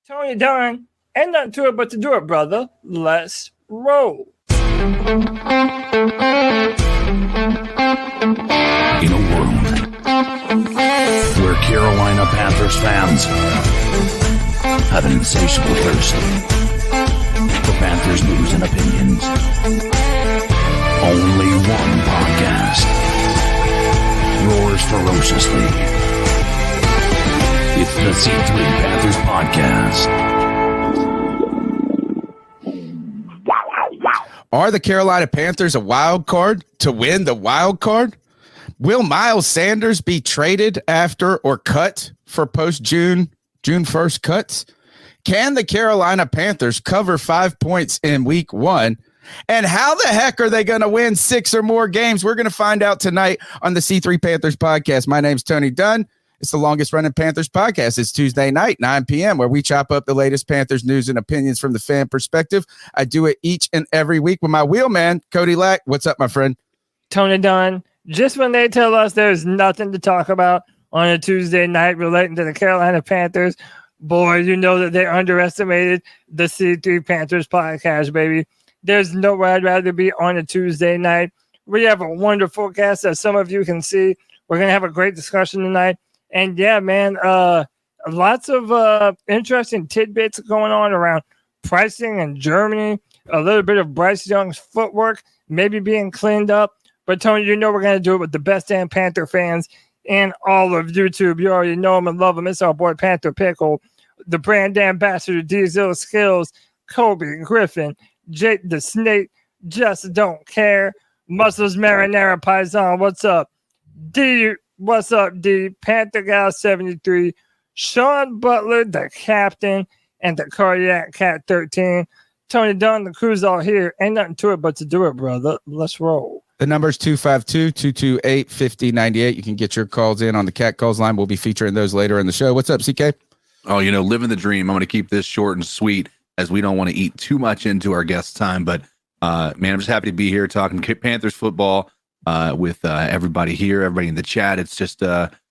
Tony Dunn, ain't nothing to it but to do it, brother. Let's roll. In a world where Carolina Panthers fans have an insatiable thirst for Panthers news and opinions, only one podcast roars ferociously. It's the C3 Panthers Podcast. Are the Carolina Panthers a wild card to win the wild card? Will Miles Sanders be traded after or cut for post-June 1st cuts? Can the Carolina Panthers cover 5 points in week 1? And how the heck are they going to win 6 or more games? We're going to find out tonight on the C3 Panthers Podcast. My name's Tony Dunn. It's the longest running Panthers podcast. It's Tuesday night, 9 p.m., where we chop up the latest Panthers news and opinions from the fan perspective. I do it each and every week with my wheelman, Cody Lack. What's up, my friend? Tony Dunn. Just when they tell us there's nothing to talk about on a Tuesday night relating to the Carolina Panthers, boy, you know that they underestimated the C3 Panthers podcast, baby. There's nowhere I'd rather be on a Tuesday night. We have a wonderful guest, as some of you can see. We're going to have a great discussion tonight. And yeah, man, lots of interesting tidbits going on around pricing in Germany, a little bit of Bryce Young's footwork maybe being cleaned up. But Tony, you know we're going to do it with the best damn Panther fans in all of YouTube. You already know him and love him. It's our boy Panther Pickle, the brand ambassador, Diesel Skills, Kobe Griffin, Jake the Snake, Just Don't Care, Muscles Marinara Paisan, what's up? D, what's up, D? Panther Gal 73, Sean Butler, the captain, and the Cardiac Cat 13. Tony Dunn, the crew's all here. Ain't nothing to it but to do it, brother. Let's roll. The number's 252-228-5098. You can get your calls in on the Cat Calls line. We'll be featuring those later in the show. What's up, CK? Oh, living the dream. I'm going to keep this short and sweet as we don't want to eat too much into our guest time. But, man, I'm just happy to be here talking Panthers football with everybody here, everybody in the chat. It's just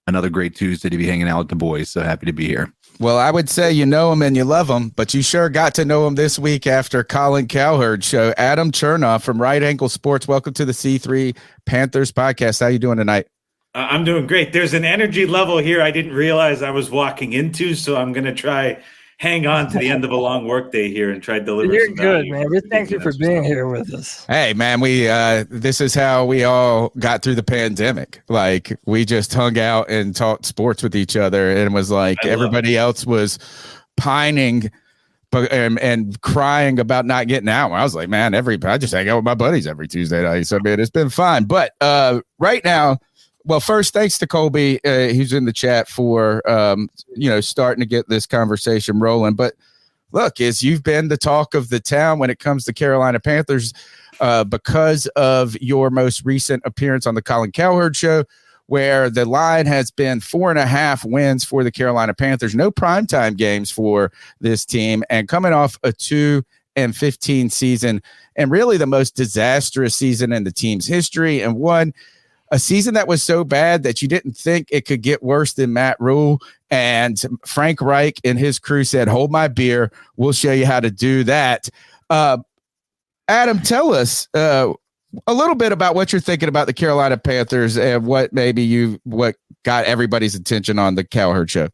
another great Tuesday to be hanging out with the boys. So happy to be here. Well, I would say you know him and you love him, but you sure got to know him this week after Colin Cowherd show. Adam Chernoff from Right Ankle Sports. Welcome to the C3 Panthers Podcast. How you doing tonight? I'm doing great. There's an energy level here I didn't realize I was walking into, so I'm going to try hang on to the end of a long workday here and try to deliver. You're some good, value. man. We thank you for being here with us. Hey, man, we this is how we all got through the pandemic. Like, we just hung out and talked sports with each other, and it was like everybody else was pining and crying about not getting out. I was like, man, I just hang out with my buddies every Tuesday night. So, man, it's been fun. But right now, well, first, thanks to Colby, who's in the chat for, starting to get this conversation rolling. But look, as you've been the talk of the town when it comes to Carolina Panthers because of your most recent appearance on the Colin Cowherd show, where the line has been 4.5 wins for the Carolina Panthers, no primetime games for this team, and coming off a 2-15 season, and really the most disastrous season in the team's history, and a season that was so bad that you didn't think it could get worse than Matt Rule. And Frank Reich and his crew said, hold my beer. We'll show you how to do that. Adam, tell us a little bit about what you're thinking about the Carolina Panthers and what got everybody's attention on the Cowherd show.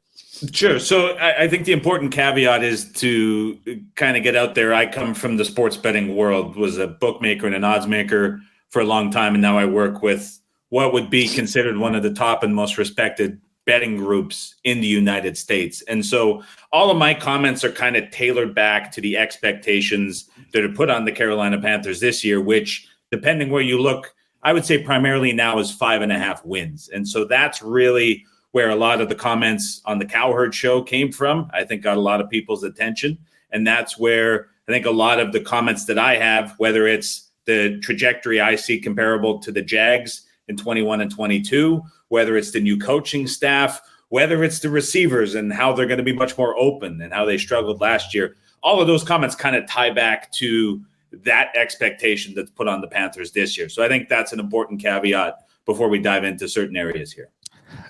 Sure. So I think the important caveat is to kind of get out there. I come from the sports betting world, was a bookmaker and an odds maker for a long time. And now I work with what would be considered one of the top and most respected betting groups in the United States. And so all of my comments are kind of tailored back to the expectations that are put on the Carolina Panthers this year, which, depending where you look, I would say primarily now is 5.5 wins. And so that's really where a lot of the comments on the Cowherd show came from. I think got a lot of people's attention. And that's where I think a lot of the comments that I have, whether it's the trajectory I see comparable to the Jags in 21 and 22, whether it's the new coaching staff, whether it's the receivers and how they're going to be much more open and how they struggled last year. All of those comments kind of tie back to that expectation that's put on the Panthers this year. So I think that's an important caveat before we dive into certain areas here.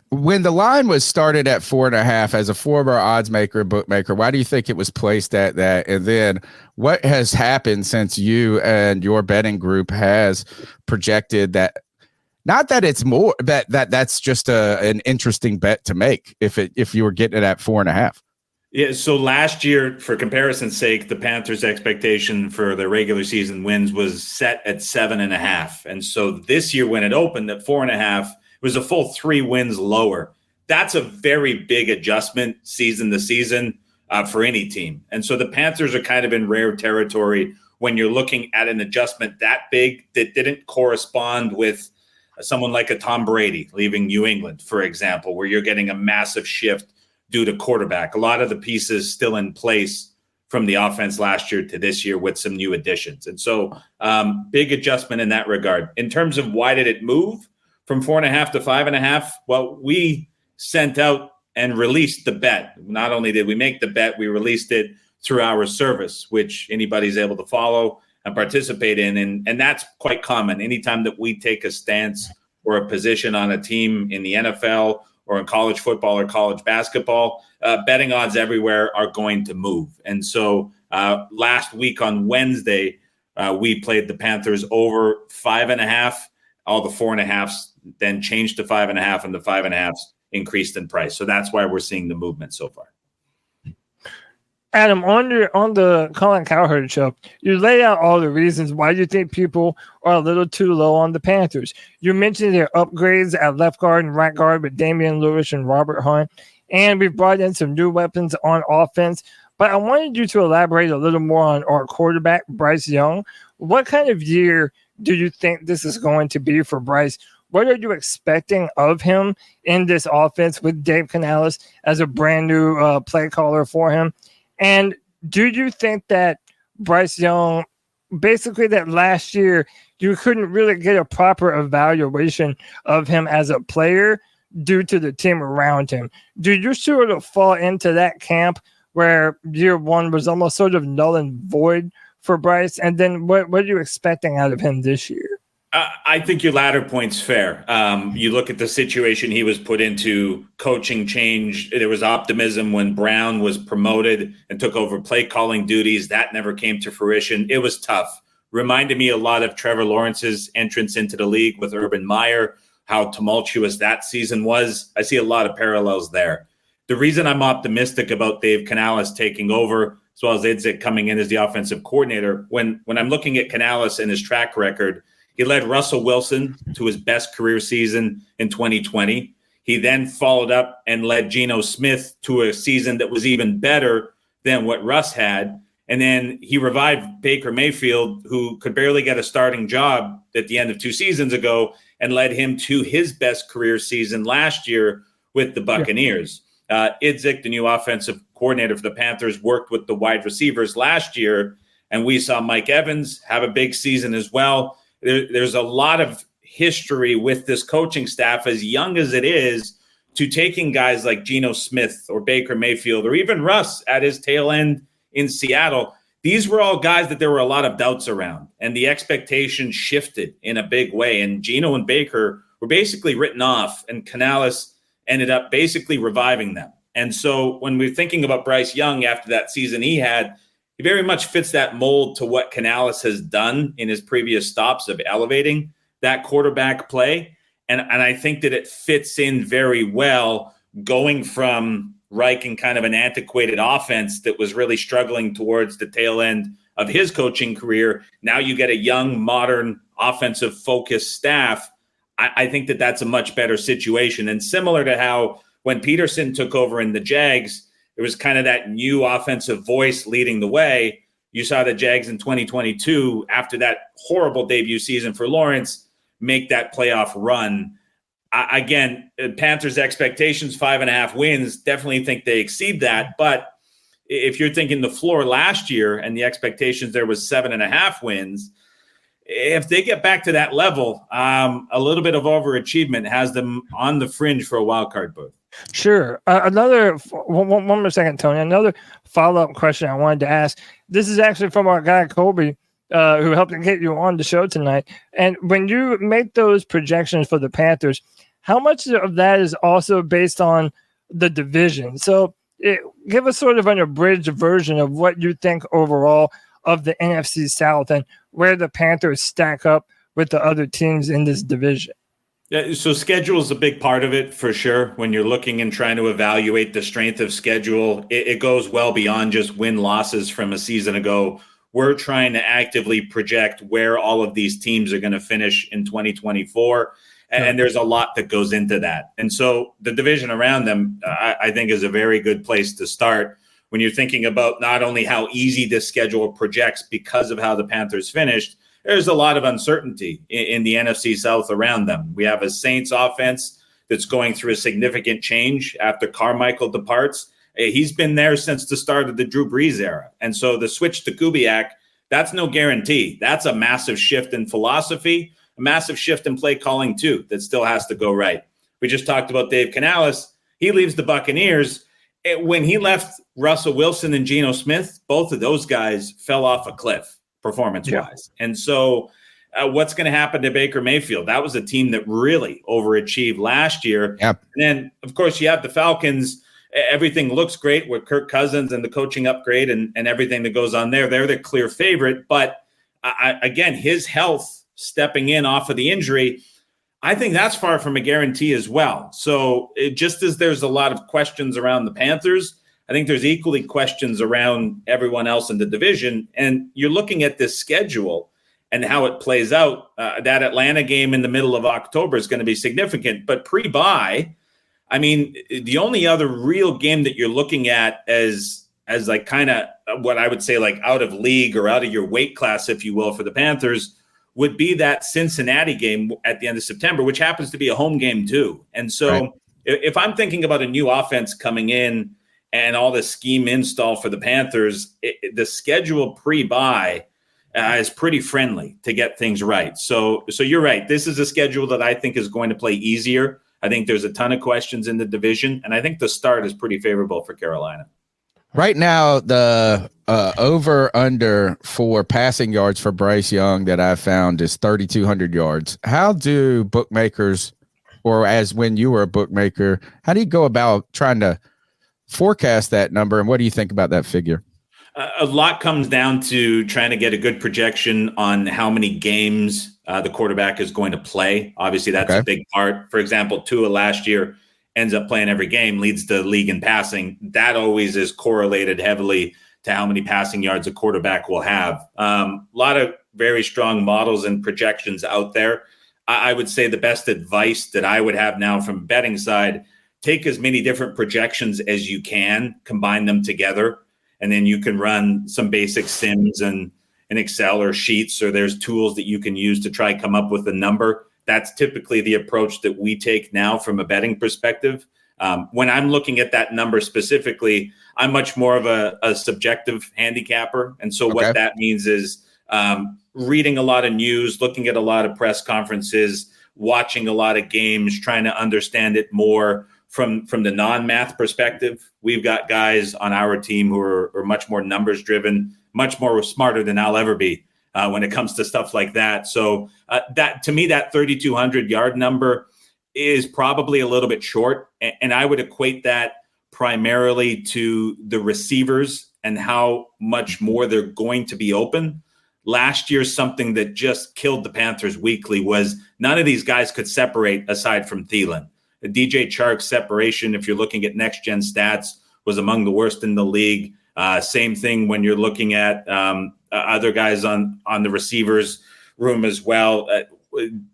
When the line was started at 4.5, as a former odds maker and bookmaker, why do you think it was placed at that? And then what has happened since you and your betting group has projected that? Not that it's more that's just an interesting bet to make if you were getting it at 4.5. Yeah. So last year, for comparison's sake, the Panthers' expectation for their regular season wins was set at 7.5, and so this year when it opened at 4.5. It was a full 3 wins lower. That's a very big adjustment season to season for any team. And so the Panthers are kind of in rare territory when you're looking at an adjustment that big that didn't correspond with someone like a Tom Brady leaving New England, for example, where you're getting a massive shift due to quarterback. A lot of the pieces still in place from the offense last year to this year with some new additions. And so big adjustment in that regard. In terms of why did it move from 4.5 to 5.5? Well, we sent out and released the bet. Not only did we make the bet, we released it through our service, which anybody's able to follow and participate in. And that's quite common. Anytime that we take a stance or a position on a team in the NFL or in college football or college basketball, betting odds everywhere are going to move. And so last week on Wednesday, we played the Panthers over 5.5. All the 4.5s then changed to 5.5, and the 5.5s increased in price. So that's why we're seeing the movement so far. Adam, on the Colin Cowherd show, you lay out all the reasons why you think people are a little too low on the Panthers. You mentioned their upgrades at left guard and right guard with Damian Lewis and Robert Hunt, and we brought in some new weapons on offense. But I wanted you to elaborate a little more on our quarterback, Bryce Young. What kind of year do you think this is going to be for Bryce? What are you expecting of him in this offense with Dave Canales as a brand new play caller for him? And do you think that Bryce Young, basically that last year, you couldn't really get a proper evaluation of him as a player due to the team around him? Do you sort of fall into that camp where year one was almost sort of null and void for Bryce? And then what are you expecting out of him this year? I think your latter point's fair. You look at the situation he was put into, coaching change. There was optimism when Brown was promoted and took over play calling duties. That never came to fruition. It was tough. Reminded me a lot of Trevor Lawrence's entrance into the league with Urban Meyer, how tumultuous that season was. I see a lot of parallels there. The reason I'm optimistic about Dave Canales taking over, as well as Idzik coming in as the offensive coordinator, when I'm looking at Canales and his track record, he led Russell Wilson to his best career season in 2020. He then followed up and led Geno Smith to a season that was even better than what Russ had. And then he revived Baker Mayfield, who could barely get a starting job at the end of 2 seasons ago, and led him to his best career season last year with the Buccaneers. Idzik, the new offensive coordinator for the Panthers, worked with the wide receivers last year, and we saw Mike Evans have a big season as well. There's a lot of history with this coaching staff, as young as it is, to taking guys like Geno Smith or Baker Mayfield or even Russ at his tail end in Seattle. These were all guys that there were a lot of doubts around, and the expectation shifted in a big way. And Geno and Baker were basically written off, and Canales ended up basically reviving them. And so when we're thinking about Bryce Young after that season he had, he very much fits that mold to what Canales has done in his previous stops of elevating that quarterback play. And I think that it fits in very well, going from Reich and kind of an antiquated offense that was really struggling towards the tail end of his coaching career. Now you get a young, modern, offensive focused staff. I think that that's a much better situation. And similar to how when Peterson took over in the Jags, it was kind of that new offensive voice leading the way. You saw the Jags in 2022, after that horrible debut season for Lawrence, make that playoff run. Again, Panthers' expectations, 5.5 wins, definitely think they exceed that. But if you're thinking the floor last year and the expectations there was 7.5 wins, if they get back to that level, a little bit of overachievement has them on the fringe for a wild card berth. Sure. One more second, Tony. Another follow-up question I wanted to ask. This is actually from our guy, Cody, who helped to get you on the show tonight. And when you make those projections for the Panthers, how much of that is also based on the division? So give us sort of an abridged version of what you think overall of the NFC South and where the Panthers stack up with the other teams in this division. Yeah, so schedule is a big part of it for sure. When you're looking and trying to evaluate the strength of schedule, it goes well beyond just win-losses from a season ago. We're trying to actively project where all of these teams are going to finish in 2024. And there's a lot that goes into that. And so the division around them, I think, is a very good place to start when you're thinking about not only how easy this schedule projects because of how the Panthers finished. There's a lot of uncertainty in the NFC South around them. We have a Saints offense that's going through a significant change after Carmichael departs. He's been there since the start of the Drew Brees era. And so the switch to Kubiak, that's no guarantee. That's a massive shift in philosophy, a massive shift in play calling too, that still has to go right. We just talked about Dave Canales. He leaves the Buccaneers. When he left Russell Wilson and Geno Smith, both of those guys fell off a cliff performance-wise. Yeah. And so what's going to happen to Baker Mayfield? That was a team that really overachieved last year. Yep. And then, of course, you have the Falcons. Everything looks great with Kirk Cousins and the coaching upgrade and everything that goes on there. They're the clear favorite. But, again, his health stepping in off of the injury, I think that's far from a guarantee as well. So just as there's a lot of questions around the Panthers, I think there's equally questions around everyone else in the division. And you're looking at this schedule and how it plays out. That Atlanta game in the middle of October is going to be significant. But pre-bye, I mean, the only other real game that you're looking at as like kind of what I would say like out of league or out of your weight class, if you will, for the Panthers would be that Cincinnati game at the end of September, which happens to be a home game too. And so right. If I'm thinking about a new offense coming in and all the scheme install for the Panthers, the schedule pre-bye is pretty friendly to get things right. So you're right. This is a schedule that I think is going to play easier. I think there's a ton of questions in the division, and I think the start is pretty favorable for Carolina. Right now, the over-under for passing yards for Bryce Young that I found is 3,200 yards. How do bookmakers, or as when you were a bookmaker, how do you go about trying to forecast that number, and what do you think about that figure? A lot comes down to trying to get a good projection on how many games the quarterback is going to play. Obviously, that's a big part. For example, Tua last year ends up playing every game, leads the league in passing. That always is correlated heavily to how many passing yards a quarterback will have. A lot of very strong models and projections out there. I would say the best advice that I would have now from betting side, take as many different projections as you can, combine them together, and then you can run some basic sims and in Excel or Sheets, or there's tools that you can use to try come up with a number. That's typically the approach that we take now from a betting perspective. When I'm looking at that number specifically, I'm much more of a subjective handicapper. And so what that means is reading a lot of news, looking at a lot of press conferences, watching a lot of games, trying to understand it more from the non-math perspective. We've got guys on our team who are much more numbers driven, much more smarter than I'll ever be when it comes to stuff like that. So that, to me, that 3,200 yard number is probably a little bit short. And I would equate that primarily to the receivers and how much more they're going to be open. Last year, something that just killed the Panthers weekly was none of these guys could separate aside from Thielen. The DJ Chark's separation, if you're looking at next-gen stats, was among the worst in the league. Same thing when you're looking at other guys on the receivers room as well.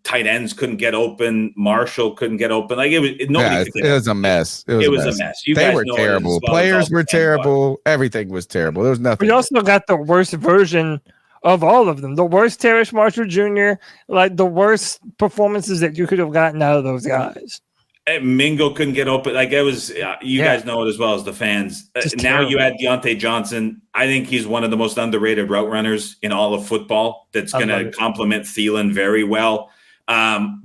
Tight ends couldn't get open. Marshall couldn't get open. Like it was a mess. It was a mess. They were terrible. Players were terrible. Everything was terrible. There was nothing. We also got the worst version of all of them. The worst Terrace Marshall Jr., like the worst performances that you could have gotten out of those guys. Mingo couldn't get open. Like it was, guys know it as well as the fans. Now you add Deontay Johnson. I think he's one of the most underrated route runners in all of football. That's going to complement Thielen very well.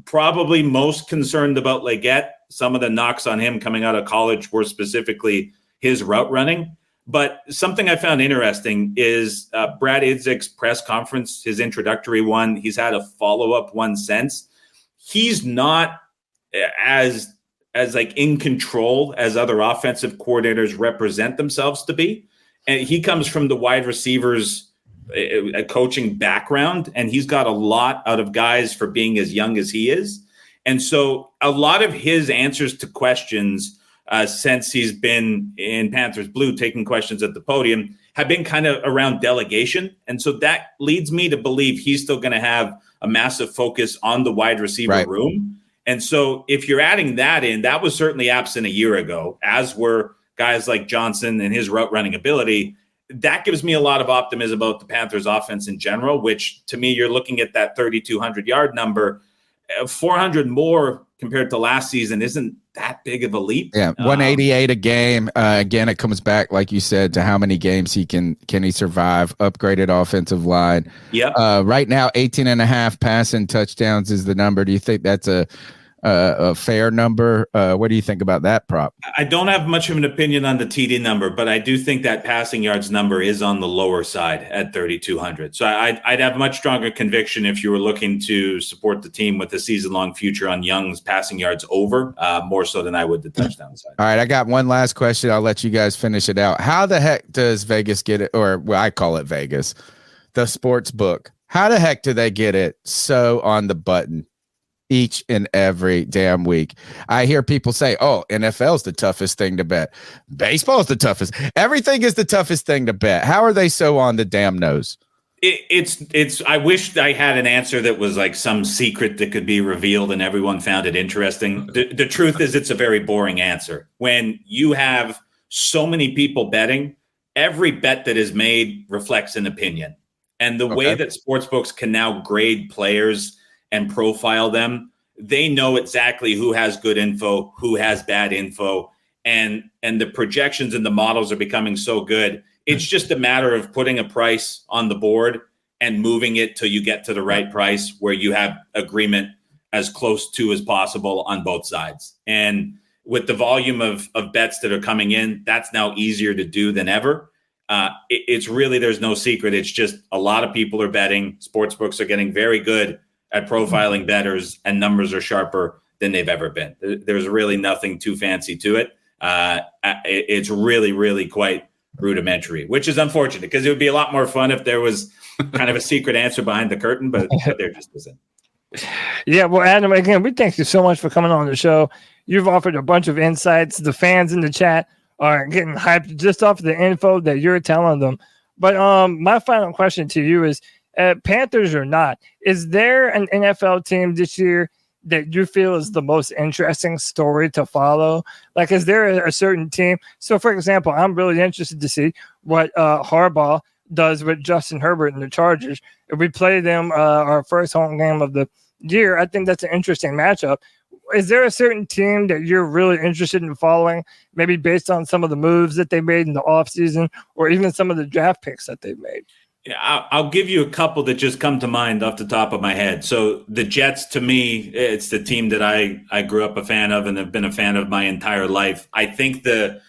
Probably most concerned about Leggett. Some of the knocks on him coming out of college were specifically his route running. But something I found interesting is Brad Idzik's press conference, his introductory one. He's had a follow-up one since. He's not as like in control as other offensive coordinators represent themselves to be. And he comes from the wide receivers a coaching background, and he's got a lot out of guys for being as young as he is. And so a lot of his answers to questions since he's been in Panthers Blue taking questions at the podium have been kind of around delegation. And so that leads me to believe he's still going to have a massive focus on the wide receiver room. And so if you're adding that in, that was certainly absent a year ago, as were guys like Johnson and his route running ability. That gives me a lot of optimism about the Panthers offense in general, which to me, you're looking at that 3,200 yard number, 400 more compared to last season isn't that big of a leap. Yeah, 188 a game. Again, it comes back, like you said, to how many games can he survive. Upgraded offensive line. Yeah. Right now, 18.5 passing touchdowns is the number. Do you think that's a fair number? What do you think about that prop? I don't have much of an opinion on the TD number, but I do think that passing yards number is on the lower side at 3,200. So I'd have much stronger conviction if you were looking to support the team with a season-long future on Young's passing yards over, more so than I would the touchdown side. All right, I got one last question. I'll let you guys finish it out. How the heck does Vegas get it, or well, I call it Vegas, the sports book? How the heck do they get it so on the button each and every damn week? I hear people say, oh, NFL's the toughest thing to bet. Baseball's the toughest. Everything is the toughest thing to bet. How are they so on the damn nose? It's I wish I had an answer that was like some secret that could be revealed and everyone found it interesting. The truth is it's a very boring answer. When you have so many people betting, every bet that is made reflects an opinion. And the way that sportsbooks can now grade players and profile them, they know exactly who has good info, who has bad info, and the projections and the models are becoming so good. It's just a matter of putting a price on the board and moving it till you get to the right price where you have agreement as close to as possible on both sides. And with the volume of bets that are coming in, that's now easier to do than ever. It's really, there's no secret. It's just a lot of people are betting. Sportsbooks are getting very good at profiling bettors, and numbers are sharper than they've ever been. There's really nothing too fancy to it. It's really, really quite rudimentary, which is unfortunate because it would be a lot more fun if there was kind of a secret answer behind the curtain, but there just isn't. Yeah, well, Adam, again, we thank you so much for coming on the show. You've offered a bunch of insights. The fans in the chat are getting hyped just off the info that you're telling them. But my final question to you is, Panthers or not, is there an NFL team this year that you feel is the most interesting story to follow? Like, is there a certain team? So, for example, I'm really interested to see what Harbaugh does with Justin Herbert and the Chargers. If we play them our first home game of the year, I think that's an interesting matchup. Is there a certain team that you're really interested in following, maybe based on some of the moves that they made in the offseason or even some of the draft picks that they've made? Yeah, I'll give you a couple that just come to mind off the top of my head. So the Jets, to me, it's the team that I grew up a fan of and have been a fan of my entire life. I think the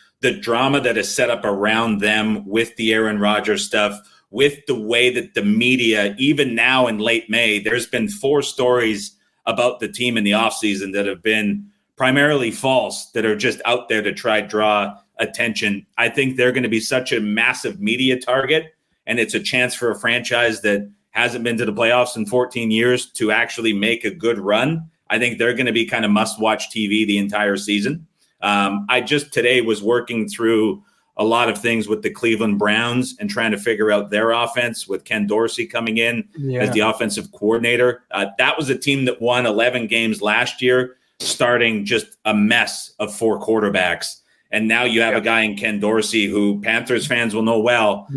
drama that is set up around them with the Aaron Rodgers stuff, with the way that the media, even now in late May, there's been 4 stories about the team in the offseason that have been primarily false, that are just out there to try to draw attention. I think they're going to be such a massive media target. And it's a chance for a franchise that hasn't been to the playoffs in 14 years to actually make a good run. I think they're going to be kind of must-watch TV the entire season. I just today was working through a lot of things with the Cleveland Browns and trying to figure out their offense with Ken Dorsey coming in as the offensive coordinator. That was a team that won 11 games last year, starting just a mess of 4 quarterbacks. And now you have a guy in Ken Dorsey who Panthers fans will know well,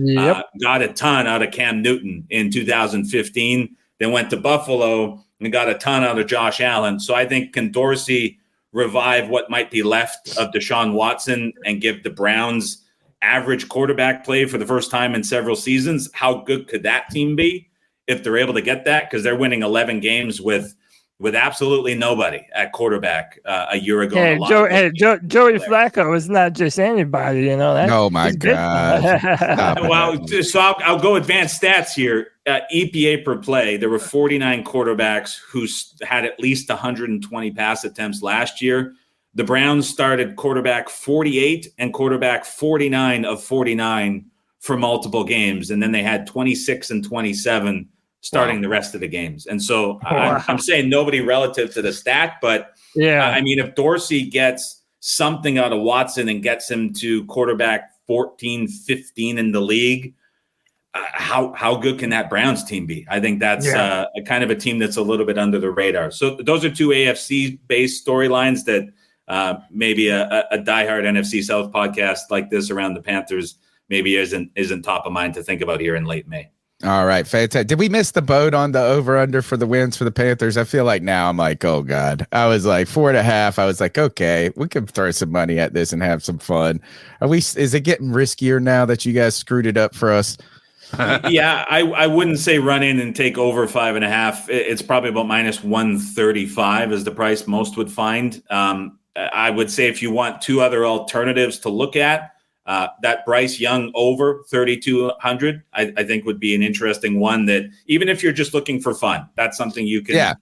got a ton out of Cam Newton in 2015, then went to Buffalo and got a ton out of Josh Allen. So I think can Dorsey revive what might be left of Deshaun Watson and give the Browns average quarterback play for the first time in several seasons? How good could that team be if they're able to get that? Because they're winning 11 games with with absolutely nobody at quarterback a year ago. Hey, Joey Flacco is not just anybody, you know. Oh my God! Well, so I'll go advanced stats here. EPA per play. There were 49 quarterbacks who had at least 120 pass attempts last year. The Browns started quarterback 48 and quarterback 49 of 49 for multiple games, and then they had 26 and 27 starting the rest of the games. And so I'm saying nobody relative to the stat, but I mean, if Dorsey gets something out of Watson and gets him to quarterback 14, 15 in the league, how good can that Browns team be? I think that's a kind of a team that's a little bit under the radar. So those are two AFC-based storylines that maybe a diehard NFC South podcast like this around the Panthers maybe isn't top of mind to think about here in late May. All right, fantastic. Did we miss the boat on the over/under for the wins for the Panthers? I feel like now I'm like, oh God. I was like 4.5. I was like, okay, we can throw some money at this and have some fun. Is it getting riskier now that you guys screwed it up for us? Yeah, I wouldn't say run in and take over 5.5. It's probably about minus 135 is the price most would find. I would say if you want two other alternatives to look at, that Bryce Young over 3,200, I think would be an interesting one that even if you're just looking for fun, that's something you can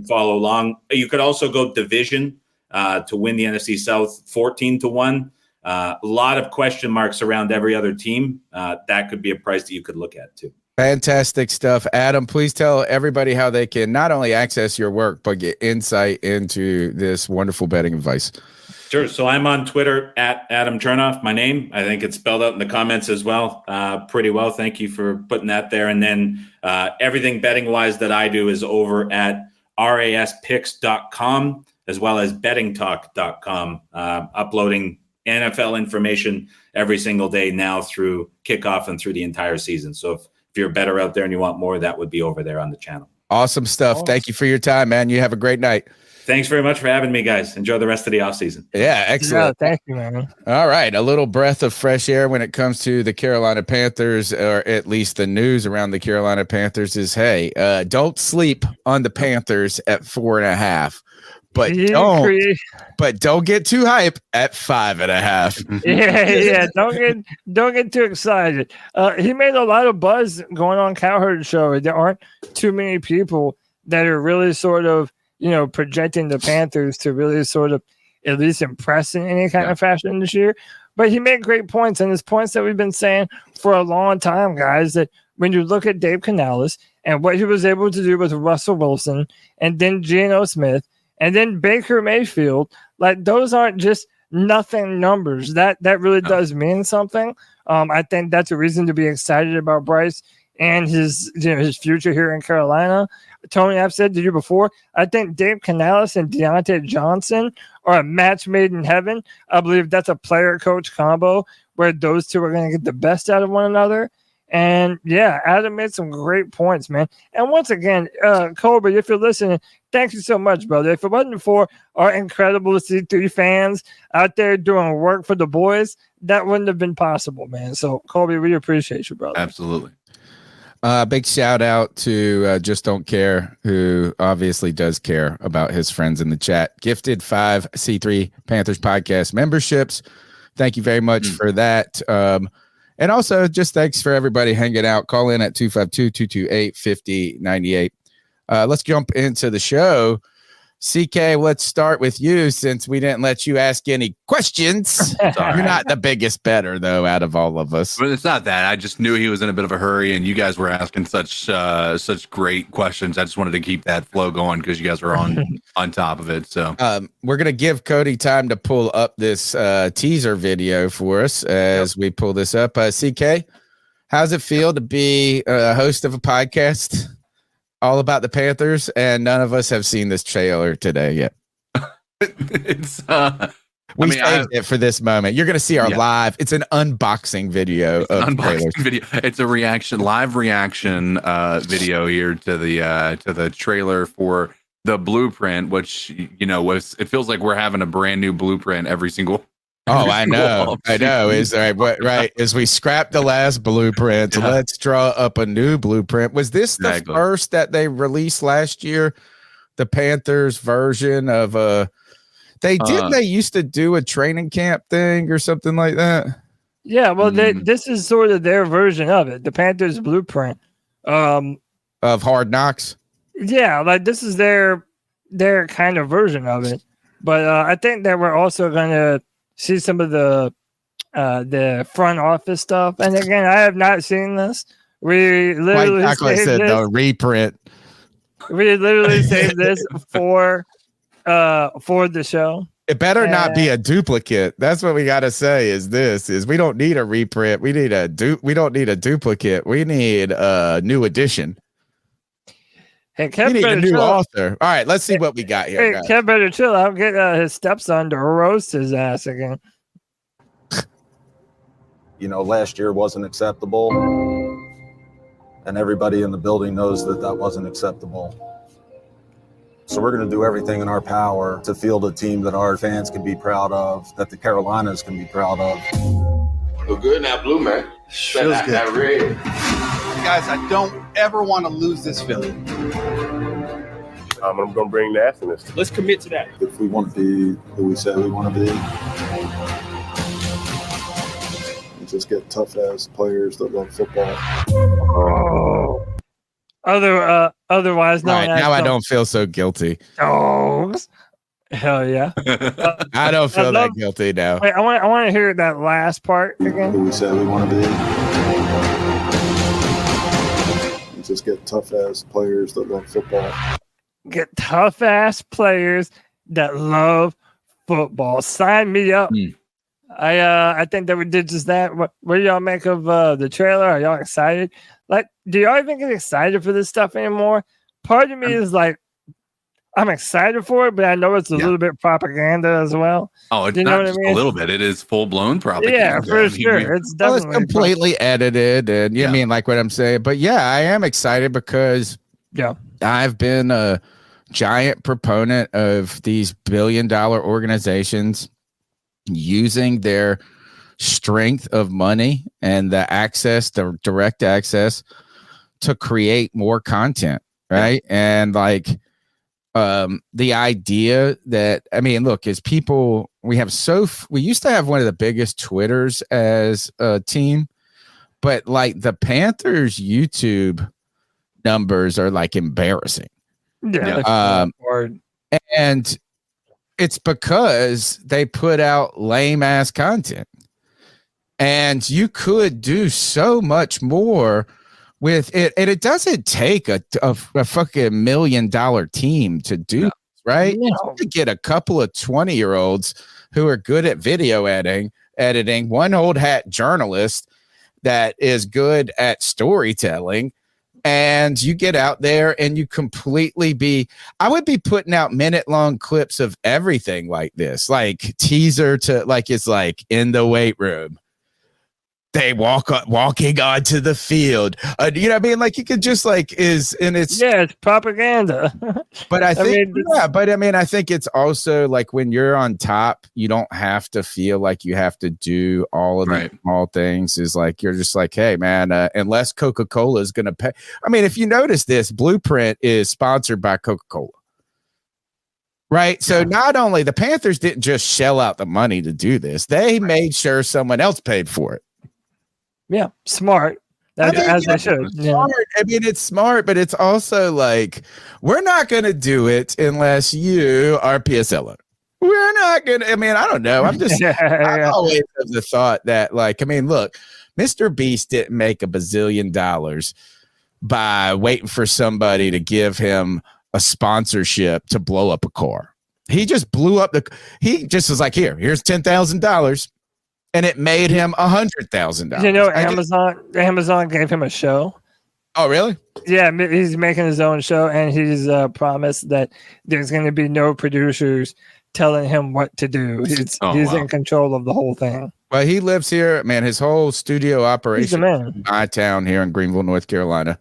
follow along. You could also go division to win the NFC South 14-1. A lot of question marks around every other team. That could be a price that you could look at too. Fantastic stuff. Adam, please tell everybody how they can not only access your work, but get insight into this wonderful betting advice. Sure. So I'm on Twitter at Adam Chernoff, my name. I think it's spelled out in the comments as well. Pretty well. Thank you for putting that there. And then everything betting wise that I do is over at raspicks.com as well as bettingtalk.com, uploading NFL information every single day now through kickoff and through the entire season. So if you're better out there and you want more, that would be over there on the channel. Awesome stuff. Thank you for your time, man. You have a great night. Thanks very much for having me, guys. Enjoy the rest of the offseason. Yeah, excellent. Yeah, thank you, man. All right. A little breath of fresh air when it comes to the Carolina Panthers, or at least the news around the Carolina Panthers is, hey, don't sleep on the Panthers at 4.5. But don't get too hype at 5.5. Yeah. Don't get too excited. He made a lot of buzz going on Cowherd Show. There aren't too many people that are really sort of, projecting the Panthers to really sort of at least impress in any kind of fashion this year. But he made great points, and his points that we've been saying for a long time, guys, that when you look at Dave Canales and what he was able to do with Russell Wilson and then Geno Smith and then Baker Mayfield, like those aren't just nothing numbers. That really does mean something. I think that's a reason to be excited about Bryce and his future here in Carolina. Tony, I've said to you before, I think Dave Canales and Deontay Johnson are a match made in heaven. I believe that's a player-coach combo where those two are going to get the best out of one another. And, yeah, Adam made some great points, man. And once again, Colby, if you're listening, thank you so much, brother. If it wasn't for our incredible C3 fans out there doing work for the boys, that wouldn't have been possible, man. So, Colby, we appreciate you, brother. Absolutely. Big shout out to Just Don't Care, who obviously does care about his friends in the chat. Gifted 5 C3 Panthers Podcast memberships. Thank you very much for that. And also just thanks for everybody hanging out. Call in at 252-228-5098. Let's jump into the show. CK, let's start with you since we didn't let you ask any questions. You're not the biggest bettor, though, out of all of us. But it's not that. I just knew he was in a bit of a hurry, and you guys were asking such great questions. I just wanted to keep that flow going because you guys were on top of it. So we're going to give Cody time to pull up this teaser video for us as we pull this up. CK, how's it feel to be a host of a podcast all about the Panthers, and none of us have seen this trailer today yet? It's we saved it for this moment. You're going to see our live. It's an unboxing video of trailers. It's a live reaction video here to the trailer for the blueprint, which it feels like we're having a brand new blueprint every single. Oh, I know. Is right. As we scrap the last blueprint, let's draw up a new blueprint. Was this the first that they released last year the Panthers version of they used to do a training camp thing or something like that. Yeah, well, this is sort of their version of it, the Panthers blueprint of Hard Knocks. Yeah, like this is their kind of version of it. But I think that we're also going to see some of the front office stuff. And again, I have not seen this. We literally reprint. We literally saved this for the show. It better not be a duplicate. That's what we got to say. We don't need a reprint. We need we don't need a duplicate. We need a new edition. Hey, Kev, we need a new author. All right, let's see what we got here. Hey, Kev better chill. I'll get his stepson to roast his ass again. Last year wasn't acceptable, and everybody in the building knows that wasn't acceptable. So we're going to do everything in our power to field a team that our fans can be proud of, that the Carolinas can be proud of. Feel good now, blue, man. Feels good. That red. Guys, I don't ever want to lose this feeling. I'm going to bring nastiness. Let's commit to that. If we want to be who we say we want to be, and just get tough-ass players that love football. Oh. Otherwise known as now I don't feel so guilty. Dogs. Hell yeah. I don't feel that guilty now. Wait, I want to hear that last part again. Who we say we want to be. And just get tough-ass players that love football. Get tough-ass players that love football. Sign me up. I think that we did just that. What do y'all make of the trailer? Are y'all excited? Like, do y'all even get excited for this stuff anymore? Part of me is like, I'm excited for it, but I know it's a little bit propaganda as well. Oh, it's not just a little bit. It is full-blown propaganda. Yeah, for sure. It's definitely it's completely edited, and you mean like what I'm saying. But yeah, I am excited because I've been a giant proponent of these billion-dollar organizations using their strength of money and the direct access to create more content, right? And like the idea that, I mean, look, as people, we used to have one of the biggest Twitters as a team, but like the Panthers YouTube numbers are like embarrassing. And it's because they put out lame ass content. And you could do so much more with it. And it doesn't take a fucking $1 million team to do this, right? No. You could get a couple of 20-year-olds who are good at video editing, one old hat journalist that is good at storytelling. And you get out there and you I would be putting out minute-long clips of everything like this, like teaser to like, it's like in the weight room. They walking onto the field. You know what I mean? Like you could just it's propaganda. But I think, I think it's also like when you're on top, you don't have to feel like you have to do all of the small things. Is like, you're just like, hey man, unless Coca-Cola is going to pay. I mean, if you notice this, Blueprint is sponsored by Coca-Cola. Right. So not only the Panthers didn't just shell out the money to do this, they made sure someone else paid for it. Yeah, smart. As they should. Smart. I mean, it's smart, but it's also like, we're not going to do it unless you are PSL. We're not going to. I mean, I don't know. I'm just I always have the thought that, like, I mean, look, Mr. Beast didn't make $1 bazillion by waiting for somebody to give him a sponsorship to blow up a car. He just blew up he just was like, here's $10,000. And it made him $100,000. You know, Amazon gave him a show. Oh, really? Yeah, he's making his own show, and he's promised that there's going to be no producers telling him what to do. He's in control of the whole thing. Well, he lives here, man. His whole studio operation is in my town here in Greenville, North Carolina.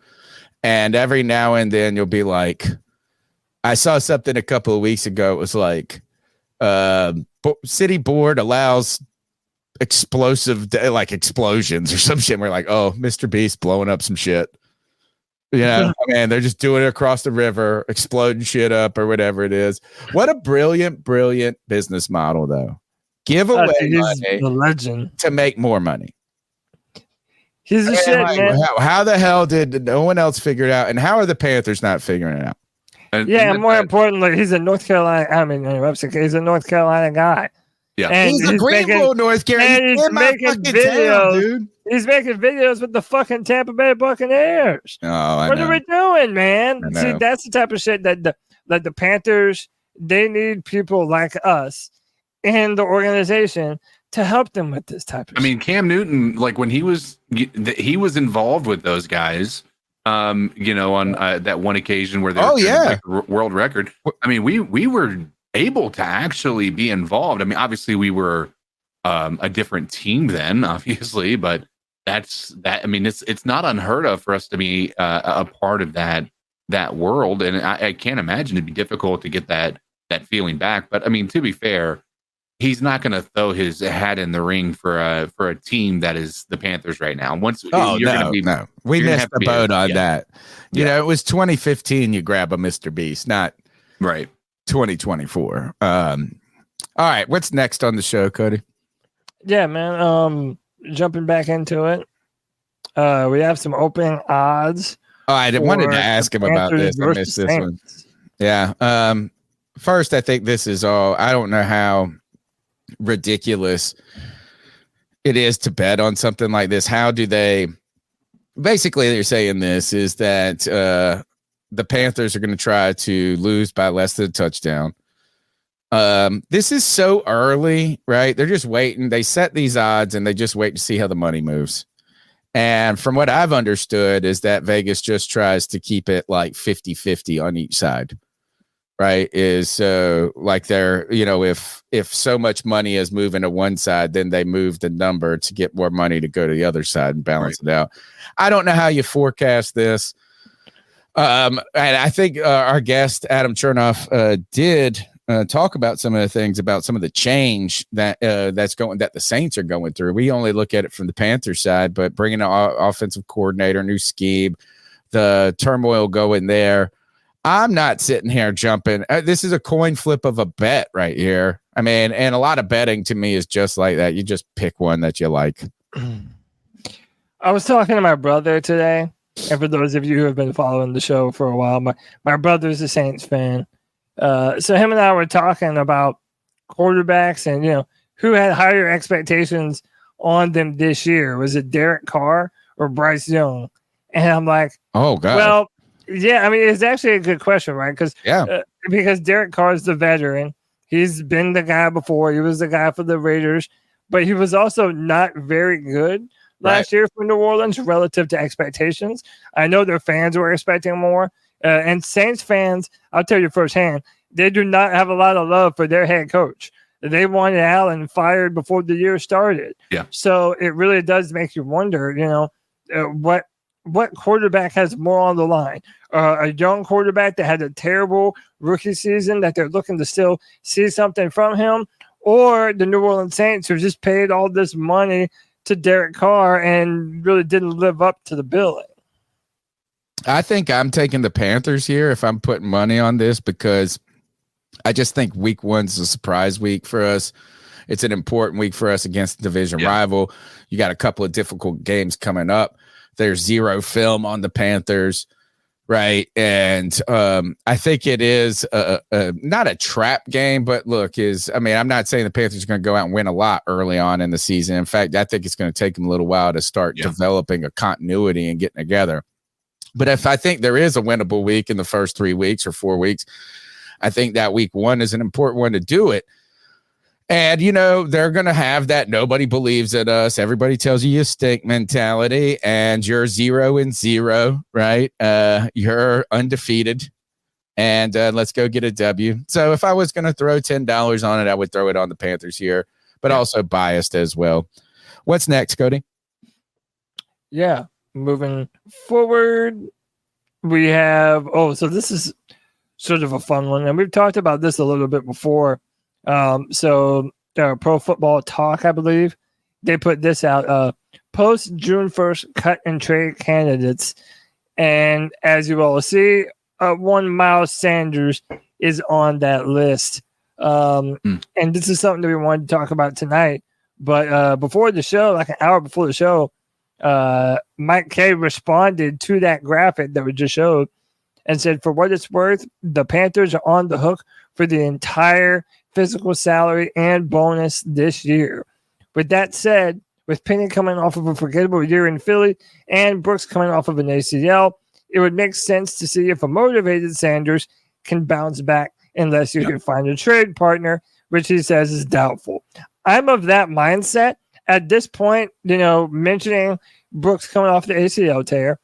And every now and then you'll be like, I saw something a couple of weeks ago. It was like, city board allows explosive like explosions or some shit. We're like, oh, Mr. Beast blowing up some shit. They're just doing it across the river, exploding shit up or whatever it is. What a brilliant business model, though. Give away money the legend to make more money. He's a shit, man. How the hell did no one else figure it out? And how are the Panthers not figuring it out? And more importantly, he's a North Carolina. He's a North Carolina guy. Yeah, and he's a Greenville, North Carolina. And he's making videos, dude. He's making videos with the fucking Tampa Bay Buccaneers. What are we doing, man? See, that's the type of shit that the Panthers, they need people like us in the organization to help them with this type of shit. Cam Newton, like when he was involved with those guys, on that one occasion where they were world record. We were able to actually be involved. Obviously we were a different team then, obviously, but it's not unheard of for us to be a part of that world. And I can't imagine it'd be difficult to get that feeling back. But to be fair, he's not going to throw his hat in the ring for a team that is the Panthers right now. We missed the boat on that. It was 2015. You grab a Mr. Beast, not right. 2024. All right, what's next on the show, Cody? Yeah, man. Jumping back into it, we have some opening odds. Oh, I wanted to ask him about this. I missed this one. Yeah. First, I think this is all. I don't know how ridiculous it is to bet on something like this. How do they? Basically, they're saying this is that the Panthers are going to try to lose by less than a touchdown. This is so early, right? They're just waiting. They set these odds and they just wait to see how the money moves. And from what I've understood is that Vegas just tries to keep it like 50-50 on each side, right? Is like they're, if so much money is moving to one side, then they move the number to get more money to go to the other side and balance it out. I don't know how you forecast this. And I think our guest, Adam Chernoff, did talk about some of the things about some of the change that the Saints are going through. We only look at it from the Panthers side, but bringing an offensive coordinator, new scheme, the turmoil going there. I'm not sitting here jumping. This is a coin flip of a bet right here. And a lot of betting to me is just like that. You just pick one that you like. I was talking to my brother today. And for those of you who have been following the show for a while, my brother's a Saints fan. So him and I were talking about quarterbacks and, who had higher expectations on them this year. Was it Derek Carr or Bryce Young? And I'm like, oh, God. Well, yeah, it's actually a good question, right? Because Derek Carr is the veteran. He's been the guy before. He was the guy for the Raiders, but he was also not very good last year for New Orleans relative to expectations. I know their fans were expecting more. And Saints fans, I'll tell you firsthand, they do not have a lot of love for their head coach. They wanted Allen fired before the year started. Yeah. So it really does make you wonder, what quarterback has more on the line? A young quarterback that had a terrible rookie season that they're looking to still see something from him, or the New Orleans Saints who just paid all this money to Derek Carr and really didn't live up to the billing. I think I'm taking the Panthers here if I'm putting money on this, because I just think week one's a surprise week for us. It's an important week for us against the division rival. You got a couple of difficult games coming up. There's zero film on the Panthers, right? And I think it is not a trap game, but look, I'm not saying the Panthers are going to go out and win a lot early on in the season. In fact, I think it's going to take them a little while to start developing a continuity and getting together. But if I think there is a winnable week in the first 3 weeks or 4 weeks, I think that week one is an important one to do it. And, they're going to have that nobody believes in us. Everybody tells you stink mentality, and you're 0-0, right? You're undefeated, and let's go get a W. So if I was going to throw $10 on it, I would throw it on the Panthers here, but also biased as well. What's next, Cody? Yeah. Moving forward, we have, so this is sort of a fun one, and we've talked about this a little bit before. So Pro Football Talk, I believe, they put this out, post June 1st cut and trade candidates And as you all see, one Miles Sanders is on that list. And this is something that we wanted to talk about tonight. But before the show, like an hour before the show, Mike K responded to that graphic that we just showed and said, for what it's worth, the Panthers are on the hook for the entire physical salary and bonus this year. With that said, with Penny coming off of a forgettable year in Philly and Brooks coming off of an ACL, it would make sense to see if a motivated Sanders can bounce back unless you can find a trade partner, which he says is doubtful. I'm of that mindset. At this point, mentioning Brooks coming off the ACL tear,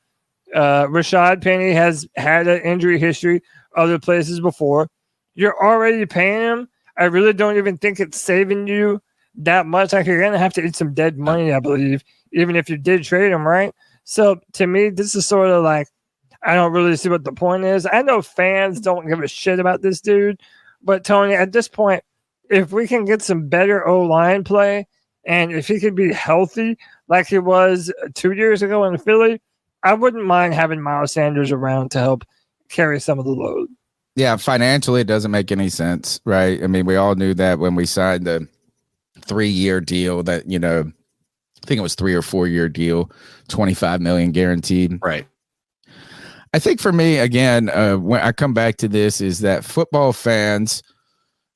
Rashad Penny has had an injury history other places before. You're already paying him. I really don't even think it's saving you that much. Like, you're going to have to eat some dead money, I believe, even if you did trade him, right? So to me, this is sort of like, I don't really see what the point is. I know fans don't give a shit about this dude, but Tony, at this point, if we can get some better O-line play, and if he could be healthy like he was 2 years ago in Philly, I wouldn't mind having Miles Sanders around to help carry some of the load. Yeah, financially, it doesn't make any sense, right? I mean, we all knew that when we signed the 3-year deal that, I think it was 3 or 4 year deal, $25 million guaranteed. Right. I think for me, again, when I come back to this, is that football fans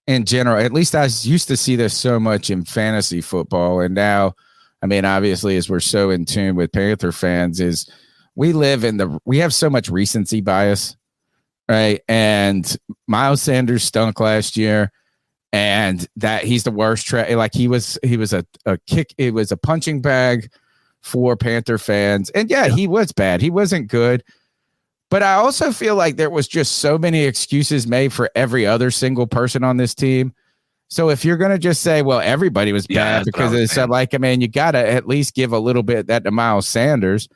in general, at least I used to see this so much in fantasy football. And now, I mean, obviously, as we're so in tune with Panther fans, is we have so much recency bias, right? And Miles Sanders stunk last year, and that he's the worst like he was a kick. It was a punching bag for Panther fans. And he was bad. He wasn't good. But I also feel like there was just so many excuses made for every other single person on this team. So if you're going to just say, well, everybody was bad because it's like, I mean, you got to at least give a little bit that to Miles Sanders.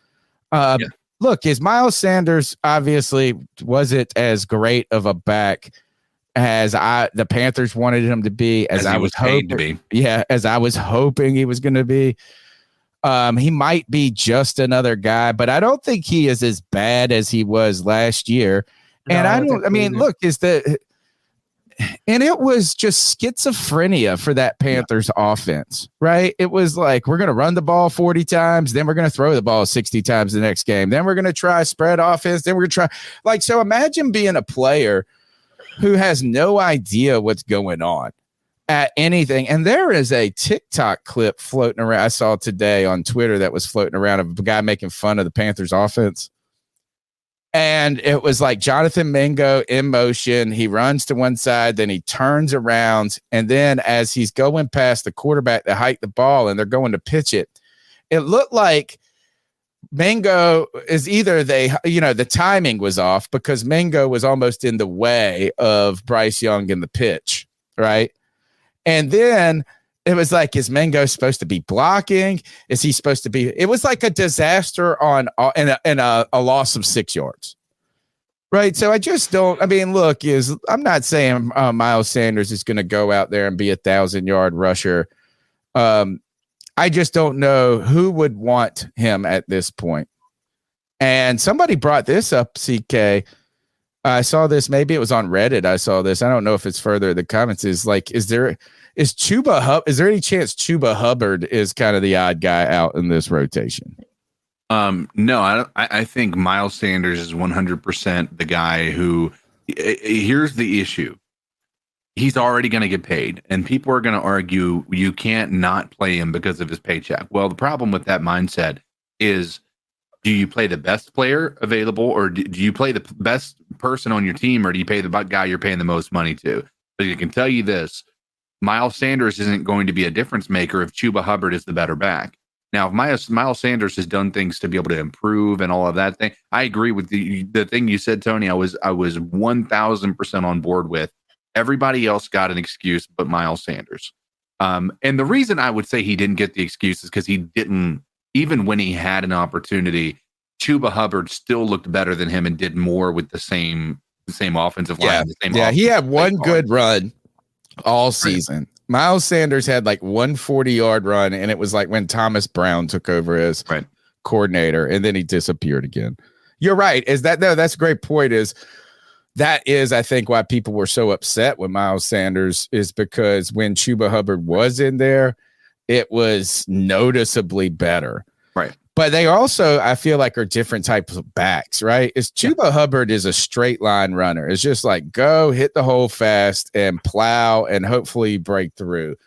Look, is Miles Sanders, obviously, was it as great of a back as the Panthers wanted him to be, as I was hoping to be? Yeah, as I was hoping he was going to be. He might be just another guy, but I don't think he is as bad as he was last year. And and it was just schizophrenia for that Panthers offense, right? It was like, we're going to run the ball 40 times, then we're going to throw the ball 60 times the next game. Then we're going to try spread offense. Then we're going to try so imagine being a player who has no idea what's going on at anything. And there is a TikTok clip floating around I saw today on Twitter that was floating around of a guy making fun of the Panthers offense. And it was like Jonathan Mingo in motion. He runs to one side, then he turns around. And then as he's going past the quarterback to hike the ball and they're going to pitch it, it looked like Mingo is either the timing was off because Mingo was almost in the way of Bryce Young in the pitch, right? And then it was like, is Mingo supposed to be blocking? Is he supposed to be? It was like a disaster and a loss of 6 yards, right? So I just don't. I mean, look, I'm not saying Miles Sanders is going to go out there and be 1,000-yard rusher. I just don't know who would want him at this point. And somebody brought this up, CK. I saw this. Maybe it was on Reddit. I saw this. I don't know if it's further in the comments. Is there any chance Chuba Hubbard is kind of the odd guy out in this rotation? No, I think Miles Sanders is 100% the guy who. Here's the issue. He's already going to get paid, and people are going to argue you can't not play him because of his paycheck. Well, the problem with that mindset is, do you play the best player available, or do you play the best person on your team, or do you pay the guy you're paying the most money to? But I can tell you this, Miles Sanders isn't going to be a difference maker if Chuba Hubbard is the better back. Now, if Miles Sanders has done things to be able to improve and all of that thing, I agree with the thing you said, Tony. I was 1,000% on board with. Everybody else got an excuse but Miles Sanders. And the reason I would say he didn't get the excuse is because he didn't, even when he had an opportunity, Chuba Hubbard still looked better than him and did more with the same offensive line. He had one good run all season. Miles Sanders had like 140-yard run, and it was like when Thomas Brown took over as coordinator, and then he disappeared again. You're right. That's a great point. That is, I think, why people were so upset with Miles Sanders is because when Chuba Hubbard was in there, it was noticeably better. Right. But they also, I feel like, are different types of backs, right? Chuba Hubbard is a straight line runner. It's just like go hit the hole fast and plow and hopefully break through.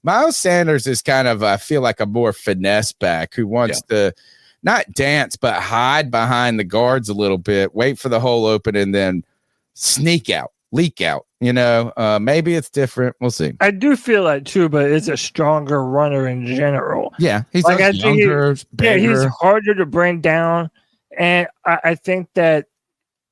Miles Sanders is kind of, I feel like, a more finesse back who wants to not dance, but hide behind the guards a little bit, wait for the hole open, and then sneak out, leak out. Maybe it's different. We'll see. I do feel like Chuba is a stronger runner in general. Yeah, he's like younger, bigger. Yeah, he's harder to bring down. And I think that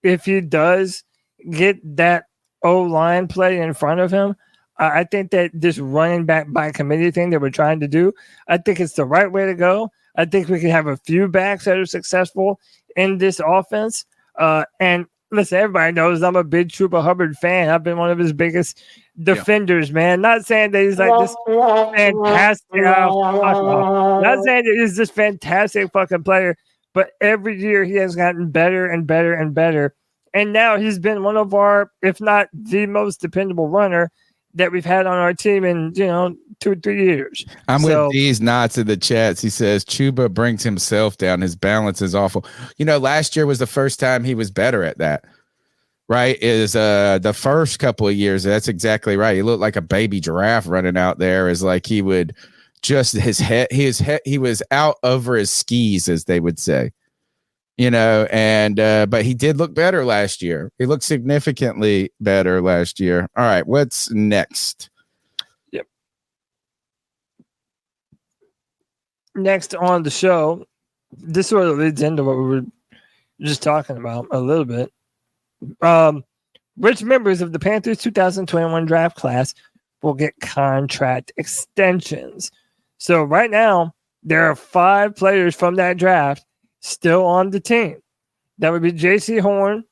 if he does get that O-line play in front of him, I think that this running back by committee thing that we're trying to do, I think it's the right way to go. I think we can have a few backs that are successful in this offense. And listen, everybody knows I'm a big Chuba Hubbard fan. I've been one of his biggest defenders, man. Not saying that he's like this fantastic. Not saying that he's this fantastic fucking player, but every year he has gotten better and better and better. And now he's been one of our, if not the most dependable runner that we've had on our team in 2 or 3 years. I'm with these knots in the chats. He says Chuba brings himself down. His balance is awful. Last year was the first time he was better at that. Right? Is the first couple of years. That's exactly right. He looked like a baby giraffe running out there. Is like he would just he was out over his skis, as they would say. But he did look better last year. He looked significantly better last year. All right, what's next? Yep. Next on the show, this sort of leads into what we were just talking about a little bit. Which members of the Panthers 2021 draft class will get contract extensions? So right now, there are 5 players from that draft still on the team. That would be J.C. Horn,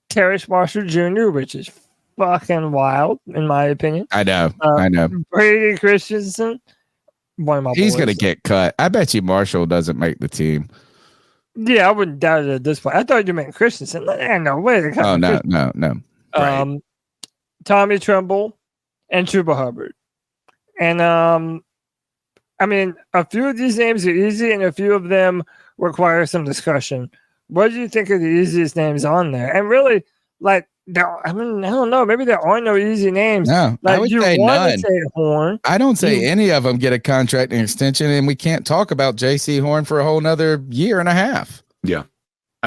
Terrace Marshall Jr., which is fucking wild, in my opinion. I know. Brady Christensen, one of my He's boys. going to get cut. I bet you Marshall doesn't make the team. Yeah, I wouldn't doubt it at this point. I thought you meant Christensen. No way. Oh, no. Right. Tommy Tremble and Chuba Hubbard. And, a few of these names are easy, and a few of them require some discussion. What do you think are the easiest names on there? And really, I don't know. Maybe there are no easy names. No, I would say none. Say Horn. I don't say any of them get a contract extension, and we can't talk about J.C. Horn for a whole nother year and a half. Yeah.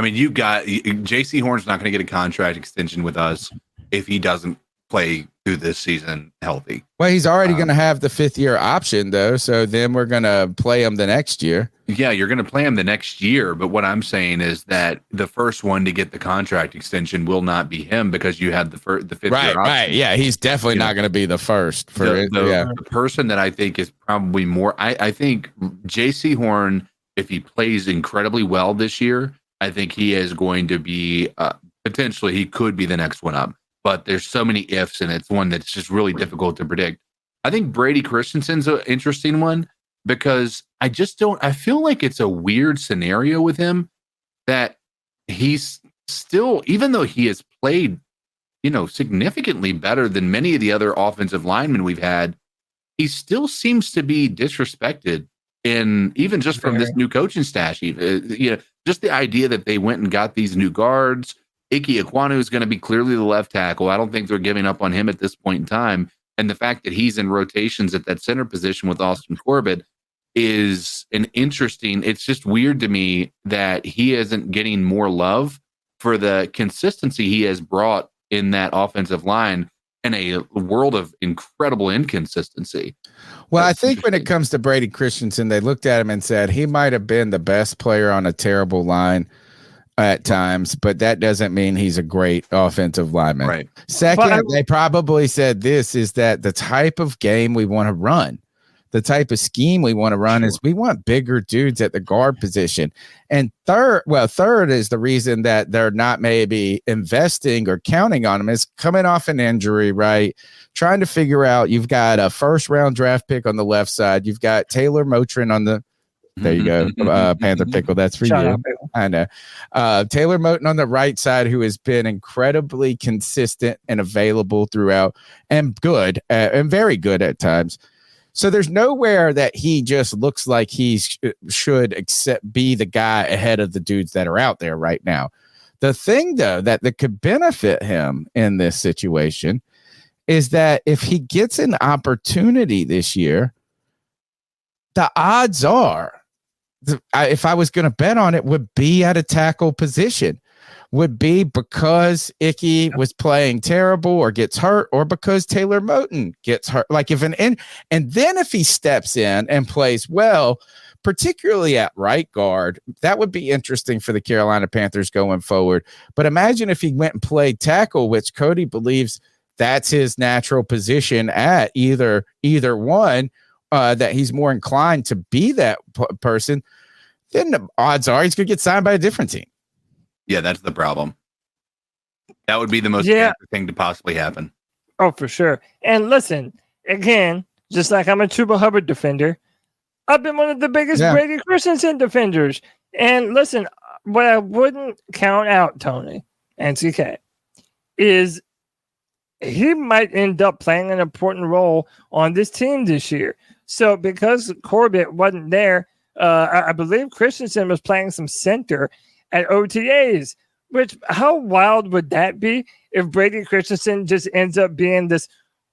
You got J.C. Horn's not going to get a contract extension with us if he doesn't play through this season healthy. Well, he's already going to have the 5th-year option, though, so then we're going to play him the next year. Yeah, you're going to play him the next year, but what I'm saying is that the first one to get the contract extension will not be him because you had the 5th year option. Right. Yeah, he's definitely not going to be the first. The person that I think is probably more, I think J.C. Horn, if he plays incredibly well this year, I think he is going to be, potentially he could be the next one up. But there's so many ifs, and it's one that's just really difficult to predict. I think Brady Christensen's an interesting one because I feel like it's a weird scenario with him that he's still, even though he has played, significantly better than many of the other offensive linemen we've had, he still seems to be disrespected even just from this new coaching staff. Just the idea that they went and got these new guards. Ike Ekwonu is going to be clearly the left tackle. I don't think they're giving up on him at this point in time. And the fact that he's in rotations at that center position with Austin Corbett is it's just weird to me that he isn't getting more love for the consistency he has brought in that offensive line in a world of incredible inconsistency. Well, I think when it comes to Brady Christensen, they looked at him and said he might have been the best player on a terrible line at times, but that doesn't mean he's a great offensive lineman. Right. Second, they probably said this is that the type of game we want to run, the type of scheme we want to run is we want bigger dudes at the guard position. And third is the reason that they're not maybe investing or counting on him is coming off an injury, right? Trying to figure out, you've got a 1st-round draft pick on the left side. You've got Taylor Motrin on the, there you go, Panther Pickle. That's for you. I know. Taylor Moton on the right side, who has been incredibly consistent and available throughout, and good and very good at times. So there's nowhere that he just looks like he should be the guy ahead of the dudes that are out there right now. The thing, though, that could benefit him in this situation is that if he gets an opportunity this year, the odds are, if I was going to bet on it, would be at a tackle position, would be because Icky was playing terrible or gets hurt, or because Taylor Moton gets hurt. Like and then if he steps in and plays well, particularly at right guard, that would be interesting for the Carolina Panthers going forward. But imagine if he went and played tackle, which Cody believes that's his natural position at either one, that he's more inclined to be that person, then the odds are he's going to get signed by a different team. Yeah, that's the problem. That would be the most Panther thing to possibly happen. Oh, for sure. And listen, again, just like I'm a Chuba Hubbard defender, I've been one of the biggest Brady Christensen defenders. And listen, what I wouldn't count out, Tony and CK, is he might end up playing an important role on this team this year. So because Corbett wasn't there, I believe Christensen was playing some center at OTAs, which how wild would that be if Brady Christensen just ends up being this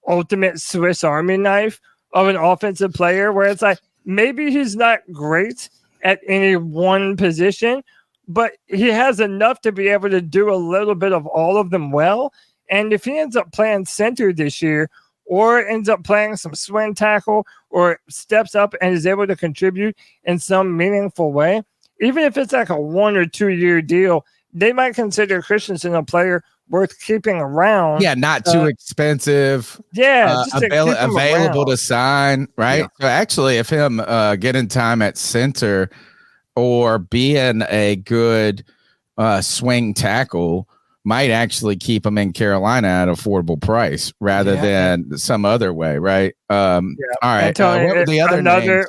ultimate Swiss Army knife of an offensive player where it's like, maybe he's not great at any one position, but he has enough to be able to do a little bit of all of them well. And if he ends up playing center this year, or ends up playing some swing tackle, or steps up and is able to contribute in some meaningful way, even if it's like a 1 or 2 year deal, they might consider Christensen a player worth keeping around. Yeah, not too expensive. Yeah, just available to sign, right? Yeah. So actually, if him getting time at center or being a good swing tackle might actually keep him in Carolina at an affordable price rather than some other way, right? All right. Tony, what were the other names?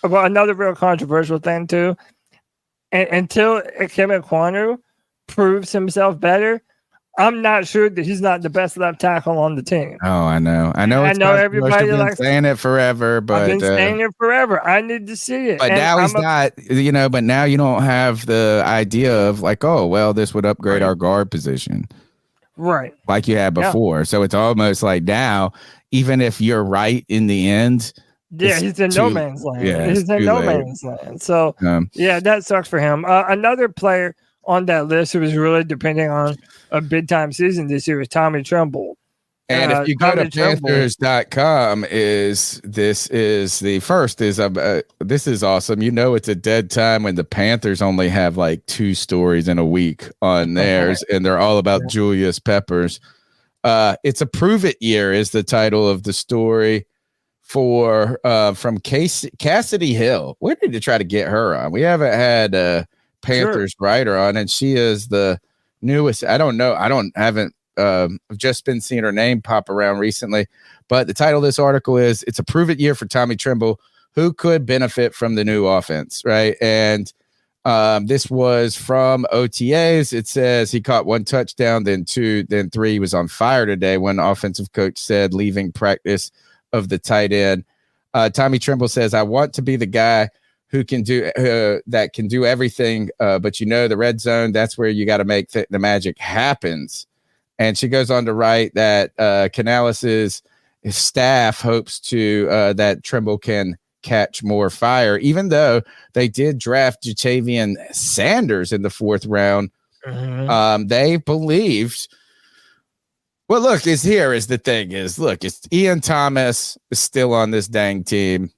Another real controversial thing too. Until Kim Ekwonu proves himself better, I'm not sure that he's not the best left tackle on the team. Oh, I know. I know everybody likes saying it forever, but I've been saying it forever. I need to see it. But now he's not, but now you don't have the idea of like, oh, well, this would upgrade our guard position. Right. Like you had before. So it's almost like now, even if you're right in the end. Yeah, he's in no man's land. Yeah, he's in no man's land. So, that sucks for him. Another player on that list who was really depending on a big time season this year was Tommy Tremble. And if you go to Panthers.com, this is awesome. It's a dead time when the Panthers only have like 2 stories in a week on theirs, and they're all about Julius Peppers. It's a prove it year is the title of the story for from Cassidy Hill. We need to try to get her on. We haven't had Panthers writer on, and she is the newest. I don't know. Haven't just been seeing her name pop around recently, but the title of this article is "It's a Prove It Year for Tommy Tremble, who could benefit from the new offense." Right, and this was from OTAs. It says he caught 1 touchdown, then 2, then 3. He was on fire today. One offensive coach said leaving practice of the tight end. Tommy Tremble says, "I want to be the guy who can do that can do everything, but the red zone, that's where you got to make the magic happens." And she goes on to write that Canales' staff hopes to that Tremble can catch more fire, even though they did draft Jatavian Sanders in the 4th round. They believed. Well, look, it's Ian Thomas is still on this dang team.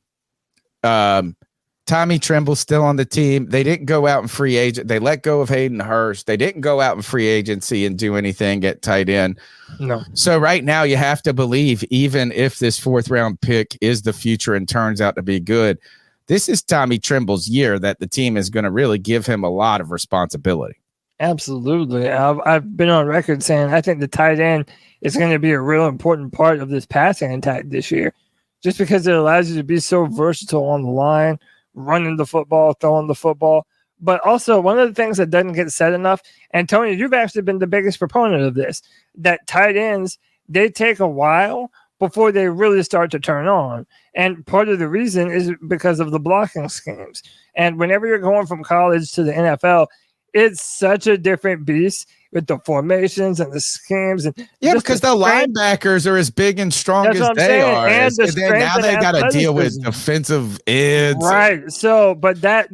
Tommy Tremble's still on the team. They didn't go out in free agent. They let go of Hayden Hurst. They didn't go out in free agency and do anything at tight end. No. So right now you have to believe, even if this 4th round pick is the future and turns out to be good, this is Tommy Tremble's year that the team is going to really give him a lot of responsibility. Absolutely. I've been on record saying I think the tight end is going to be a real important part of this passing attack this year, just because it allows you to be so versatile on the line, running the football, throwing the football, But also, one of the things that doesn't get said enough, and Tony, you've actually been the biggest proponent of this, that tight ends, they take a while before they really start to turn on. And part of the reason is because of the blocking schemes. And whenever you're going from college to the NFL, it's such a different beast with the formations and the schemes. And because the linebackers are as big and strong as they are. And then now they got to deal with defensive ends. Right. So, but that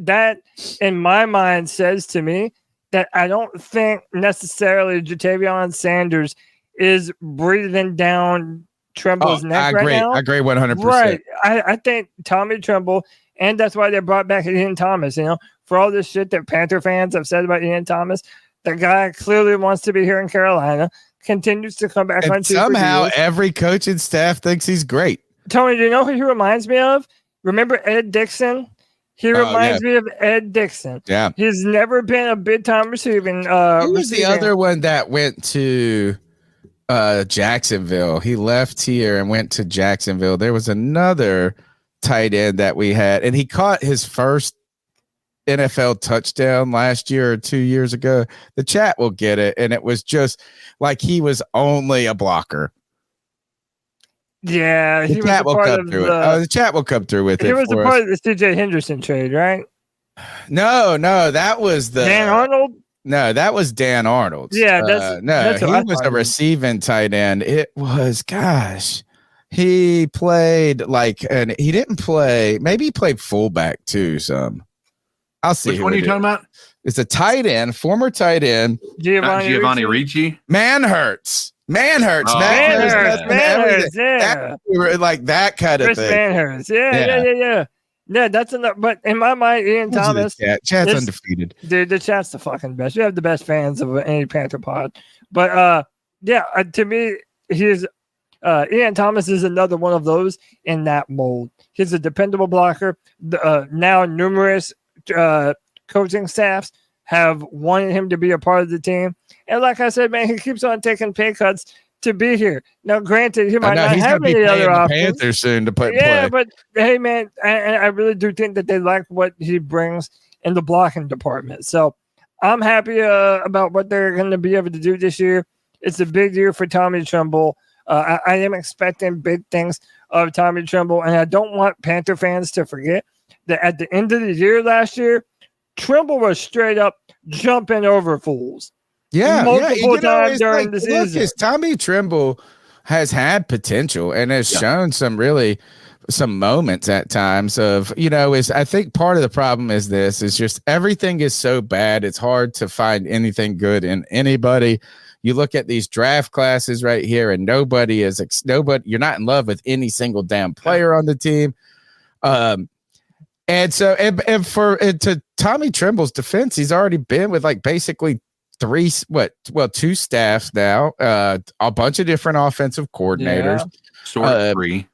in my mind says to me that I don't think necessarily Jatavion Sanders is breathing down Tremble's neck right now. I agree 100%. Right. I think Tommy Tremble, and that's why they brought back Ian Thomas, for all this shit that Panther fans have said about Ian Thomas. The guy clearly wants to be here in Carolina, continues to come back and on. Somehow every coaching staff thinks he's great. Tony, do you know who he reminds me of? Remember Ed Dixon? He reminds me of Ed Dixon. Yeah. He's never been a big time receiving. Who was the other one that went to Jacksonville? He left here and went to Jacksonville. There was another tight end that we had, and he caught his first NFL touchdown last year or 2 years ago. The chat will get it, and it was just like he was only a blocker. Yeah, the chat will come through it. The chat will come through with it. He was a part of the C.J. Henderson trade, right? No, that was the Dan Arnold. No, that was Dan Arnold. Yeah, he was a receiving tight end. It was, he played and he didn't play. Maybe he played fullback too. I'll see. Which one are you talking about? It's a tight end, former tight end. Giovanni Ricci. Man hurts. Man hurts. Yeah. Like that kind of thing. Man hurts. Yeah. Yeah, that's enough. But in my mind, Ian Thomas. Chat's undefeated. Dude, the chat's the fucking best. We have the best fans of any Panther pod. But to me, Ian Thomas is another one of those in that mold. He's a dependable blocker. Now numerous coaching staffs have wanted him to be a part of the team. And like I said, man, he keeps on taking pay cuts to be here. Now, granted, he might not have any other options. Panthers soon to play. But hey, man, I really do think that they like what he brings in the blocking department. So I'm happy about what they're going to be able to do this year. It's a big year for Tommy Tremble. I am expecting big things of Tommy Tremble, and I don't want Panther fans to forget that at the end of the year last year, Tremble was straight up jumping over fools. Multiple times during the season. Tommy Tremble has had potential and has shown some moments at times of, I think part of the problem is just everything is so bad. It's hard to find anything good in anybody. You look at these draft classes right here and nobody, you're not in love with any single damn player on the team. And so, to Tommy Tremble's defense, he's already been with basically two staffs now, a bunch of different offensive coordinators, three.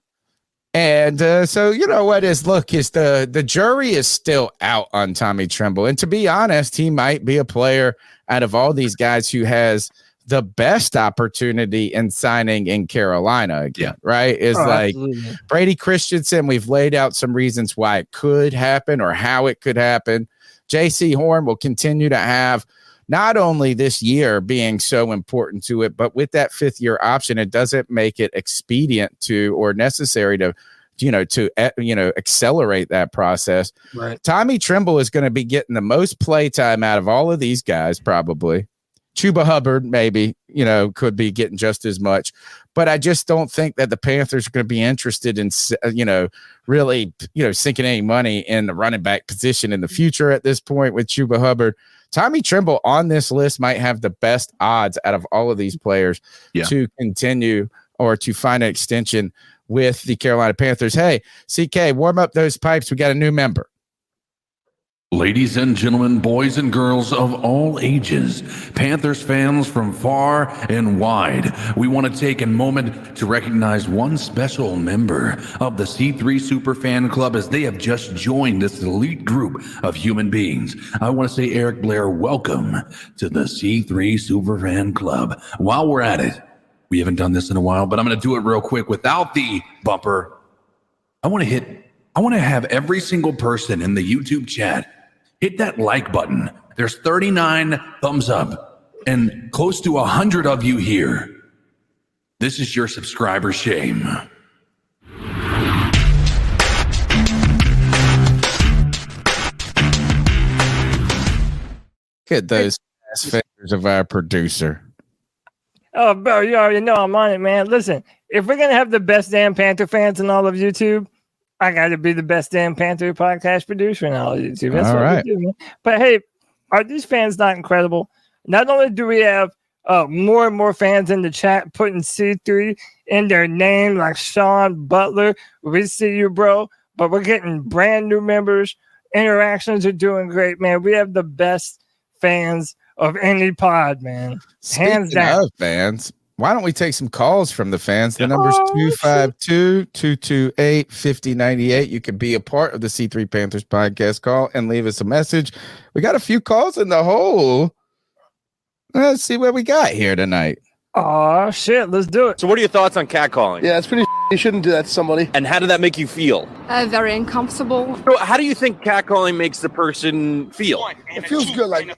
And so, the jury is still out on Tommy Tremble. And to be honest, he might be a player out of all these guys who has the best opportunity in signing in Carolina again, right? Absolutely. Brady Christensen. We've laid out some reasons why it could happen or how it could happen. J.C. Horn will continue to have not only this year being so important to it, but with that 5th year option, it doesn't make it expedient to or necessary to accelerate that process. Right. Tommy Tremble is going to be getting the most play time out of all of these guys, probably. Chuba Hubbard maybe, could be getting just as much, but I just don't think that the Panthers are going to be interested in, really, sinking any money in the running back position in the future at this point with Chuba Hubbard. Tommy Tremble on this list might have the best odds out of all of these players to continue or to find an extension with the Carolina Panthers. Hey, CK, warm up those pipes. We got a new member. Ladies and gentlemen, boys and girls of all ages, Panthers fans from far and wide, we want to take a moment to recognize one special member of the C3 Superfan Club as they have just joined this elite group of human beings. I want to say, Eric Blair, welcome to the C3 Superfan Club. While we're at it, we haven't done this in a while, but I'm going to do it real quick without the bumper. I want to have every single person in the YouTube chat hit that like button. There's 39 thumbs up and close to 100 of you here. This is your subscriber shame. Get those ass fingers of our producer. Oh, bro, you already know I'm on it, man. Listen, if we're gonna have the best damn Panther fans in all of YouTube, I got to be the best damn Panther podcast producer in all of YouTube. That's All what right. we do, man. But hey, are these fans not incredible? Not only do we have more and more fans in the chat putting C3 in their name, like Sean Butler, we see you, bro. But we're getting brand new members. Interactions are doing great, man. We have the best fans of any pod, man. Hands Speaking down. of fans, why don't we take some calls from the fans? The number's 252-228-5098. You can be a part of the C3 Panthers podcast call and leave us a message. We got a few calls in the hole. Let's see what we got here tonight. Oh, shit. Let's do it. So what are your thoughts on catcalling? Yeah, it's pretty. You shouldn't do that to somebody. And how did that make you feel? Very uncomfortable. So how do you think catcalling makes the person feel? It feels good, like.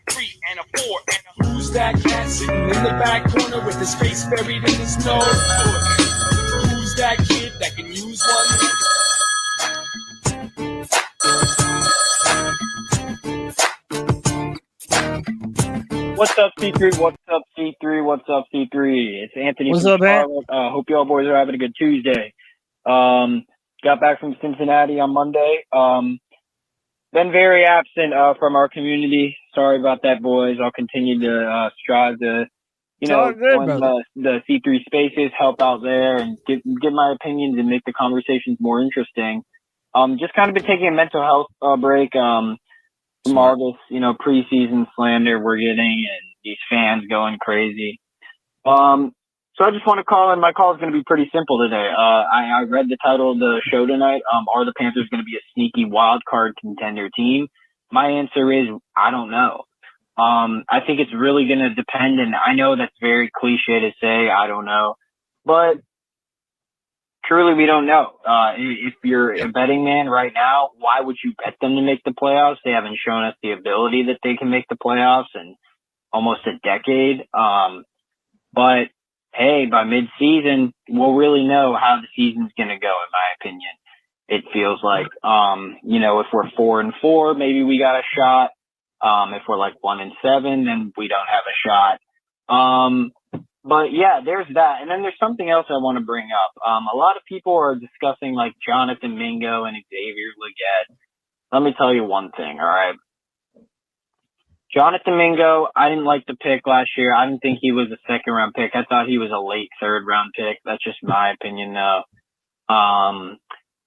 Who's that cat sitting in the back corner with his face buried in the snow? Who's that kid that can use one? What's up, C3? What's up, C3? What's up, C3? It's Anthony. What's from up, man? Charlotte. Hope y'all boys are having a good Tuesday. Got back from Cincinnati on Monday. Been very absent from our community. Sorry about that, boys. I'll continue to strive to, join the C3 spaces, help out there, and give my opinions and make the conversations more interesting. Just kind of been taking a mental health break. From all this, preseason slander we're getting and these fans going crazy. So I just want to call in. My call is going to be pretty simple today. I read the title of the show tonight. Are the Panthers going to be a sneaky wild card contender team? My answer is, I don't know. I think it's really going to depend. And I know that's very cliche to say, I don't know, but truly, we don't know. If you're a betting man right now, why would you bet them to make the playoffs? They haven't shown us the ability that they can make the playoffs in almost a decade. But hey, by mid-season, we'll really know how the season's going to go, in my opinion. It feels like, if we're 4-4, maybe we got a shot. If we're like 1-7, then we don't have a shot. But yeah, there's that. And then there's something else I want to bring up. A lot of people are discussing like Jonathan Mingo and Xavier Legette. Let me tell you one thing, all right? Jonathan Mingo, I didn't like the pick last year. I didn't think he was a second-round pick. I thought he was a late third-round pick. That's just my opinion, though.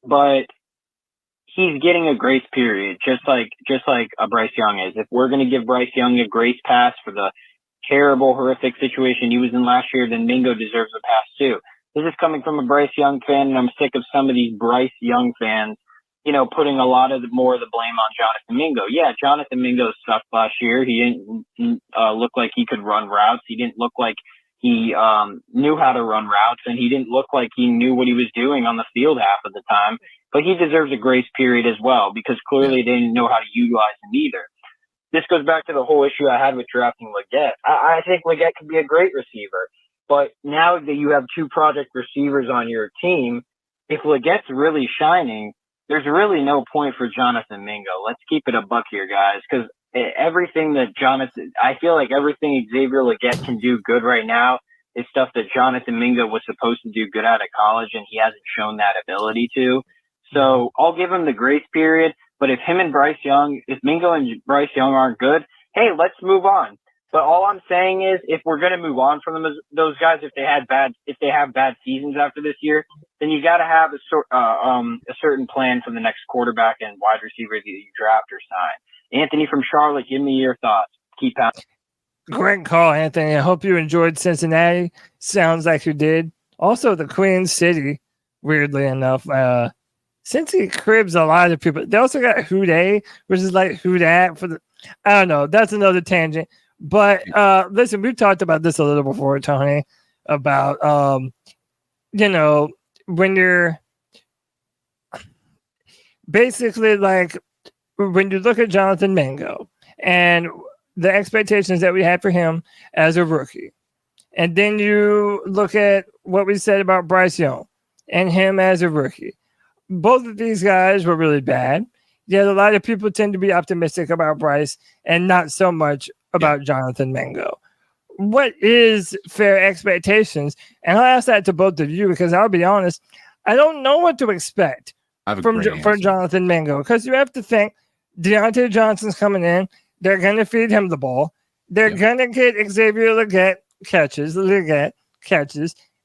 But he's getting a grace period, just like a Bryce Young is. If we're going to give Bryce Young a grace pass for the terrible, horrific situation he was in last year, then Mingo deserves a pass too. This is coming from a Bryce Young fan, and I'm sick of some of these Bryce Young fans, putting a lot of more of the blame on Jonathan Mingo. Yeah, Jonathan Mingo sucked last year. He didn't look like he could run routes. He didn't look like he knew how to run routes, and he didn't look like he knew what he was doing on the field half of the time. But he deserves a grace period as well, because clearly they didn't know how to utilize him either. This goes back to the whole issue I had with drafting Legette. I think Legette could be a great receiver, but now that you have two project receivers on your team, if Legette's really shining, there's really no point for Jonathan Mingo. Let's keep it a buck here, guys, because I feel like everything Xavier Legette can do good right now is stuff that Jonathan Mingo was supposed to do good out of college, and he hasn't shown that ability to. So I'll give him the grace period. But if Mingo and Bryce Young aren't good, hey, let's move on. But all I'm saying is, if we're going to move on from them, those guys, if they have bad seasons after this year, then you got to have a certain plan for the next quarterback and wide receiver that you draft or sign. Anthony from Charlotte, give me your thoughts. Keep pounding. Great call, Anthony. I hope you enjoyed Cincinnati. Sounds like you did. Also, the Queen City, weirdly enough. Cincy cribs a lot of people. They also got Houday, which is like Houdat for the. I don't know. That's another tangent. But listen, we've talked about this a little before, Tony, about when you're basically like when you look at Jonathan Mingo and the expectations that we had for him as a rookie, and then you look at what we said about Bryce Young and him as a rookie, both of these guys were really bad. Yet a lot of people tend to be optimistic about Bryce and not so much about Jonathan Mingo. What is fair expectations? And I'll ask that to both of you because I'll be honest, I don't know what to expect for Jonathan Mingo, because you have to think Deontay Johnson's coming in. They're going to feed him the ball. They're going to get Xavier Legette catches,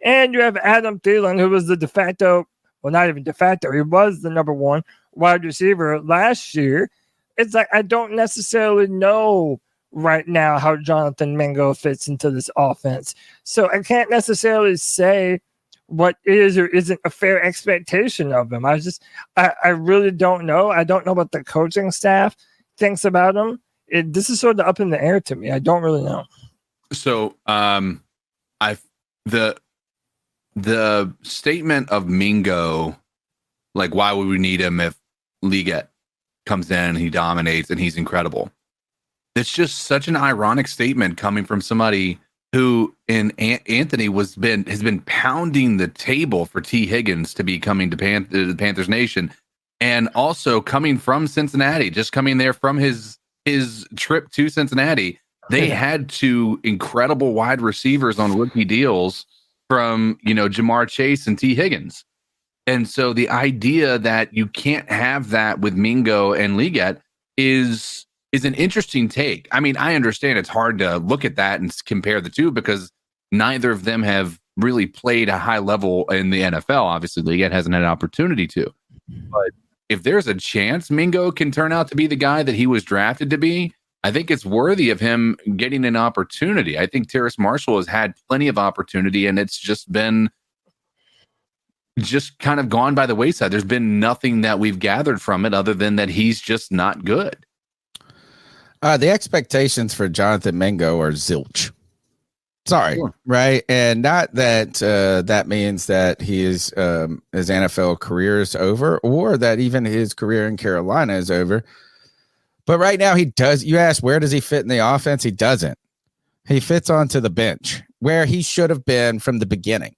and you have Adam Thielen, who was the de facto, well, not even de facto, he was the number one wide receiver last year. It's like I don't necessarily know right now how Jonathan Mingo fits into this offense. So I can't necessarily say what is or isn't a fair expectation of him. I really don't know. I don't know what the coaching staff thinks about him. This is sort of up in the air to me. I don't really know. So the statement of Mingo, like, why would we need him if Liget comes in and he dominates and he's incredible? It's just such an ironic statement coming from somebody who in Anthony has been pounding the table for T. Higgins to be coming to the Panthers Nation, and also coming from Cincinnati, just coming there from his trip to Cincinnati. They had two incredible wide receivers on rookie deals from, Jamar Chase and T. Higgins. And so the idea that you can't have that with Mingo and Liget is an interesting take. I mean, I understand it's hard to look at that and compare the two because neither of them have really played a high level in the NFL. Obviously, Liget hasn't had an opportunity to. But if there's a chance Mingo can turn out to be the guy that he was drafted to be, I think it's worthy of him getting an opportunity. I think Terrace Marshall has had plenty of opportunity, and it's just kind of gone by the wayside. There's been nothing that we've gathered from it other than that he's just not good. The expectations for Jonathan Mingo are zilch. Sorry, sure. Right? And not that that means that his NFL career is over or that even his career in Carolina is over. But right now he does. You ask, where does he fit in the offense? He doesn't. He fits onto the bench where he should have been from the beginning.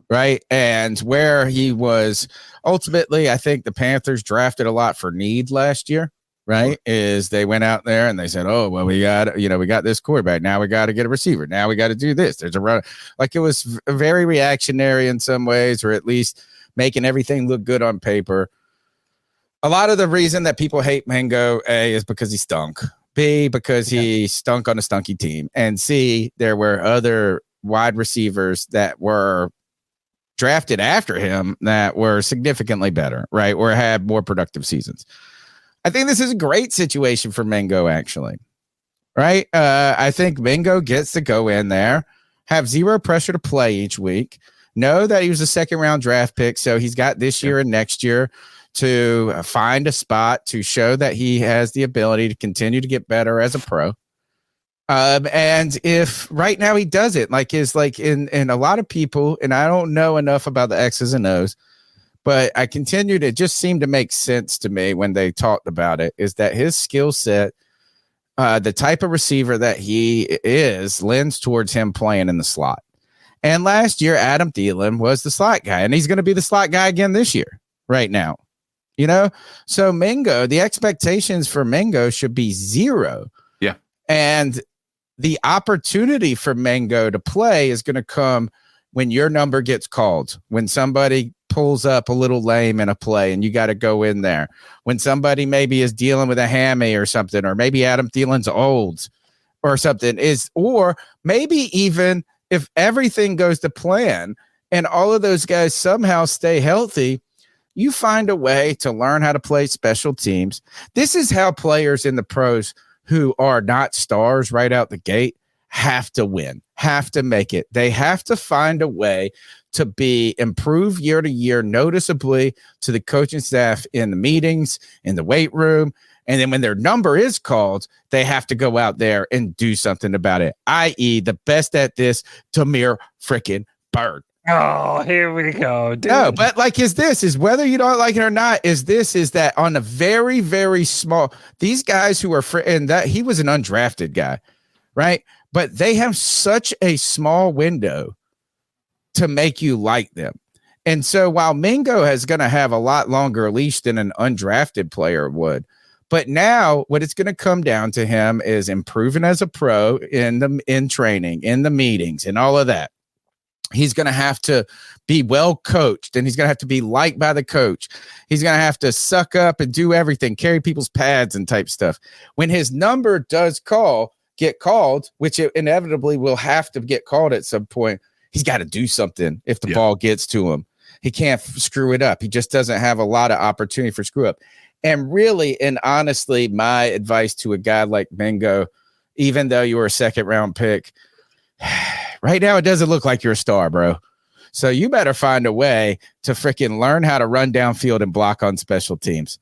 Right. And where he was ultimately, I think the Panthers drafted a lot for need last year. Right. Is they went out there and they said, oh, well, we got this quarterback. Now we got to get a receiver. Now we got to do this. There's a run. Like, it was very reactionary in some ways, or at least making everything look good on paper. A lot of the reason that people hate Mingo, A, is because he stunk. B, because he stunk on a stunky team. And C, there were other wide receivers that were drafted after him that were significantly better, right? Or had more productive seasons. I think this is a great situation for Mingo, actually, right? I think Mingo gets to go in there, have zero pressure to play each week, know that he was a second-round draft pick, so he's got this year and next year to find a spot to show that he has the ability to continue to get better as a pro. And if right now he does it, like in a lot of people, and I don't know enough about the X's and O's, but I continue to just seem to make sense to me when they talked about it, is that his skill set, the type of receiver that he is, lends towards him playing in the slot. And last year, Adam Thielen was the slot guy, and he's going to be the slot guy again this year, right now. So Mingo, the expectations for Mingo should be zero. Yeah. And the opportunity for Mingo to play is going to come when your number gets called, when somebody pulls up a little lame in a play and you got to go in there, when somebody maybe is dealing with a hammy or something, or maybe Adam Thielen's old or something, or maybe even if everything goes to plan and all of those guys somehow stay healthy, you find a way to learn how to play special teams. This is how players in the pros who are not stars right out the gate have to win, have to make it. They have to find a way to improve year to year noticeably to the coaching staff in the meetings, in the weight room. And then when their number is called, they have to go out there and do something about it, i.e. the best at this, Tamir freaking Bird. Oh, here we go. Dude. No, but like, is whether you don't like it or not, is that on a very, very small, these guys who are, and that he was an undrafted guy, right? But they have such a small window to make you like them. And so while Mingo is going to have a lot longer leash than an undrafted player would, but now what it's going to come down to him is improving as a pro in training, in the meetings, and all of that. He's going to have to be well coached, and he's going to have to be liked by the coach. He's going to have to suck up and do everything, carry people's pads and type stuff. When his number does get called, which it inevitably will have to get called at some point, he's got to do something if the ball gets to him. He can't screw it up. He just doesn't have a lot of opportunity for screw up. And really, and honestly, my advice to a guy like Mingo, even though you were a second round pick, right now it doesn't look like you're a star, bro. So you better find a way to freaking learn how to run downfield and block on special teams.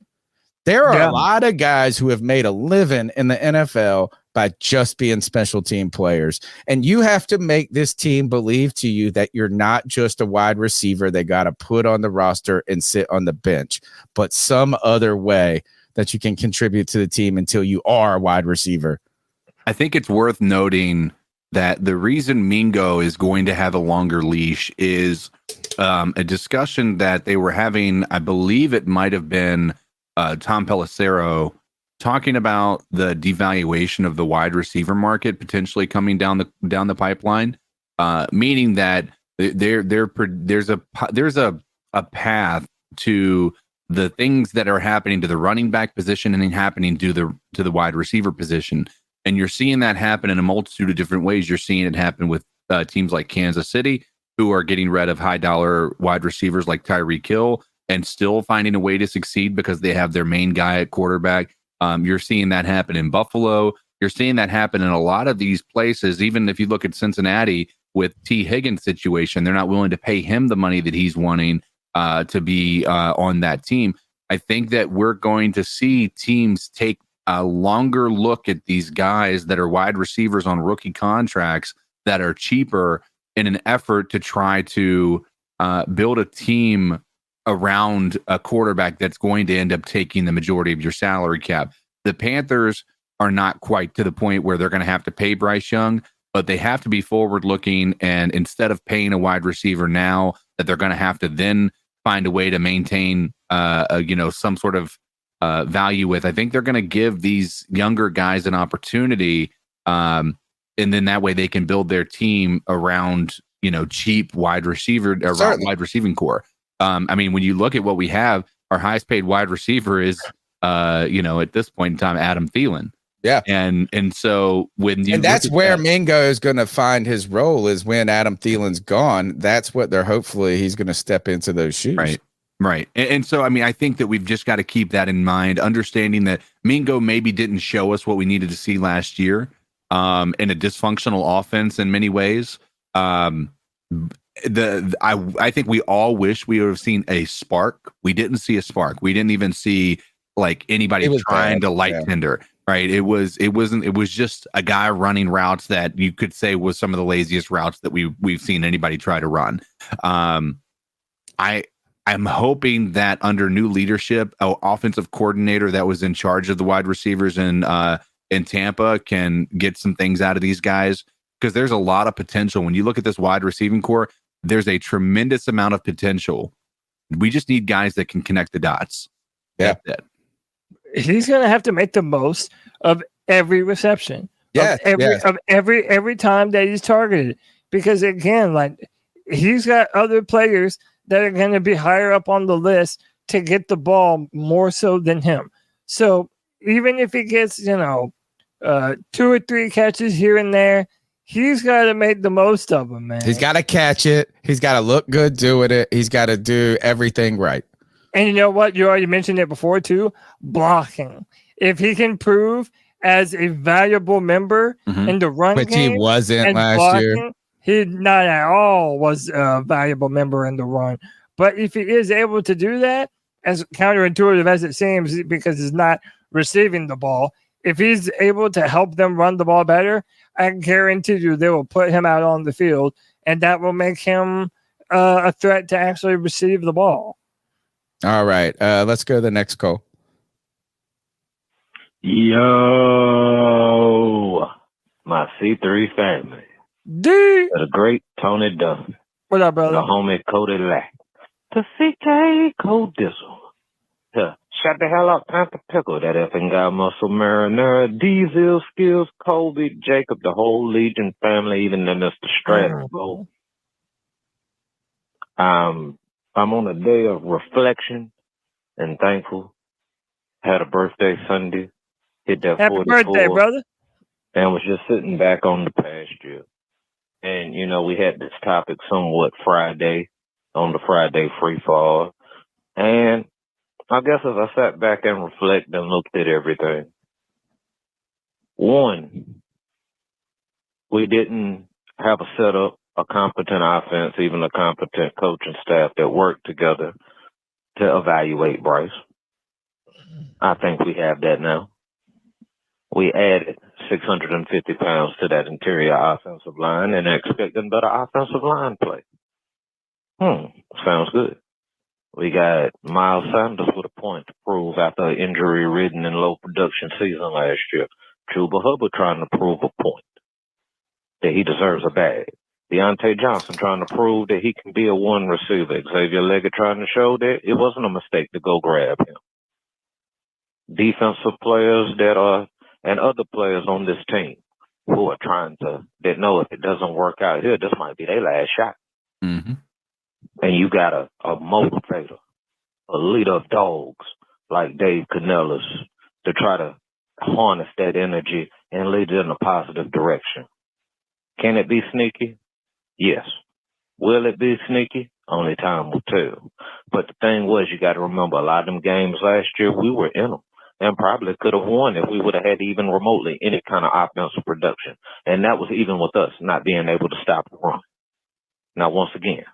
There are a lot of guys who have made a living in the NFL by just being special team players. And you have to make this team believe to you that you're not just a wide receiver they got to put on the roster and sit on the bench, but some other way that you can contribute to the team until you are a wide receiver. I think it's worth noting that the reason Mingo is going to have a longer leash is a discussion that they were having. I believe it might have been Tom Pelissero talking about the devaluation of the wide receiver market potentially coming down the pipeline, meaning that there's a path to the things that are happening to the running back position and happening to the wide receiver position. And you're seeing that happen in a multitude of different ways. You're seeing it happen with teams like Kansas City, who are getting rid of high dollar wide receivers like Tyreek Hill and still finding a way to succeed because they have their main guy at quarterback. You're seeing that happen in Buffalo. You're seeing that happen in a lot of these places. Even if you look at Cincinnati with T. Higgins' situation, they're not willing to pay him the money that he's wanting to be on that team. I think that we're going to see teams take a longer look at these guys that are wide receivers on rookie contracts that are cheaper in an effort to try to build a team around a quarterback that's going to end up taking the majority of your salary cap. The Panthers are not quite to the point where they're going to have to pay Bryce Young, but they have to be forward looking. And instead of paying a wide receiver now, that they're going to have to then find a way to maintain, some sort of value with. I think they're going to give these younger guys an opportunity, and then that way they can build their team around cheap wide receiving core. I mean, when you look at what we have, our highest paid wide receiver is, at this point in time, Adam Thielen. Yeah. And so that's where Mingo is going to find his role, is when Adam Thielen's gone. That's what he's going to step into those shoes. Right. And so, I mean, I think that we've just got to keep that in mind, understanding that Mingo maybe didn't show us what we needed to see last year in a dysfunctional offense in many ways. I think we all wish we would have seen a spark. We didn't see a spark. We didn't even see like anybody trying to light tender. Right. It was just a guy running routes that you could say was some of the laziest routes that we've seen anybody try to run. I'm hoping that under new leadership, an offensive coordinator that was in charge of the wide receivers in Tampa can get some things out of these guys, because there's a lot of potential. When you look at this wide receiving core, there's a tremendous amount of potential. We just need guys that can connect the dots. Yeah. That's it. He's going to have to make the most of every reception. Yeah. Of every time that he's targeted, because again, like, he's got other players that are going to be higher up on the list to get the ball more so than him. So even if he gets, 2 or 3 catches here and there, he's got to make the most of them, man. He's got to catch it. He's got to look good doing it. He's got to do everything right. And you know what? You already mentioned it before too. Blocking. If he can prove as a valuable member in the run game, which he wasn't last blocking, year. He not at all was a valuable member in the run. But if he is able to do that, as counterintuitive as it seems, because he's not receiving the ball, if he's able to help them run the ball better, I guarantee you they will put him out on the field, and that will make him a threat to actually receive the ball. All right. Let's go to the next call. Yo, my C3 family. The great Tony Duffy. What up, brother? The homie Cody Lack. The CK Code Dizzle. Yeah. Shut the hell up, Panther Pickle. That effing guy, Muscle Marinara, Diesel Skills, Colby, Jacob, the whole Legion family, even the Mr. Stratton. I'm on a day of reflection and thankful. Had a birthday Sunday. Hit that Happy 44. birthday, brother. And was just sitting back on the pasture. And, you know, we had this topic somewhat Friday on the Friday free fall. And I guess as I sat back and reflected and looked at everything, one, we didn't have a setup, a competent offense, even a competent coaching staff that worked together to evaluate Bryce. I think we have that now. We added 650 pounds to that interior offensive line and expecting better offensive line play. Sounds good. We got Miles Sanders with a point to prove after an injury-ridden and low-production season last year. Chuba Hubbard trying to prove a point that he deserves a bag. Deontay Johnson trying to prove that he can be a one receiver. Xavier Leggett trying to show that it wasn't a mistake to go grab him. Defensive players and other players on this team who are that know if it doesn't work out here, this might be their last shot. Mm-hmm. And you got a motivator, a leader of dogs like Dave Canellis to try to harness that energy and lead it in a positive direction. Can it be sneaky? Yes. Will it be sneaky? Only time will tell. But the thing was, you got to remember, a lot of them games last year, we were in them and probably could have won if we would have had even remotely any kind of offensive production. And that was even with us not being able to stop the run. Now, once again,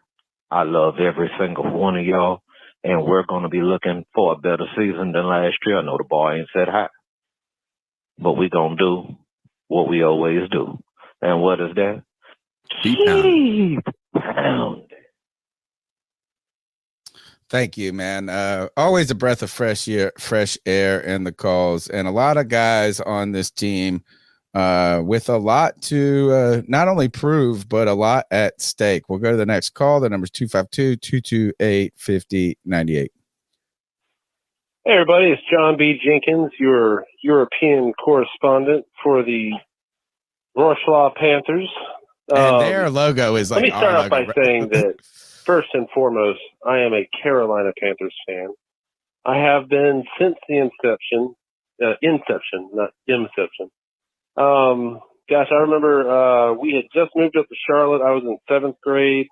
I love every single one of y'all, and we're going to be looking for a better season than last year. I know the bar ain't set high, but we're going to do what we always do. And what is that? Keep pounding. Thank you, man. Always a breath of fresh air in the calls, and a lot of guys on this team with a lot to not only prove, but a lot at stake. We'll go to the next call. The number's 252-228-5098. Hey, everybody. It's John B. Jenkins, your European correspondent for the Rochlaw Panthers. And their logo is like. Let me start off by saying that, first and foremost, I am a Carolina Panthers fan. I have been since the inception, not inception. Gosh, I remember we had just moved up to Charlotte. I was in 7th grade,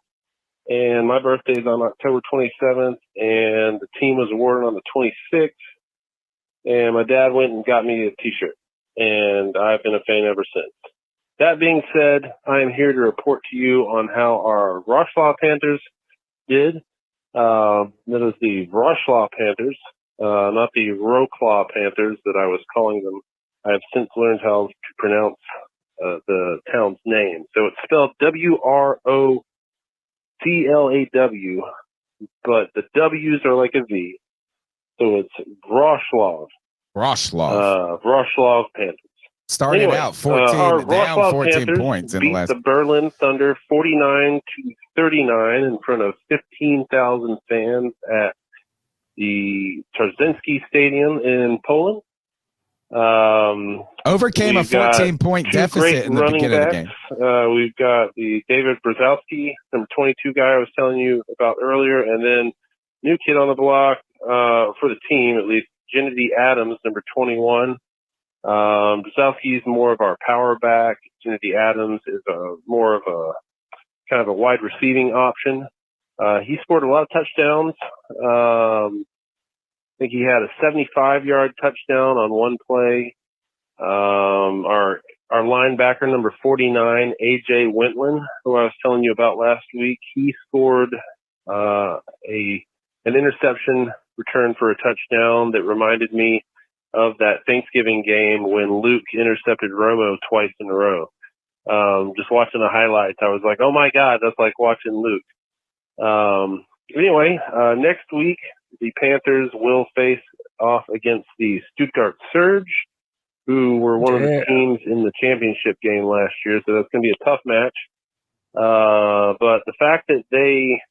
and my birthday is on October 27th, and the team was awarded on the 26th, and my dad went and got me a T-shirt, and I've been a fan ever since. That being said, I am here to report to you on how our Rochlaw Panthers did. That is the Rochlaw Panthers, not the Rochlaw Panthers that I was calling them. I have since learned how to pronounce the town's name. So it's spelled W-R-O-C-L-A-W, but the W's are like a V. So it's Rochlaw. Rochlaw Panthers. Started out 14, down 14 Panthers points in beat the last. the Berlin Thunder 49-39 in front of 15,000 fans at the Tarzinski Stadium in Poland. Overcame a 14-point deficit in the beginning of the game. We've got the David Brzezowski, number 22 guy I was telling you about earlier, and then new kid on the block for the team, at least, Kennedy Adams, number 21. Brzezowski's more of our power back. Kennedy Adams is more of a kind of a wide receiving option. He scored a lot of touchdowns. I think he had a 75-yard touchdown on one play. Our linebacker, number 49, A.J. Wentland, who I was telling you about last week, he scored an interception return for a touchdown that reminded me of that Thanksgiving game when Luke intercepted Romo twice in a row. Just watching the highlights, I was like, oh, my God, that's like watching Luke. Anyway, next week, the Panthers will face off against the Stuttgart Surge, who were one of the teams in the championship game last year. So that's going to be a tough match. But the fact that they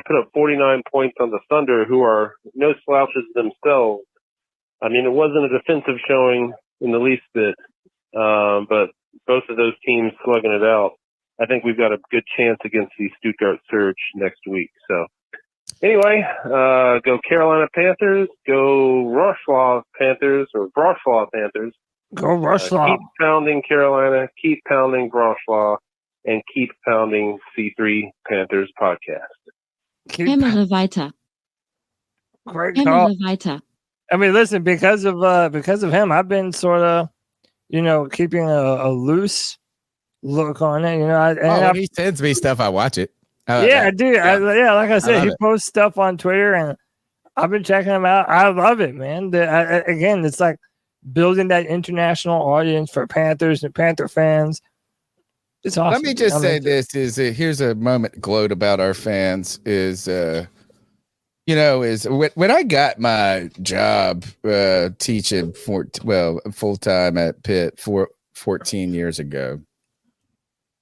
put up 49 points on the Thunder, who are no slouches themselves, I mean, it wasn't a defensive showing in the least bit, but both of those teams slugging it out. I think we've got a good chance against the Stuttgart Surge next week. So anyway, go Carolina Panthers, go Wroclaw Panthers, or Wroclaw Panthers. Go Wroclaw. Keep pounding Carolina, keep pounding Wroclaw, and keep pounding C3 Panthers Podcast. Immer weiter. Great call. Weiter. I mean, listen, because of him, I've been sort of, keeping a loose look on it. When he sends me stuff, I watch it. I do. Yeah. Like I said, he posts stuff on Twitter, and I've been checking him out. I love it, man. Again, it's like building that international audience for Panthers and Panther fans. It's awesome. Let me just say this: here's a moment to gloat about our fans. When I got my job teaching full time at Pitt 14 years ago.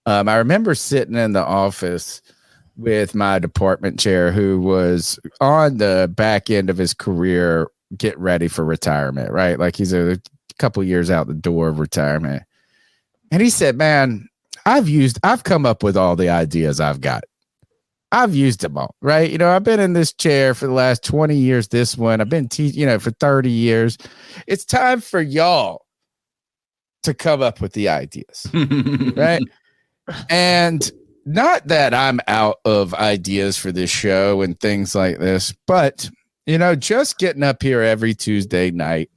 I remember sitting in the office with my department chair, who was on the back end of his career, getting ready for retirement, right? Like he's a couple years out the door of retirement. And he said, man, I've come up with all the ideas I've got. I've used them all, right? I've been in this chair for the last 20 years, this one. I've been teaching, for 30 years. It's time for y'all to come up with the ideas, right? And not that I'm out of ideas for this show and things like this, but, just getting up here every Tuesday night,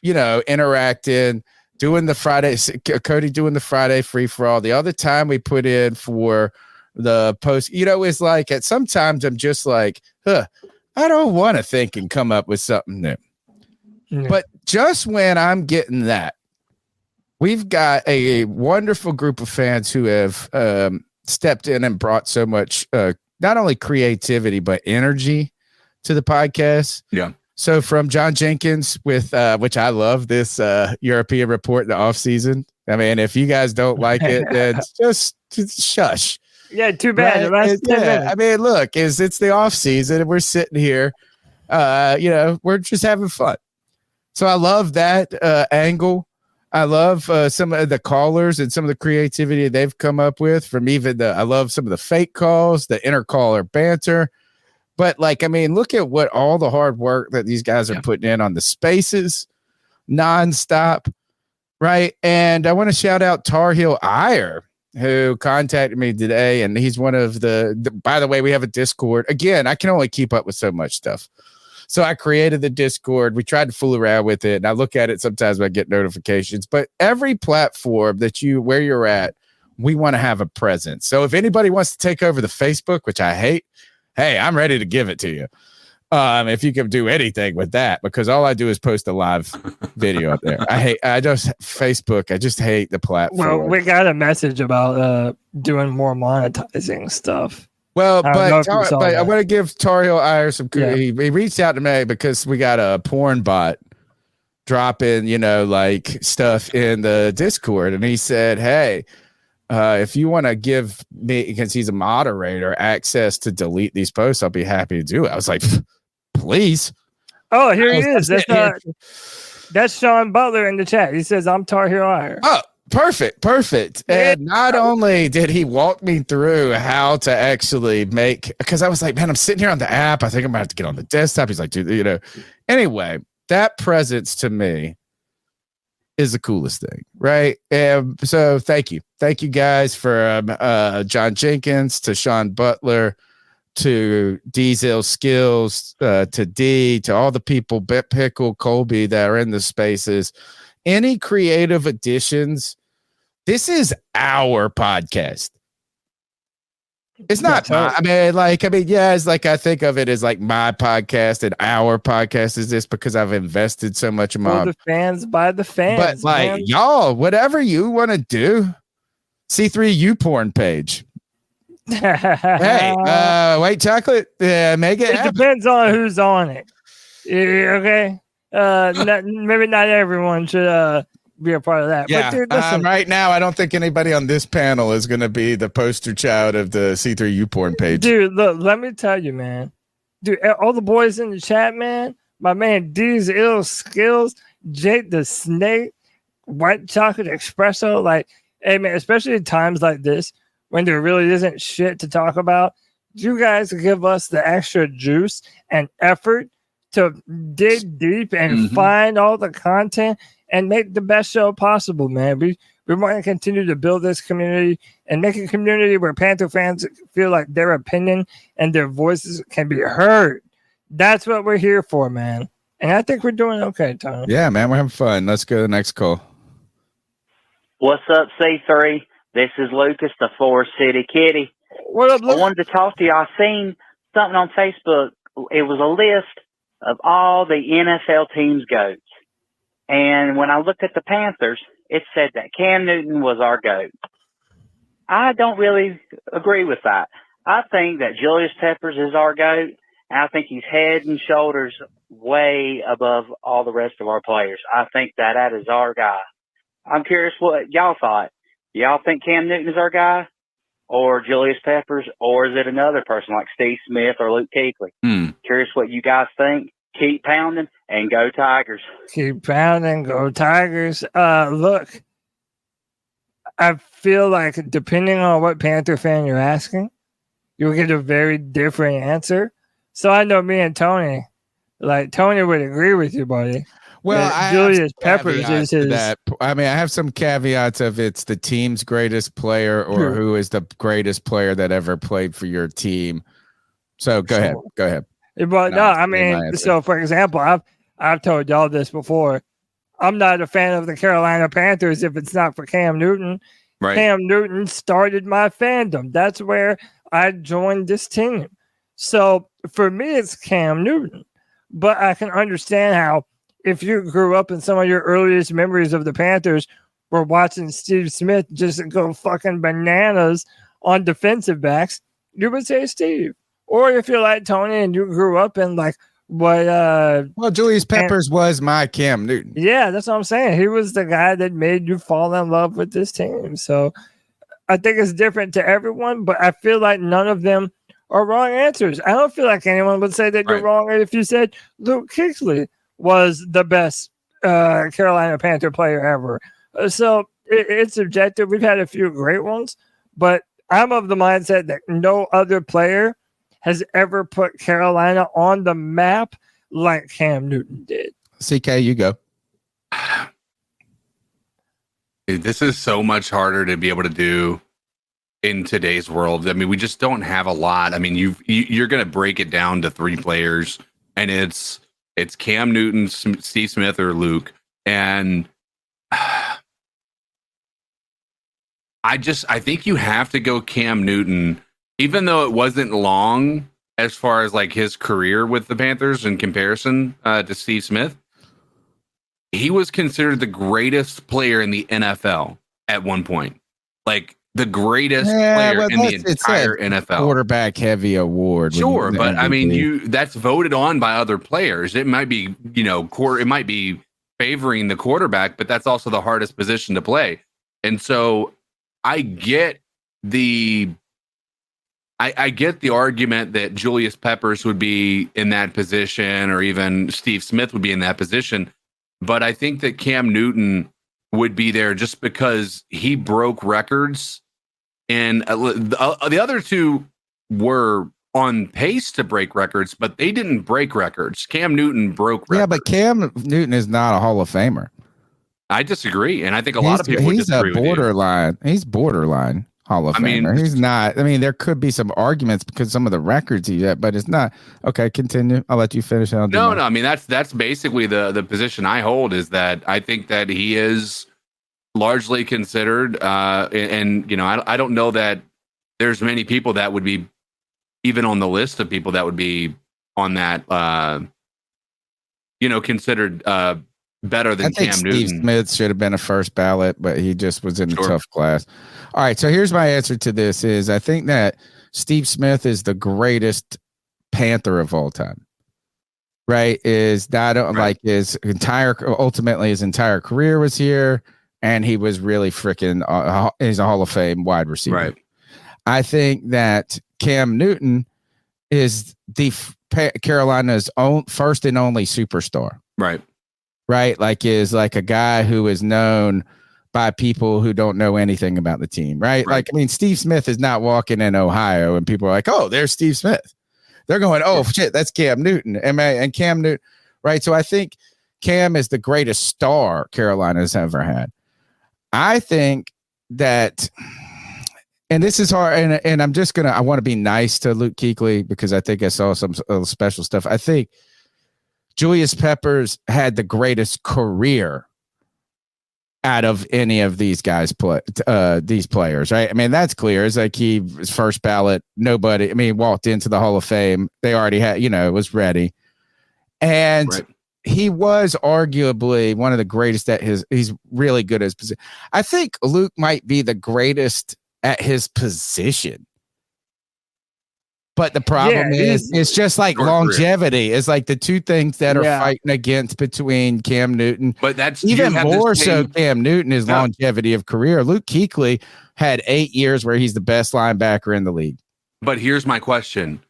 interacting, doing the Friday, Cody doing the Friday free for all. The other time we put in for the post, it's like at sometimes I'm just like, I don't want to think and come up with something new. Yeah. But just when I'm getting that, we've got a wonderful group of fans who have stepped in and brought so much, not only creativity, but energy to the podcast. Yeah. So from John Jenkins with which I love this European report in the off season. I mean, if you guys don't like it, then just shush. Yeah, too bad. Right? I mean, look, it's the off season and we're sitting here, we're just having fun. So I love that angle. I love some of the callers and some of the creativity they've come up with from I love some of the fake calls, the inter-caller banter. But look at what all the hard work that these guys are putting in on the spaces nonstop. Right. And I want to shout out Tar Heel Iyer, who contacted me today. And he's one of by the way, we have a Discord. Again, I can only keep up with so much stuff. So I created the Discord. We tried to fool around with it. And I look at it sometimes when I get notifications. But every platform where you're at, we want to have a presence. So if anybody wants to take over the Facebook, which I hate, hey, I'm ready to give it to you. If you can do anything with that, because all I do is post a live video up there. I just hate the platform. Well, we got a message about doing more monetizing stuff. Well, but I want to give Tar Heel Iyer some credit. He reached out to me because we got a porn bot dropping, stuff in the Discord. And he said, hey, if you want to give me, because he's a moderator, access to delete these posts, I'll be happy to do it. I was like, please. Oh, here he is. That's Sean Butler in the chat. He says, I'm Tar Heel Iyer. Oh, perfect. And not only did he walk me through how to actually because I was like, man, I'm sitting here on the app. I think I'm going to have to get on the desktop. He's like, dude, Anyway, that presence to me is the coolest thing, right? So thank you guys for John Jenkins, to Sean Butler, to Diesel Skills, to D, to all the people, Bet Pickle, Colby, that are in the spaces. Any creative additions? This is our podcast. It's not. It's like I think of it as like my podcast and our podcast is this because I've invested so much in my the fans by the fans. But y'all, whatever you want to do, C3 YouPorn page. Hey, white chocolate, make it. It depends on who's on it. Yeah, okay. Maybe not everyone should be a part of that. Yeah. But dude, listen, Right now, I don't think anybody on this panel is going to be the poster child of the C3 YouPorn page. dude, look, let me tell you, man. Dude, all the boys in the chat, man. My man D's Ill Skills, Jake the Snake, White Chocolate Espresso. Like, hey, man, especially at times like this when there really isn't shit to talk about, you guys give us the extra juice and effort to dig deep and find all the content and make the best show possible, man. We want to continue to build this community and make a community where Panther fans feel like their opinion and their voices can be heard. That's what we're here for, man. And I think we're doing okay, Tony. Yeah, man, we're having fun. Let's go to the next call. What's up, C3? This is Lucas, the Forest City Kitty. What up, Lucas? I wanted to talk to you. I seen something on Facebook. It was a list of all the NFL teams' GOATs. And when I looked at the Panthers, it said that Cam Newton was our GOAT. I don't really agree with that. I think that Julius Peppers is our GOAT. And I think he's head and shoulders way above all the rest of our players. I think that is our guy. I'm curious what y'all thought. Y'all think Cam Newton is our guy, or Julius Peppers, or is it another person like Steve Smith or Luke Kuechly? Curious what you guys think. Keep pounding and go Tigers. Keep pounding, go Tigers. Look, I feel like depending on what Panther fan you're asking, you'll get a very different answer. So I know me and Tony, like Tony would agree with you, buddy. Well, Julius Peppers is his. I mean, I have some caveats of it's the team's greatest player or who is the greatest player that ever played for your team. So go ahead. But no, I mean, so for example, I've told y'all this before. I'm not a fan of the Carolina Panthers if it's not for Cam Newton. Right. Cam Newton started my fandom. That's where I joined this team. So for me, it's Cam Newton. But I can understand how if you grew up in some of your earliest memories of the Panthers were watching Steve Smith just go fucking bananas on defensive backs, you would say Steve. Or if you're like Tony and you grew up in like what well, Julius Peppers was my Cam Newton. Yeah, that's what I'm saying. He was the guy that made you fall in love with this team. So I think it's different to everyone, but I feel like none of them are wrong answers. I don't feel like anyone would say that you're wrong if you said Luke Kuechly was the best Carolina Panther player ever. So it's subjective. We've had a few great ones, but I'm of the mindset that no other player has ever put Carolina on the map like Cam Newton did. CK, you go. This is so much harder to be able to do in today's world. I mean, we just don't have a lot. I mean, you're going to break it down to three players, and it's Cam Newton, Steve Smith, or Luke. And I think you have to go Cam Newton, even though it wasn't long as far as like his career with the Panthers in comparison to Steve Smith. He was considered the greatest player in the NFL at one point, like the greatest player in the entire NFL. Quarterback heavy award. Sure, but I mean, that's voted on by other players. It might be, it might be favoring the quarterback, but that's also the hardest position to play. And so I get the argument that Julius Peppers would be in that position, or even Steve Smith would be in that position. But I think that Cam Newton would be there just because he broke records, and the other two were on pace to break records, but they didn't break records. Cam Newton broke records. Yeah, but Cam Newton is not a Hall of Famer. I disagree, and I think a lot of people would disagree with you. He's borderline Hall of Famer. He's not. I mean, there could be some arguments because some of the records he had, but it's not. Okay, continue. I'll let you finish. No. I mean, that's basically the position I hold, is that I think that he is largely considered, and I don't know that there's many people that would be even on the list of people that would be on that, considered better than I think Cam Steve Newton. Smith should have been a first ballot, but he just was in a tough class. All right, so here's my answer to this: is I think that Steve Smith is the greatest Panther of all time. Right? Is that like his entire career was here, and he was really freaking. He's a Hall of Fame wide receiver. Right. I think that Cam Newton is the Carolina's own first and only superstar. Right. Right. Like is like a guy who is known by people who don't know anything about the team. Right. Like, I mean, Steve Smith is not walking in Ohio and people are like, oh, there's Steve Smith. They're going, oh, shit, that's Cam Newton. And Cam Newton. Right. So I think Cam is the greatest star Carolina's ever had. I think that. And this is hard, and I'm just I want to be nice to Luke Kuechly because I think I saw some special stuff. I think Julius Peppers had the greatest career out of any of these guys these players, right? I mean, that's clear. It's like he was first ballot, nobody. I mean, he walked into the Hall of Fame. They already had, was ready. And he was arguably one of the greatest he's really good at his position. I think Luke might be the greatest at his position. But the problem is it's just like longevity. It's like the two things that are fighting against between Cam Newton. But that's even more so Cam Newton is longevity of career. Luke Kuechly had 8 years where he's the best linebacker in the league. But here's my question.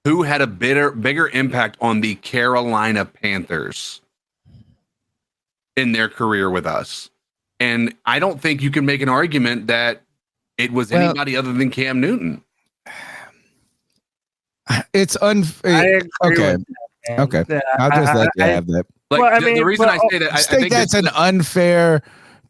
Who had a bigger impact on the Carolina Panthers in their career with us? And I don't think you can make an argument that it was anybody other than Cam Newton. It's unfair. Okay. Okay. I'll just let you have that. Like the reason I say that, I think that's an unfair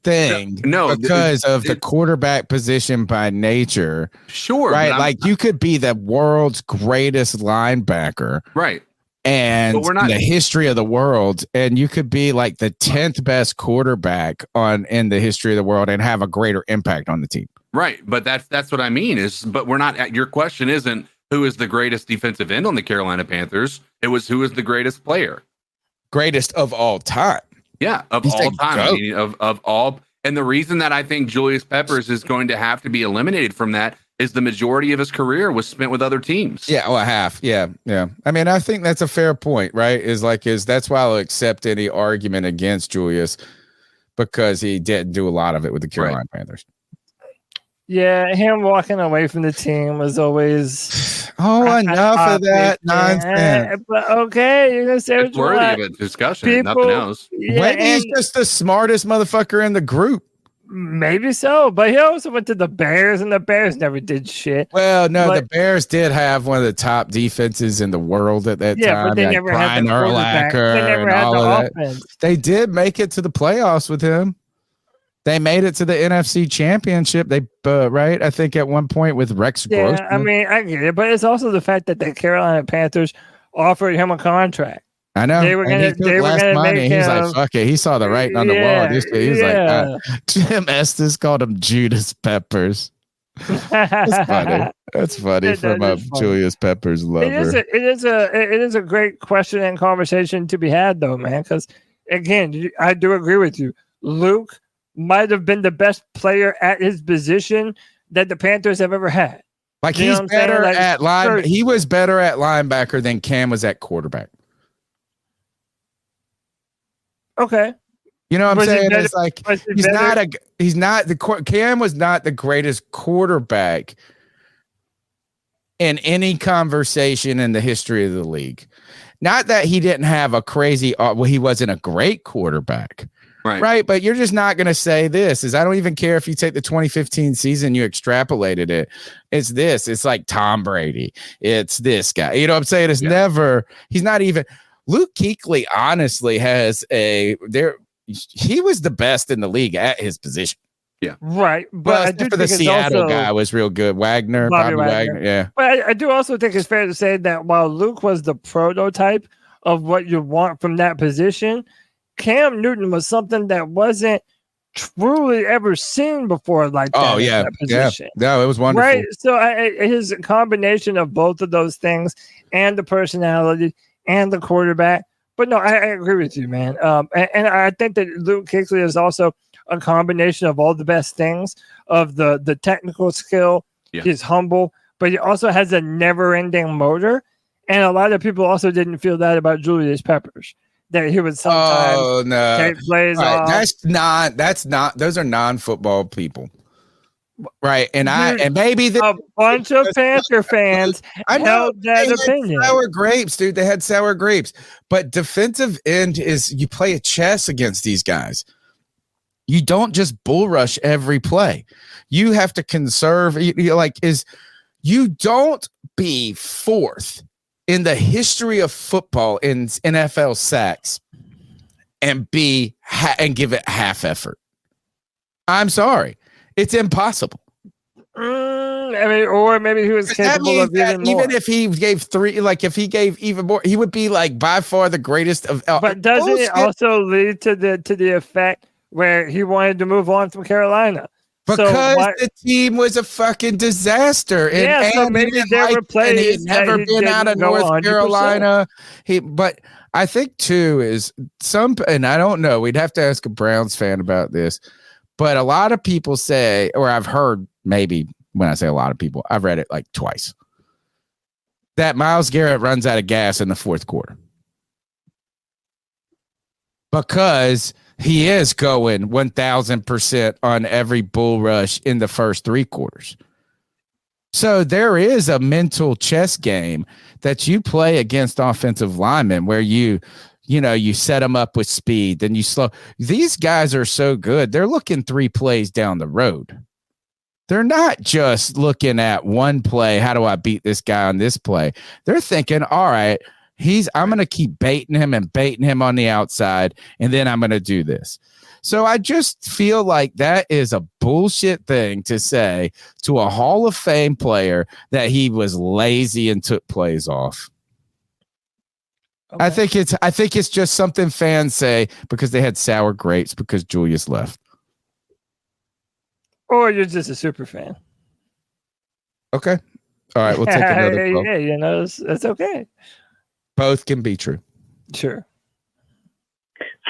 thing. No, because of the quarterback position by nature. Sure. Right. Like you could be the world's greatest linebacker. Right. And in the history of the world, and you could be like the 10th best quarterback in the history of the world and have a greater impact on the team. Right, but that's what I mean but we're not. Your question isn't who is the greatest defensive end on the Carolina Panthers. It was who is the greatest player, greatest of all time. Yeah, of all time. I mean, of all. And the reason that I think Julius Peppers is going to have to be eliminated from that is the majority of his career was spent with other teams. Yeah, well, half. Yeah. I mean, I think that's a fair point, right? That's why I'll accept any argument against Julius because he didn't do a lot of it with the Carolina Panthers. Yeah, him walking away from the team was always. Enough of that nonsense. But okay, you're gonna say it's worthy of a discussion. Nothing else. Maybe he's just the smartest motherfucker in the group. Maybe so, but he also went to the Bears, and the Bears never did shit. Well, no, the Bears did have one of the top defenses in the world at that time. Yeah, but they never had the quarterback. They never had the offense. They did make it to the playoffs with him. They made it to the NFC Championship. Right? I think at one point with Rex Grossman. I mean, I get it, but it's also the fact that the Carolina Panthers offered him a contract. I know. They were going to make him. He's like, fuck it. He saw the writing on the wall. He was like, Jim Estes called him Judas Peppers. That's funny. That's funny from Julius Peppers lover. It is a great question and conversation to be had, though, man. Because again, I do agree with you. Luke might have been the best player at his position that the Panthers have ever had. Like he's better at line. He was better at linebacker than Cam was at quarterback. Okay. You know what I'm saying? It's like Cam was not the greatest quarterback in any conversation in the history of the league. Not that he didn't have a crazy, he wasn't a great quarterback. Right. But you're just not going to say this. I don't even care if you take the 2015 season, you extrapolated it. It's this. It's like Tom Brady. It's this guy. You know what I'm saying? It's never, he's not even. Luke Kuechly honestly he was the best in the league at his position. Yeah. Right. But for the Seattle guy was real good. Bobby Wagner. Yeah. But I do also think it's fair to say that while Luke was the prototype of what you want from that position, Cam Newton was something that wasn't truly ever seen before like that. Oh, yeah. That position. Yeah. No, it was wonderful. Right. So his combination of both of those things and the personality and the quarterback But no, I agree with you, man. And I think that Luke Kuechly is also a combination of all the best things of the technical skill. Yeah. He's humble, but he also has a never-ending motor. And a lot of people also didn't feel that about Julius Peppers, that he would sometimes take plays off. That's not. Those are non-football people, right? And maybe a bunch of Panther fans held that opinion. Sour grapes, dude. They had sour grapes. But defensive end is you play a chess against these guys. You don't just bull rush every play. You have to conserve. You don't be fourth in the history of football in NFL sacks and give it half effort. I'm sorry. It's impossible. Or maybe he was capable of giving more. Even if he gave three, if he gave even more, he would be by far the greatest of. But doesn't it also lead to the effect where he wanted to move on from Carolina? Because the team was a fucking disaster. So maybe there were plays. He'd never been out of North 100%. Carolina. But I think too is and I don't know. We'd have to ask a Browns fan about this. But a lot of people say, or I've heard, maybe when I say a lot of people, I've read it twice, that Myles Garrett runs out of gas in the fourth quarter because he is going 1,000% on every bull rush in the first three quarters. So there is a mental chess game that you play against offensive linemen where you set them up with speed, then you slow. These guys are so good. They're looking 3 plays down the road. They're not just looking at one play. How do I beat this guy on this play? They're thinking, all right, I'm going to keep baiting him on the outside, and then I'm going to do this. So I just feel like that is a bullshit thing to say to a Hall of Fame player that he was lazy and took plays off. Okay. I think it's just something fans say because they had sour grapes because Julius left. Or you're just a super fan. Okay. All right, we'll take another call. Yeah, that's okay. Both can be true. Sure.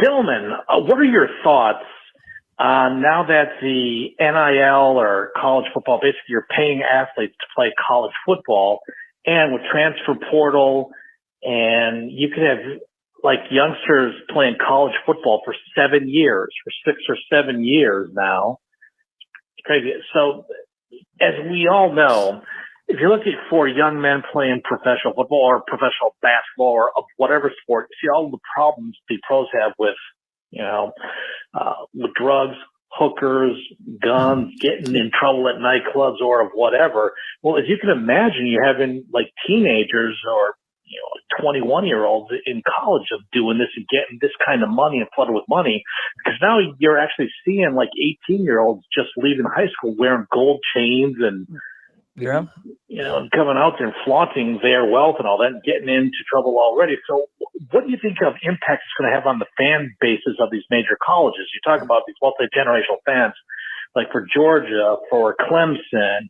Gentlemen, what are your thoughts on now that the NIL or college football, basically you're paying athletes to play college football, and with transfer portal, and you could have youngsters playing college football for 7 years, for 6 or 7 years now. It's crazy. So as we all know, if you're looking for young men playing professional football or professional basketball or of whatever sport, see all the problems the pros have with drugs, hookers, guns, getting in trouble at nightclubs or of whatever. Well, as you can imagine, you're having teenagers or 21-year-olds in college of doing this and getting this kind of money and flooded with money, because now you're actually seeing 18-year-olds just leaving high school wearing gold chains and coming out there and flaunting their wealth and all that and getting into trouble already. So what do you think of impact it's going to have on the fan bases of these major colleges? You talk about these multi-generational fans, like for Georgia, for Clemson,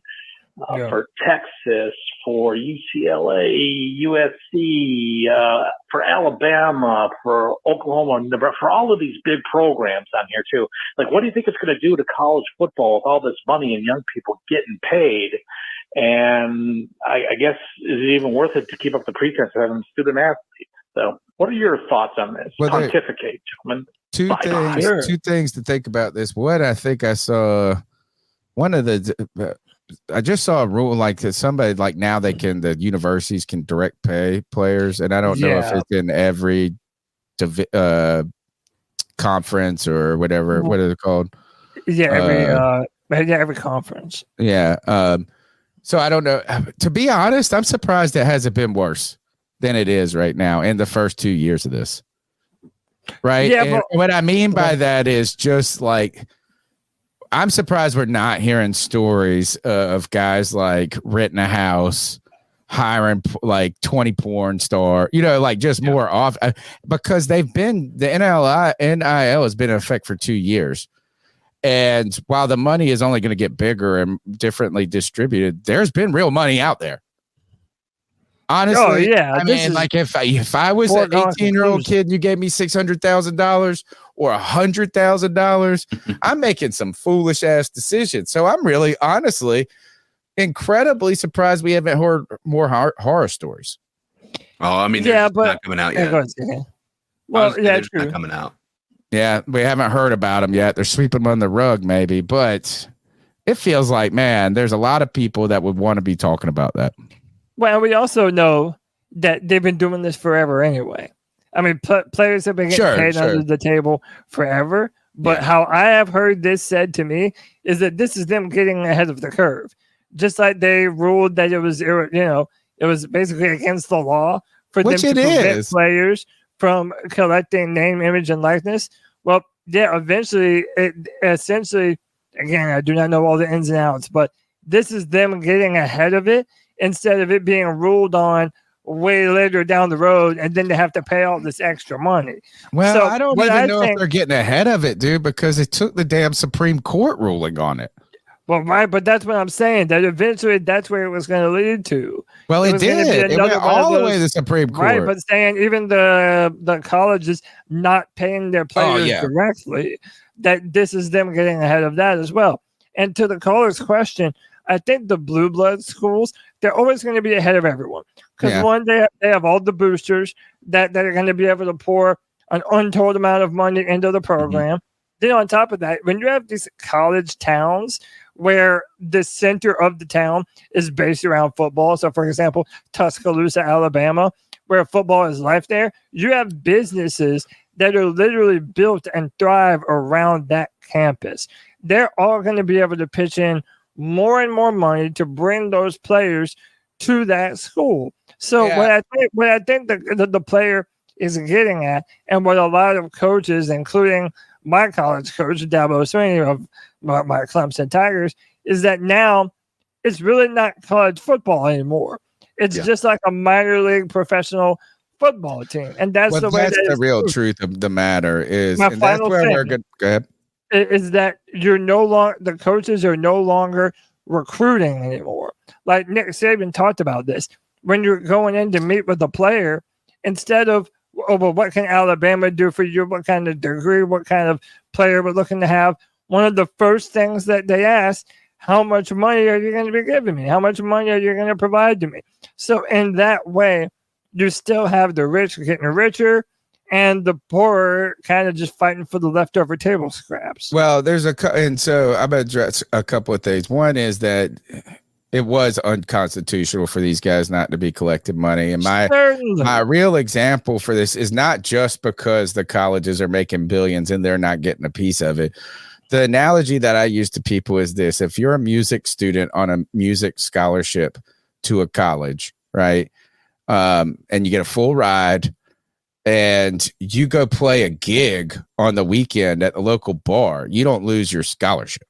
for Texas, for UCLA, USC, for Alabama, for Oklahoma, Nebraska, for all of these big programs on here too. What do you think it's going to do to college football with all this money and young people getting paid? And I guess, is it even worth it to keep up the pretense of having student athletes? So what are your thoughts on this? Pontificate, gentlemen. Two things to think about this. What I think I saw, I just saw a rule that somebody now the universities can direct pay players, and I don't know if it's in every conference or whatever. What is it called? Yeah, every conference. Yeah. So I don't know. To be honest, I'm surprised it hasn't been worse than it is right now in the first 2 years of this. Right. Yeah, but what I mean by that is just I'm surprised we're not hearing stories of guys renting a house, hiring 20 porn star, just more off, because the NIL has been in effect for 2 years. And while the money is only going to get bigger and differently distributed, there's been real money out there. Honestly, yeah, I this mean, is like if I was an foregone 18-year-old conclusion. kid and you gave me $600,000 or $100,000, I'm making some foolish ass decisions. So I'm really, honestly, incredibly surprised we haven't heard more horror stories. Oh, I mean, Yeah, they're but not coming out yeah, yet. go ahead, Steve. Well, Honestly, yeah, they're just true. not coming out. Yeah, we haven't heard about them yet. They're sweeping them on the rug, maybe, but it feels like, man, there's a lot of people that would want to be talking about that. Well, we also know that they've been doing this forever anyway. I mean, players have been getting paid under the table forever. But how I have heard this said to me is that this is them getting ahead of the curve. Just like they ruled that it was, it was basically against the law for them to prevent players from collecting name, image, and likeness. Well, yeah, essentially, again, I do not know all the ins and outs, but this is them getting ahead of it instead of it being ruled on way later down the road, and then they have to pay all this extra money. Well, so I don't even know if they're getting ahead of it, dude, because they took the damn Supreme Court ruling on it. Well, right, but that's what I'm saying, that eventually that's where it was going to lead to. Well, it did. It went all the way to the Supreme Court. Right, but saying even the colleges not paying their players directly, that this is them getting ahead of that as well. And to the caller's question, I think the blue blood schools, they're always going to be ahead of everyone. Because one, they have all the boosters that are going to be able to pour an untold amount of money into the program. Mm-hmm. Then on top of that, when you have these college towns where the center of the town is based around football, so for example, Tuscaloosa, Alabama, where football is life there, you have businesses that are literally built and thrive around that campus. They're all going to be able to pitch in more and more money to bring those players to that school. So what I think the player is getting at, and what a lot of coaches, including my college coach, Dabo Swinney of my Clemson Tigers, is that now it's really not college football anymore. It's just like a minor league professional football team. And that's the real truth of the matter is. My and that's final where thing we're good. Go ahead. Is that the coaches are no longer recruiting anymore. Like Nick Saban talked about this. When you're going in to meet with a player, instead of, what can Alabama do for you? What kind of degree? What kind of player we're looking to have? One of the first things that they ask, how much money are you going to be giving me? How much money are you going to provide to me? So in that way, you still have the rich getting richer and the poor kind of just fighting for the leftover table scraps. Well, and so I'm going to address a couple of things. One is that it was unconstitutional for these guys not to be collecting money. And my real example for this is not just because the colleges are making billions and they're not getting a piece of it. The analogy that I use to people is this: if you're a music student on a music scholarship to a college, right? And you get a full ride and you go play a gig on the weekend at the local bar, you don't lose your scholarship.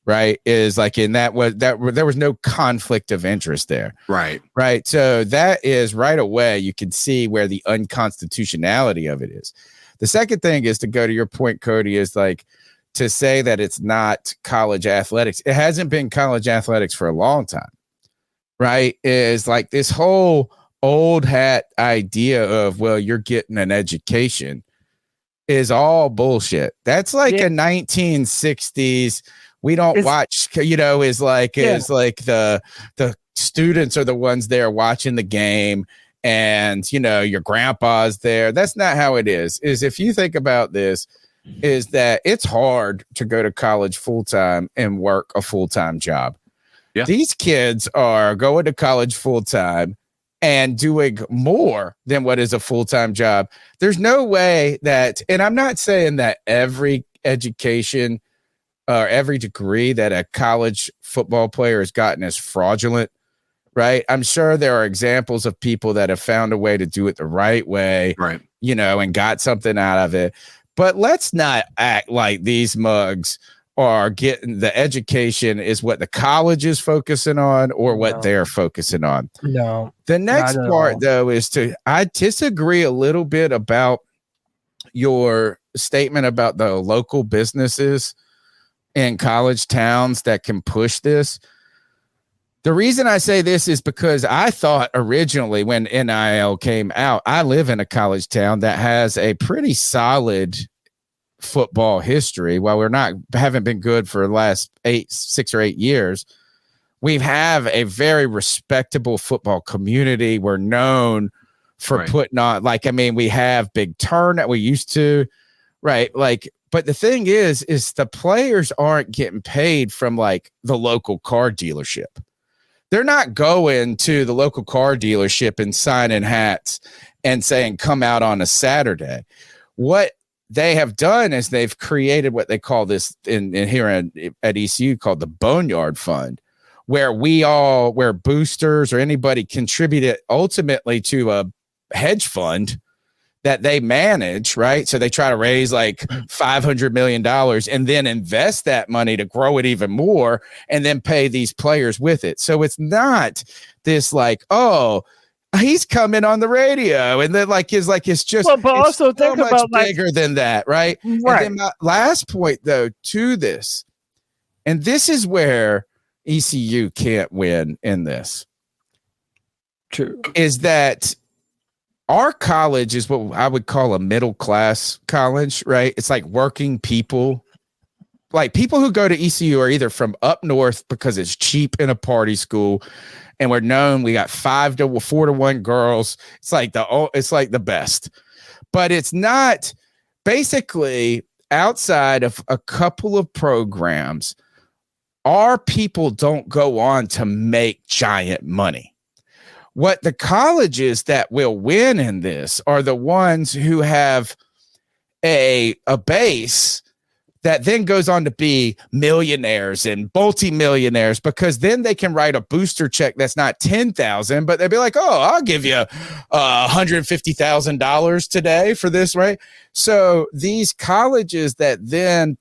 Right, is like in that there was no conflict of interest there. Right. So that is right away you can see where the unconstitutionality of it is. The second thing is to go to your point, Cody, is like to say that it's not college athletics. It hasn't been college athletics for a long time. Right, is like this whole old hat idea of, well, you're getting an education is all bullshit. That's like a 1960s. We don't watch, is like the students are the ones there watching the game and, your grandpa's there. That's not how it is. If you think about this, is that it's hard to go to college full time and work a full time job. Yeah. These kids are going to college full time and doing more than what is a full time job. There's no way that, and I'm not saying that every education or every degree that a college football player has gotten is fraudulent, right? I'm sure there are examples of people that have found a way to do it the right way, right? And got something out of it. But let's not act like these mugs are getting the education is what the college is focusing on or what they're focusing on. No. The next part, though, is I disagree a little bit about your statement about the local businesses in college towns that can push this. The reason I say this is because I thought originally when NIL came out, I live in a college town that has a pretty solid football history. While haven't been good for the last 6 or 8 years, we have a very respectable football community. We're known for putting on, we have big turnout. We used to, right? But the thing is the players aren't getting paid from like the local car dealership. They're not going to the local car dealership and signing hats and saying, come out on a Saturday. What they have done is they've created what they call this in here at ECU called the Boneyard Fund, where where boosters or anybody contributed ultimately to a hedge fund that they manage, right? So they try to raise like $500 million and then invest that money to grow it even more and then pay these players with it. So it's not this like, oh, he's coming on the radio and then it's just but also think much about bigger than that, right? Right. And then my last point though to this, and this is where ECU can't win in this. True. Is that our college is what I would call a middle class college, right? It's like working people. Like people who go to ECU are either from up north because it's cheap in a party school, and we're known. We got 4 to 1 girls. It's like the best, but it's not. Basically, outside of a couple of programs, our people don't go on to make giant money. What the colleges that will win in this are the ones who have a base that then goes on to be millionaires and multi-millionaires, because then they can write a booster check that's not $10,000, but they'd be like, oh, I'll give you $150,000 today for this, right? So these colleges that then,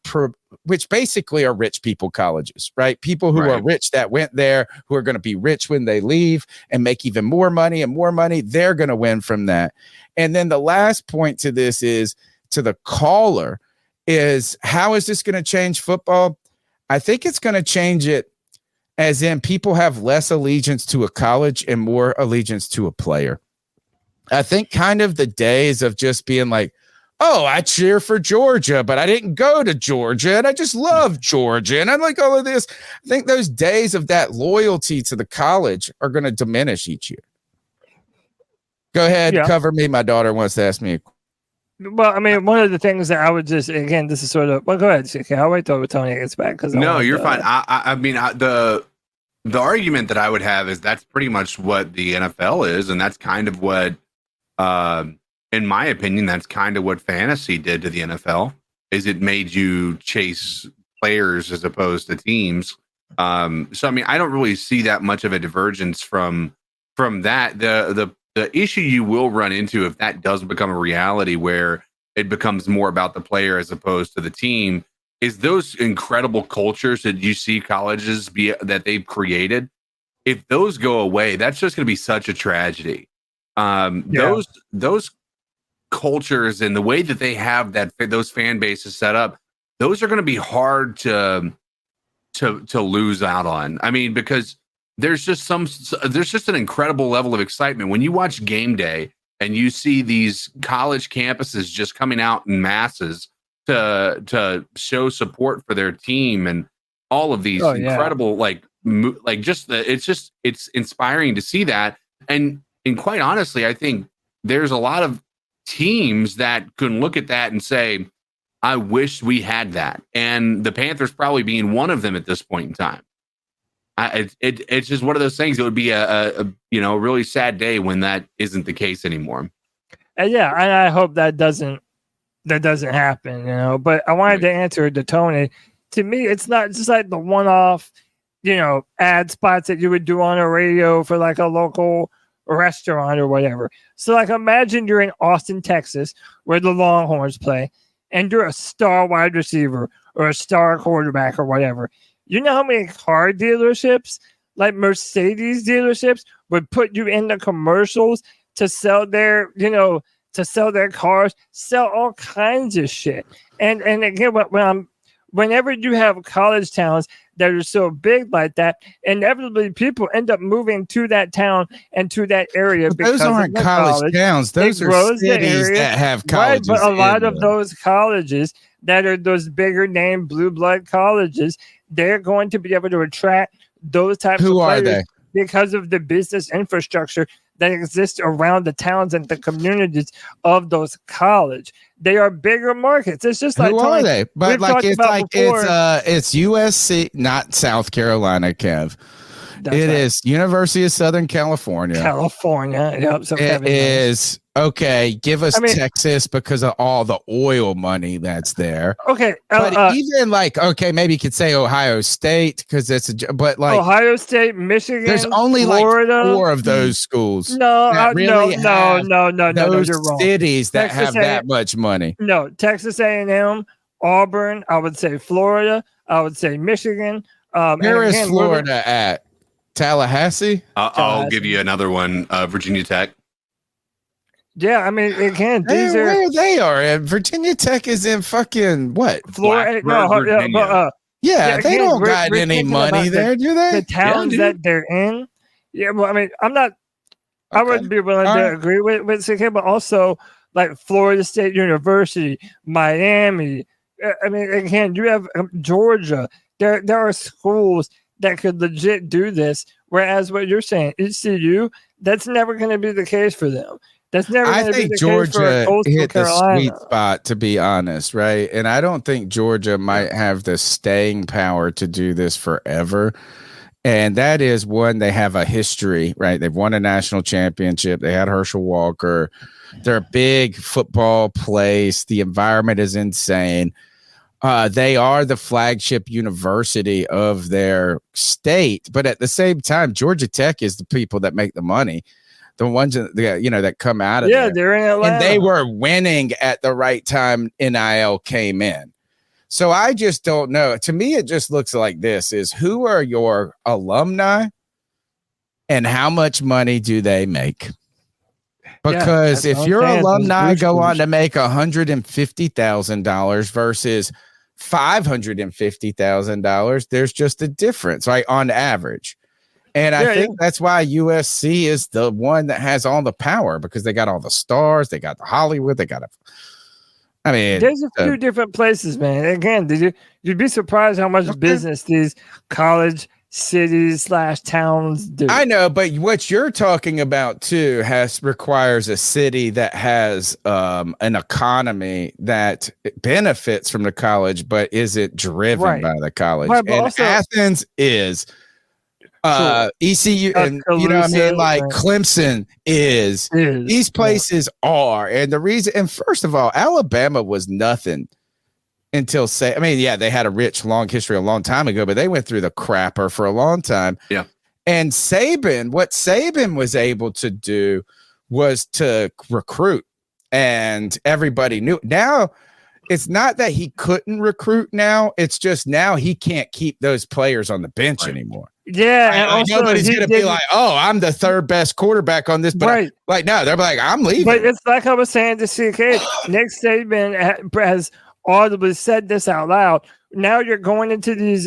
which basically are rich people colleges, right? People who are rich that went there, who are going to be rich when they leave and make even more money and more money, they're going to win from that. And then the last point to this is to the caller is, how is this going to change football? I think it's going to change it as in people have less allegiance to a college and more allegiance to a player. I think kind of the days of just being like, oh, I cheer for Georgia, but I didn't go to Georgia and I just love Georgia and I like all of this. I think those days of that loyalty to the college are going to diminish each year. Go ahead, cover me. My daughter wants to ask me a question. Well, I mean, one of the things that I would just, again, this is sort of, well, go ahead, CK. I'll wait till Tony gets back. No, you're fine. I mean, the argument that I would have is that's pretty much what the NFL is. And that's kind of what, in my opinion, that's kind of what fantasy did to the NFL, is it made you chase players as opposed to teams. So, I mean, I don't really see that much of a divergence from that. The issue you will run into if that does become a reality, where it becomes more about the player as opposed to the team, is those incredible cultures that you see colleges that they've created. If those go away, that's just going to be such a tragedy. Those cultures and the way that they have those fan bases set up, those are going to be hard to lose out on. I mean, because there's just an incredible level of excitement when you watch game day and you see these college campuses just coming out in masses to show support for their team and all of these incredible it's inspiring to see that. And quite honestly, I think there's a lot of teams that can look at that and say, I wish we had that. And the Panthers probably being one of them at this point in time. It's just one of those things. It would be a really sad day when that isn't the case anymore. And I hope that doesn't happen, but I wanted to answer to Tony. To me, it's not just like the one-off, ad spots that you would do on a radio for like a local restaurant or whatever. So like imagine you're in Austin, Texas, where the Longhorns play, and you're a star wide receiver or a star quarterback or whatever. You know how many car dealerships, like Mercedes dealerships, would put you in the commercials to sell their, to sell their cars, sell all kinds of shit. And again, when whenever you have college towns that are so big like that, inevitably people end up moving to that town and to that area. But those aren't college towns. Those are cities that have colleges. Right, but a lot of those colleges that are those bigger name blue blood colleges, they're going to be able to attract those types of players. Who are they? Because of the business infrastructure that exists around the towns and the communities of those college. They are bigger markets. It's just like who are they? But like it's USC, not South Carolina, Kev. It is University of Southern California. Yep. So it is okay. Give us Texas because of all the oil money that's there. Okay, but even like maybe you could say Ohio State because it's but like Ohio State, Michigan. There's only Florida. Like 4 of those schools. No, no. Those you're wrong. Cities that Texas have that much money. No, Texas A&M, Auburn. I would say Florida. I would say Michigan. Where is Florida at? Tallahassee? I'll give you another one. Virginia Tech. Yeah, I mean, again, where they are. And Virginia Tech is in fucking what? Florida. They don't got any money there, do they? The towns that they're in. Yeah, well, I mean, I'm not. I would be willing to agree with CK, but also like Florida State University, Miami. I mean, again, you have Georgia. There are schools that could legit do this. Whereas what you're saying, ECU, that's never going to be the case for them. That's never going to be the case for Georgia hit Carolina. The sweet spot, to be honest, right? And I don't think Georgia might have the staying power to do this forever. And that is one, they have a history, right? They've won a national championship. They had Herschel Walker. They're a big football place. The environment is insane. They are the flagship university of their state, but at the same time, Georgia Tech is the people that make the money, the ones that come out of there. They're in Atlanta, and they were winning at the right time. NIL came in, so I just don't know. To me, it just looks like this: is who are your alumni, and how much money do they make? Because if your alumni go on to make $150,000 versus $550,000, there's just a difference, right? On average. And I think that's why USC is the one that has all the power, because they got all the stars, they got the Hollywood, there's a few different places, man. Again, you'd be surprised how much business these college cities / towns do. I know, but what you're talking about too requires a city that has an economy that benefits from the college, but isn't driven by the college. Right, and also, Athens is ECU, and Clemson is. These places are, and the reason. And first of all, Alabama was nothing. Until they had a rich, long history a long time ago, but they went through the crapper for a long time. Yeah. And what Saban was able to do was to recruit, and everybody knew. Now, it's not that he couldn't recruit now. It's just now he can't keep those players on the bench annick. Yeah. And also nobody's going to be like, oh, I'm the third best quarterback on this. But no, they're like, I'm leaving. But it's like I was saying to CK, Nick Saban has audibly said this out loud. Now you're going into these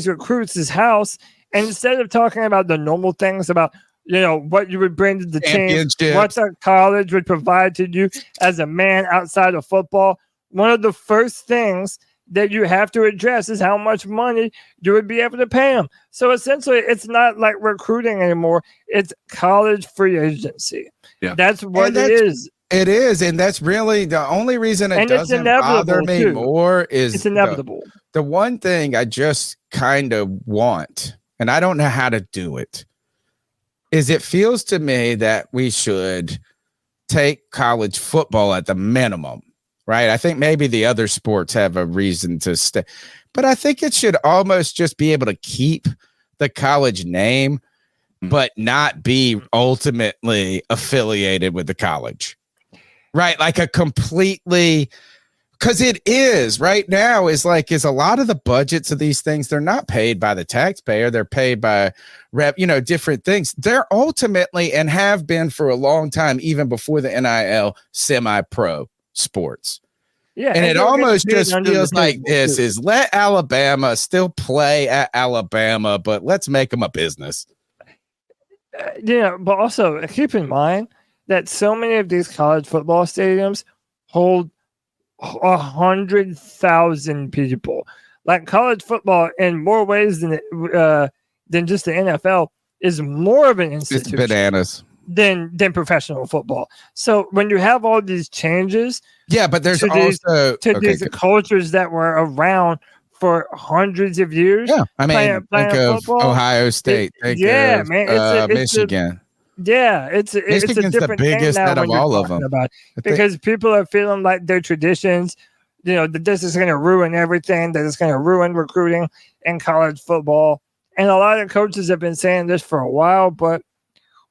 recruits' house, and instead of talking about the normal things about what you would bring to the team, what the college would provide to you as a man outside of football, one of the first things that you have to address is how much money you would be able to pay them. So essentially, it's not like recruiting anymore; it's college free agency. Yeah, that's what it is. It is, and that's really the only reason it doesn't bother me more is it's inevitable. The one thing I just kind of want, and I don't know how to do it, is it feels to me that we should take college football at the minimum, right? I think maybe the other sports have a reason to stay, but I think it should almost just be able to keep the college name, but not be ultimately affiliated with the college. Right, like a completely, because it is right now is a lot of the budgets of these things, they're not paid by the taxpayer, they're paid by different things. They're ultimately, and have been for a long time, even before the NIL, semi-pro sports. Yeah, and it almost just under feels the like table, this too. is let Alabama still play at Alabama, but let's make them a business. But also keep in mind that so many of these college football stadiums hold 100,000 people. Like college football, in more ways than just the NFL, is more of an institution. It's bananas. Than professional football. So when you have all these changes, but there's these good. cultures that were around for hundreds of years. Yeah, I mean, think of football, Ohio State. Think of Michigan. It's a Michigan's the different thing biggest now out of when you're all of talking them. about it, because people are feeling like their traditions, that this is going to ruin everything, that it's going to ruin recruiting in college football. And a lot of coaches have been saying this for a while, but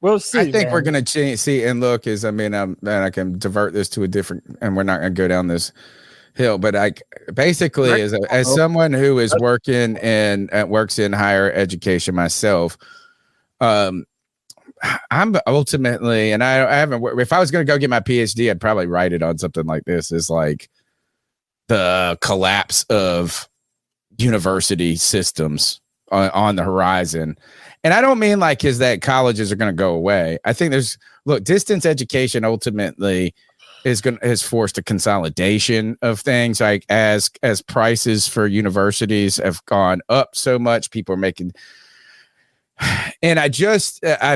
we'll see. I think we're going to change. See, and look, I can divert this to a different, and we're not going to go down this hill, but basically, as someone who is works in higher education myself, I'm ultimately, and I haven't. If I was going to go get my PhD, I'd probably write it on something like this: is like the collapse of university systems on the horizon. And I don't mean is that colleges are going to go away. I think distance education ultimately is forced a consolidation of things, like as prices for universities have gone up so much, people are making. And I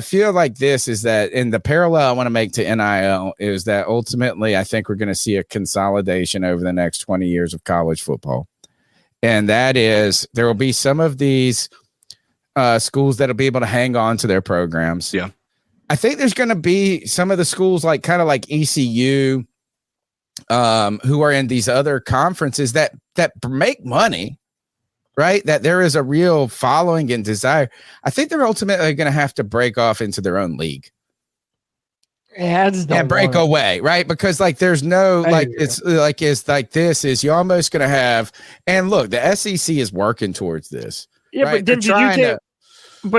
feel like this is that, in the parallel I want to make to NIL is that ultimately I think we're going to see a consolidation over the next 20 years of college football. And that is, there will be some of these schools that'll be able to hang on to their programs. Yeah. I think there's going to be some of the schools kind of like ECU who are in these other conferences that make money, right? That there is a real following and desire. I think they're ultimately going to have to break off into their own league. And break away, right? Because there's no it's like this is you're almost going to have, and look, the SEC is working towards this. Yeah, right? But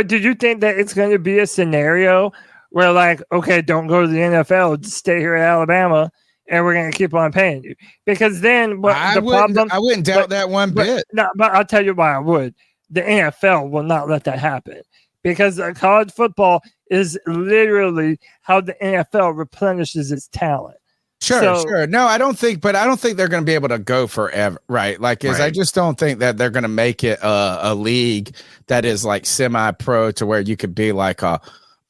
did you think that it's going to be a scenario where okay, don't go to the NFL, just stay here at Alabama, and we're going to keep on paying you? Because then I wouldn't doubt that one bit. No, but I'll tell you why I would. The NFL will not let that happen, because college football is literally how the NFL replenishes its talent. Sure. No, I don't think they're going to be able to go forever, right? I just don't think that they're going to make it a league that is semi-pro to where you could be a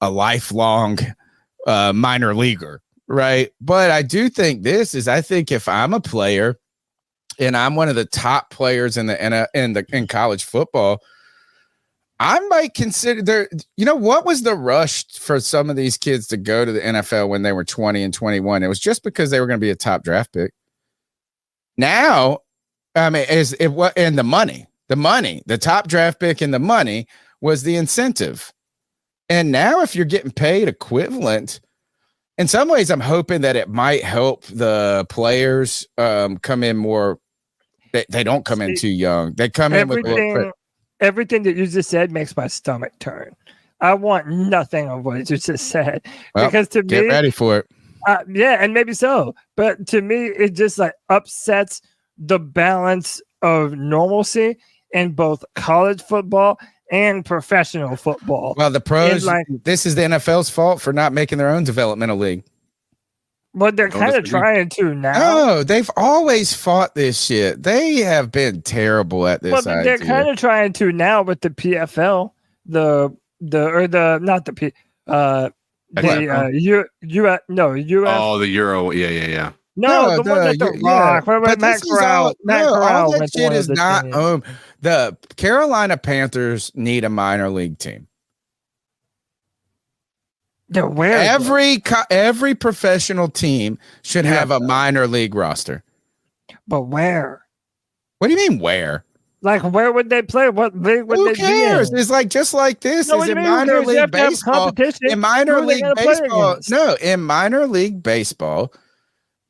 lifelong minor leaguer, right? But I do think I think if I'm a player and I'm one of the top players in college football, I might consider what was the rush for some of these kids to go to the NFL when they were 20 and 21? It was just because they were going to be a top draft pick. Now, I mean, the top draft pick and the money was the incentive. And now if you're getting paid equivalent, in some ways, I'm hoping that it might help the players come in more. They don't come in too young. They come in with everything that you just said makes my stomach turn. I want nothing of what you just said, because to me, get ready for it. And maybe so, but to me, it just upsets the balance of normalcy in both college football and professional football. Well, the pros, this is the NFL's fault for not making their own developmental league. But they're kind of trying to now. No, they've always fought this shit. They have been terrible at this. But they're kind of trying to now with the PFL, the Euro. Yeah. No, the one that the Rock. But Matt Corral. All that shit is not home. The Carolina Panthers need a minor league team. Every professional team should have a minor league roster. But where? What do you mean where? Where would they play? What league would they cares? be in? It's just like this. No, is in minor league baseball. In minor league baseball,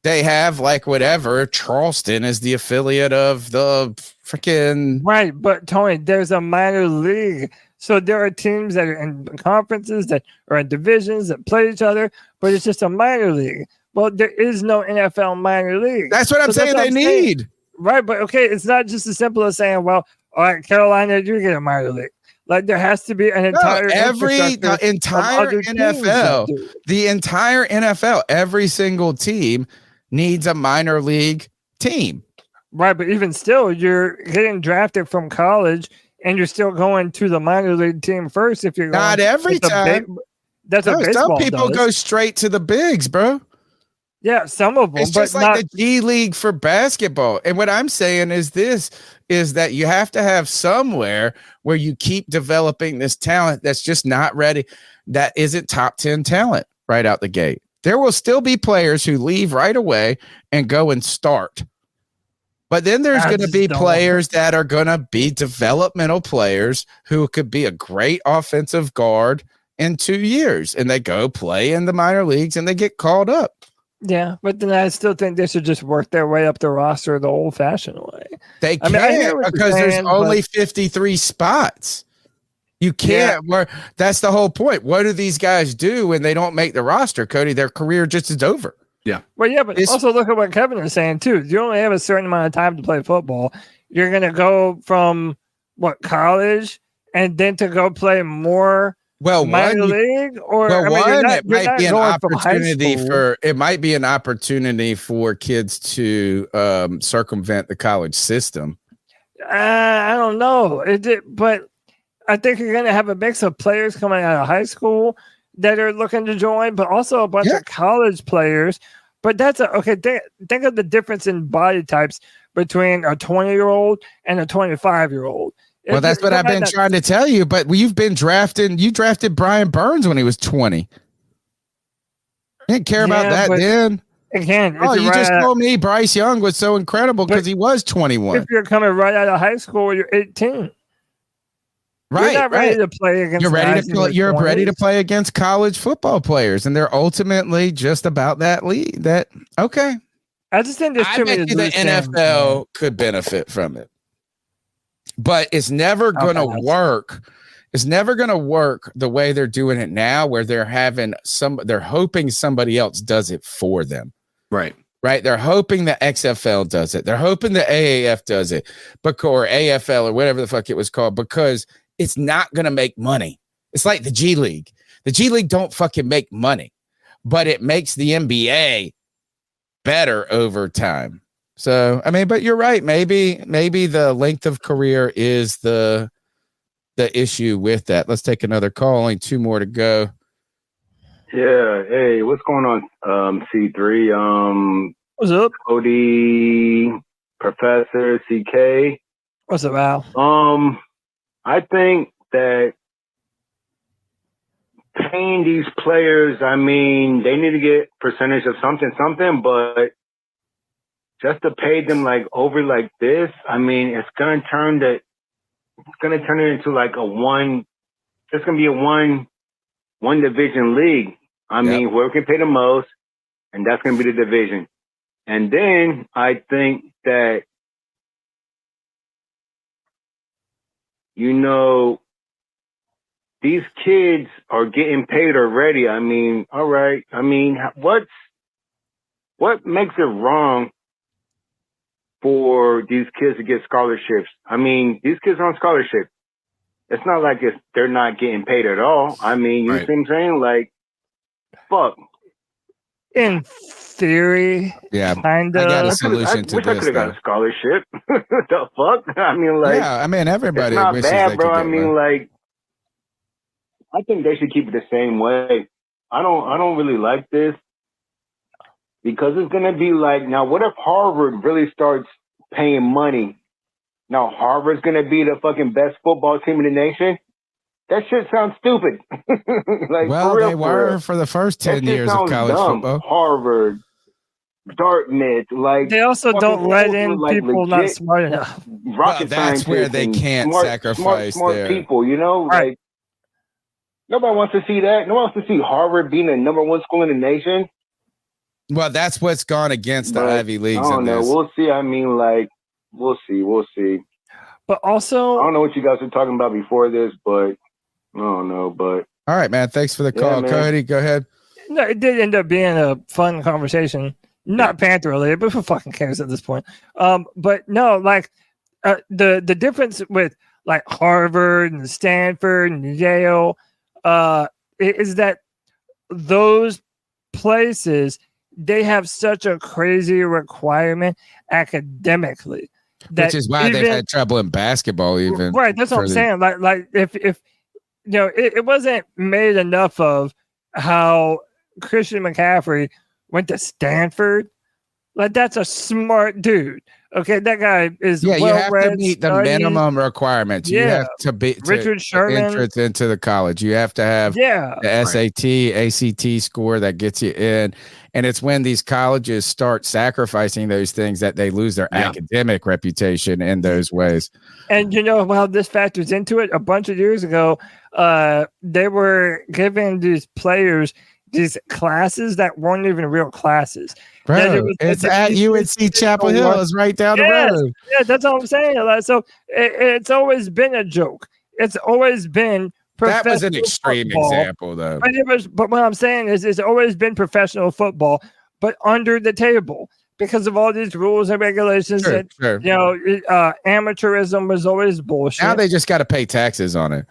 they have whatever. Charleston is the affiliate of the freaking right. But Tony, there's a minor league. So there are teams that are in conferences that are in divisions that play each other, but it's just a minor league. Well, there is no NFL minor league. That's what I'm saying. They need. Right, but okay, it's not just as simple as saying, well, all right, Carolina, you get a minor league. Like there has to be an entire the entire NFL, every single team needs a minor league team. Right, but even still, you're getting drafted from college and you're still going to the minor league team first if you're going. Not every time. That's what baseball some people does. go straight to the bigs, bro. Yeah, some of them. It's just like the G League for basketball. And what I'm saying is that you have to have somewhere where you keep developing this talent that's just not ready, that isn't top 10 talent right out the gate. There will still be players who leave right away and go and start. But then there's going to be players that are going to be developmental players who could be a great offensive guard in 2 years, and they go play in the minor leagues and they get called up. Yeah, but then I still think they should just work their way up the roster the old-fashioned way. They can't because there's only 53 spots. You can't. Yeah. That's the whole point. What do these guys do when they don't make the roster, Cody? Their career just is over. Yeah. Well, yeah, but also look at what Kevin is saying, too. You only have a certain amount of time to play football. You're going to go from, college and then to go play more minor league? Or it might be an opportunity for kids to circumvent the college system. I don't know. But I think you're going to have a mix of players coming out of high school that are looking to join, but also a bunch of college players. But that's think of the difference in body types between a 20-year-old and a 25-year-old. Well, that's what I've been trying to tell you, but you've been drafting. You drafted Brian Burns when he was 20. You didn't care about that then. Again, you just told me Bryce Young was so incredible because he was 21. If you're coming right out of high school, you're 18. Right, you're not ready to play against. You're ready to play against college football players, and they're ultimately just about that league. Okay. I just think there's too many. The NFL could benefit from it, but it's never going to work. It's never going to work the way they're doing it now, where they're hoping somebody else does it for them. Right. They're hoping the XFL does it. They're hoping the AAF does it, or AFL or whatever the fuck it was called, because it's not going to make money. It's like the G League. The G League don't fucking make money, but it makes the NBA better over time. So, but you're right. Maybe the length of career is the issue with that. Let's take another call. Only 2 more to go. Yeah. Hey, what's going on? C3. What's up? Cody, Professor, CK. What's up, Al? I think that paying these players, they need to get percentage of something, but just to pay them over like this, it's gonna turn it into like it's gonna be a one division league. Whoever can pay the most, and that's gonna be the division. And then I think that these kids are getting paid already. All right. What makes it wrong for these kids to get scholarships? These kids are on scholarship. It's not like they're not getting paid at all. You see what I'm saying? Fuck. In theory, kind of. I got a solution to this. I could have got a scholarship. The fuck? Everybody. It's not wishes bad, they bro. could get one. I think they should keep it the same way. I don't really like this because it's gonna be now. What if Harvard really starts paying money? Now Harvard's gonna be the fucking best football team in the nation. That shit sounds stupid. They were for the first 10 years of college football. Harvard, Dartmouth, they also don't let in people not smart enough. That's where they can't sacrifice smart people. Nobody wants to see that. No one wants to see Harvard being the number 1 school in the nation. Well, that's what's gone against the Ivy Leagues. I don't know. We'll see. We'll see. But also, I don't know what you guys were talking about before this, but I don't know. But all right, man. Thanks for the call, Cody. Go ahead. No, it did end up being a fun conversation. Not Panther related, but who fucking cares at this point? But no, like the difference with like Harvard and Stanford and Yale is that those places, they have such a crazy requirement academically. Which is why they've had trouble in basketball, even. Right, that's what I'm saying. Like if you know, it wasn't made enough of how Christian McCaffrey went to Stanford. Like, that's a smart dude. Okay, that guy is you have to meet the minimum requirements. You have to be Richard Sherman entrance into the college. You have to have the SAT, ACT score that gets you in. And it's when these colleges start sacrificing those things that they lose their academic reputation in those ways. And you know how this factors into it? A bunch of years ago, they were giving these players these classes that weren't even real classes. Bro, it's at UNC Chapel Hill. It's right down the road. Yeah, that's all I'm saying. Like, so it's always been a joke. It's always been that was an extreme example, though. But what I'm saying is, it's always been professional football, but under the table because of all these rules and regulations. You know, amateurism was always bullshit. Now they just got to pay taxes on it.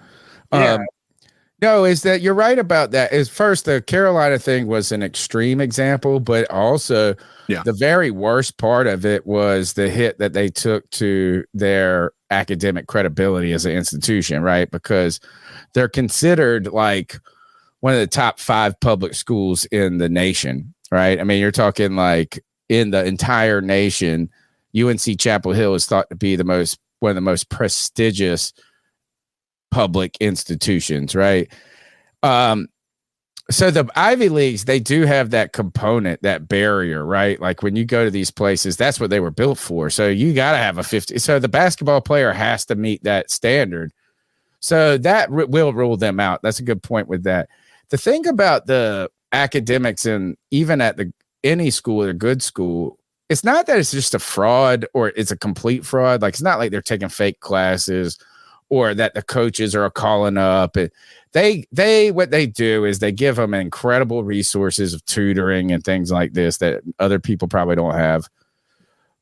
No, is that you're right about that. Is first, the Carolina thing was an extreme example, but also the very worst part of it was the hit that they took to their academic credibility as an institution, right? Because they're considered like one of the top 5 public schools in the nation, right? I mean, you're talking like in the entire nation, UNC Chapel Hill is thought to be one of the most prestigious public institutions, right? So the Ivy Leagues, they do have that component, that barrier, right? Like when you go to these places, that's what they were built for. So you got to have a 50. So the basketball player has to meet that standard. So that will rule them out. That's a good point with that. The thing about the academics, and even at any school or good school, it's not that it's just a fraud or it's a complete fraud. Like, it's not like they're taking fake classes or that the coaches are calling up. They what they do is they give them incredible resources of tutoring and things like this that other people probably don't have.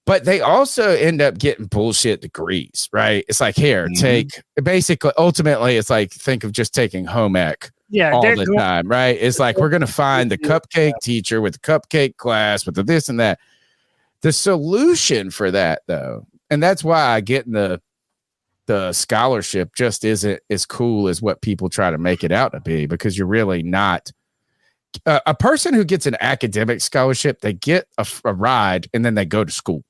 But they also end up getting bullshit degrees, right? It's like, here, take basically, ultimately, it's like, think of just taking home ec all the time, right? It's like, we're going to find the cupcake teacher with the cupcake class with the this and that. The solution for that, though, and that's why I get in the scholarship just isn't as cool as what people try to make it out to be, because you're really not a person who gets an academic scholarship. They get a ride and then they go to school.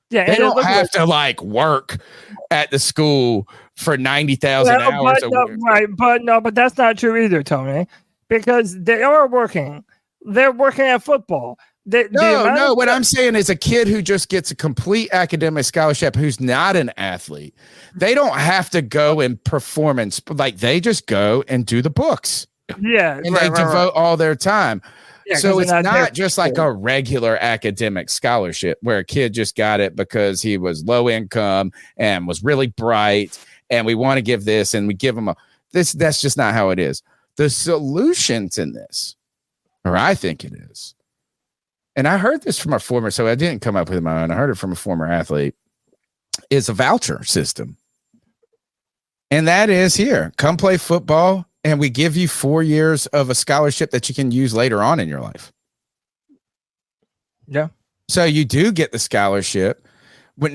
Yeah, they don't have to like work at the school for 90,000 hours a week. Right, but that's not true either, Tony, because they are working. They're working at football. No. What I'm saying is a kid who just gets a complete academic scholarship who's not an athlete. They don't have to go and performance, like they just go and do the books. Yeah, and they devote all their time. Yeah, so it's not just like a regular academic scholarship where a kid just got it because he was low income and was really bright, and we want to give this and we give him this. That's just not how it is. The solutions in this, or I think it is. And I heard this from a former, so I didn't come up with my own. I heard it from a former athlete, is a voucher system. And that is here. Come play football, and we give you 4 years of a scholarship that you can use later on in your life. Yeah. So you do get the scholarship.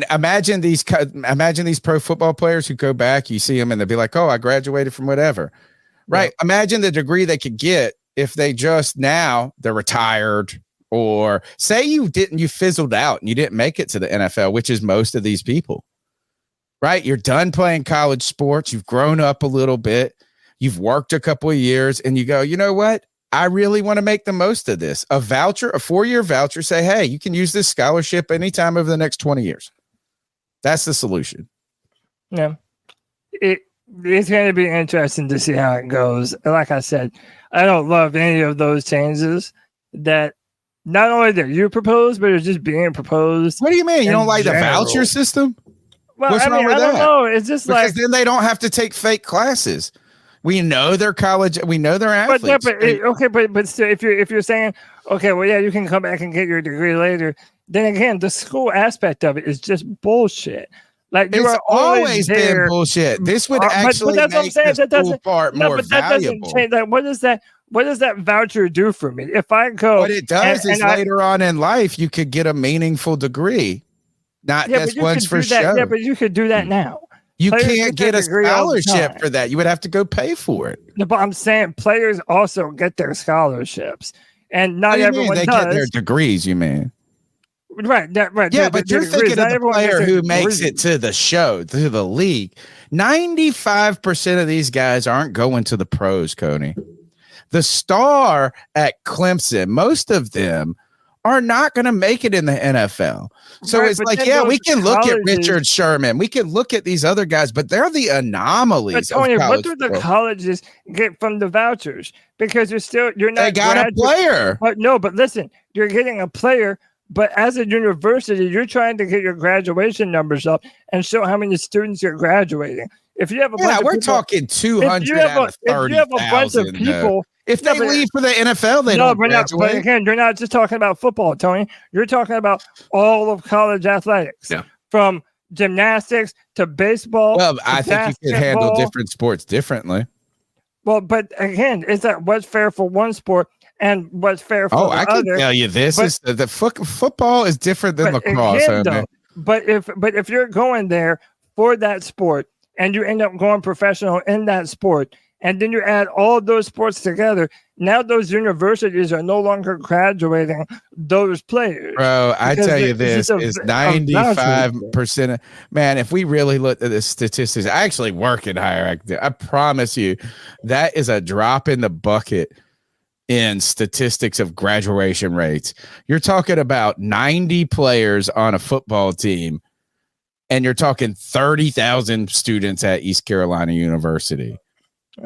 Imagine these pro football players who go back, you see them and they'll be like, oh, I graduated from whatever. Right. Yeah. Imagine the degree they could get if they're retired. Or say you fizzled out and you didn't make it to the NFL, which is most of these people, right? You're done playing college sports. You've grown up a little bit. You've worked a couple of years and you go, you know what? I really want to make the most of this. A voucher, a 4-year voucher, say, hey, you can use this scholarship anytime over the next 20 years. That's the solution. Yeah. It's going to be interesting to see how it goes. Like I said, I don't love any of those changes that not only that you proposed, but it's just being proposed. What do you mean? You don't like the voucher system? Well, what's wrong with that? I don't know. It's just because then they don't have to take fake classes. We know they're college. We know they're athletes. But still, if you're saying, okay, well, yeah, you can come back and get your degree later. Then again, the school aspect of it is just bullshit. Like you it's are always there. been bullshit. This would actually but make the school part more that valuable. doesn't change. Like, what does that voucher do for me? If I go, what it does is later on in life, you could get a meaningful degree. Not just once for show. Yeah, but you could do that now. You Players can't get a scholarship for that. You would have to go pay for it. No, but I'm saying players also get their scholarships, and not everyone they does. get their degrees. You mean? Right. Yeah, but you're thinking of the player who makes it to the show, to the league. 95% of these guys aren't going to the pros, Cody. The star at Clemson, most of them are not going to make it in the NFL. So it's like, yeah, we can look at Richard Sherman. We can look at these other guys, but they're the anomalies. But Tony, what do the colleges get from the vouchers? Because you're not. They got a player. But listen, you're getting a player. But as a university, you're trying to get your graduation numbers up and show how many students you're graduating. If you have a bunch of people, talking 200 out of 30,000. If you have a bunch of people, if they leave for the NFL, they don't graduate. But again, you're not just talking about football, Tony. You're talking about all of college athletics, from gymnastics to baseball. Well, I think you can handle different sports differently. Well, but again, is that what's fair for one sport? And what's fair for the other? I can tell you this is the football is different than lacrosse. Again, but if you're going there for that sport and you end up going professional in that sport, and then you add all of those sports together, now those universities are no longer graduating those players. Bro, I tell you this is 95%. Man, if we really look at the statistics, I actually work in higher academics. I promise you that is a drop in the bucket in statistics of graduation rates. You're talking about 90 players on a football team, and you're talking 30,000 students at East Carolina University.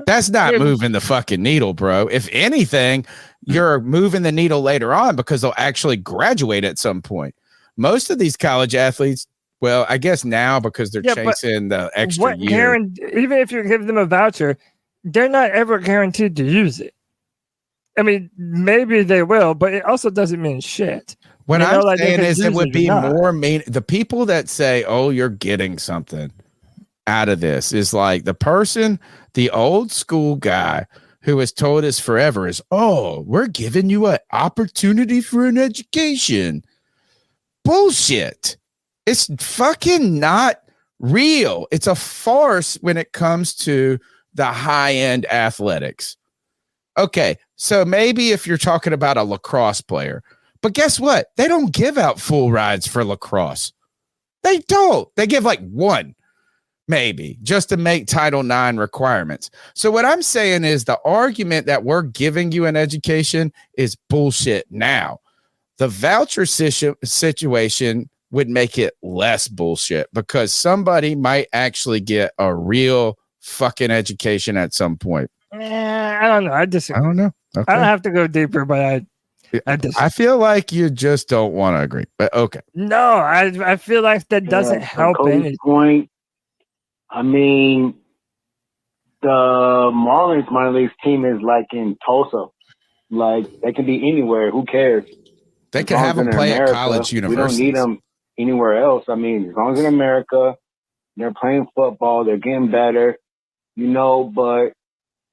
That's not moving the fucking needle, bro. If anything, you're moving the needle later on because they'll actually graduate at some point. Most of these college athletes, well, I guess now because they're chasing the extra year. Even if you give them a voucher, they're not ever guaranteed to use it. I mean, maybe they will, but it also doesn't mean shit. What I'm saying is it would be more mean. The people that say, oh, you're getting something out of this is like the person, the old school guy who has told us forever is, oh, we're giving you an opportunity for an education. Bullshit. It's fucking not real. It's a farce when it comes to the high-end athletics. Okay, so maybe if you're talking about a lacrosse player, but guess what? They don't give out full rides for lacrosse. They don't. They give like one, maybe, just to make Title IX requirements. So what I'm saying is the argument that we're giving you an education is bullshit now. The voucher situation would make it less bullshit because somebody might actually get a real fucking education at some point. I don't know. I disagree. I don't know. Okay. I don't have to go deeper, but I feel like you just don't want to agree. But okay. No, I feel like that doesn't help any point. I mean, the Marlins minor league team is like in Tulsa. Like they can be anywhere. Who cares? They can have them play at college universities. We don't need them anywhere else. I mean, as long as in America, they're playing football, they're getting better, you know, but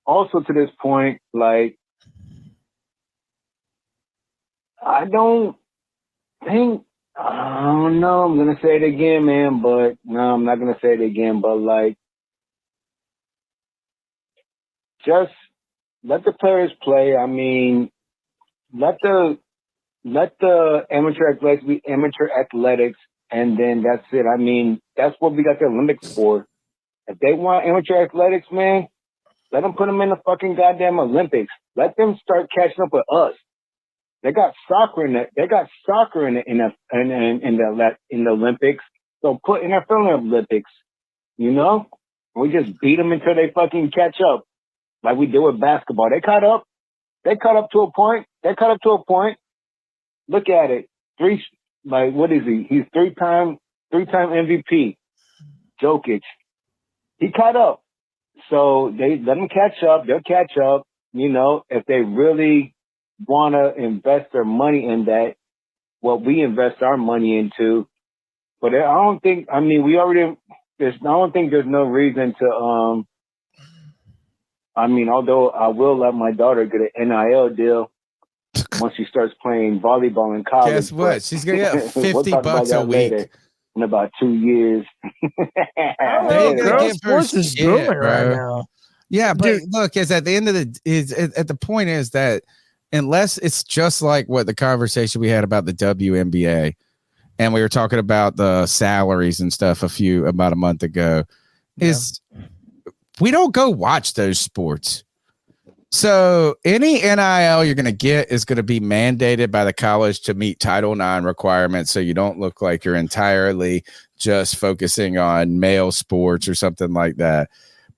also to this point, like, I don't know, I'm going to say it again, man, but no, I'm not going to say it again, but like, just let the players play. I mean, let the amateur athletics be amateur athletics, and then that's it. I mean, that's what we got the Olympics for. If they want amateur athletics, man, let them put them in the fucking goddamn Olympics. Let them start catching up with us. They got soccer in it. They got soccer in the Olympics. So put NFL in the Olympics. You know, we just beat them until they fucking catch up, like we did with basketball. They caught up. They caught up to a point. Look at it. What is he? He's three-time MVP. Jokic. He caught up. So they let them catch up. They'll catch up, you know, if they really want to invest their money in that, what we invest our money into. But I don't think, I mean, I don't think there's no reason to, I mean, although I will let my daughter get an NIL deal once she starts playing volleyball in college. Guess what? She's going to get $50 a week. In about 2 years. Sports is booming right now. Yeah, but look, is at the end of the point is that unless it's just like what the conversation we had about the WNBA, and we were talking about the salaries and stuff about a month ago, is we don't go watch those sports. So any NIL you're going to get is going to be mandated by the college to meet Title IX requirements. So you don't look like you're entirely just focusing on male sports or something like that.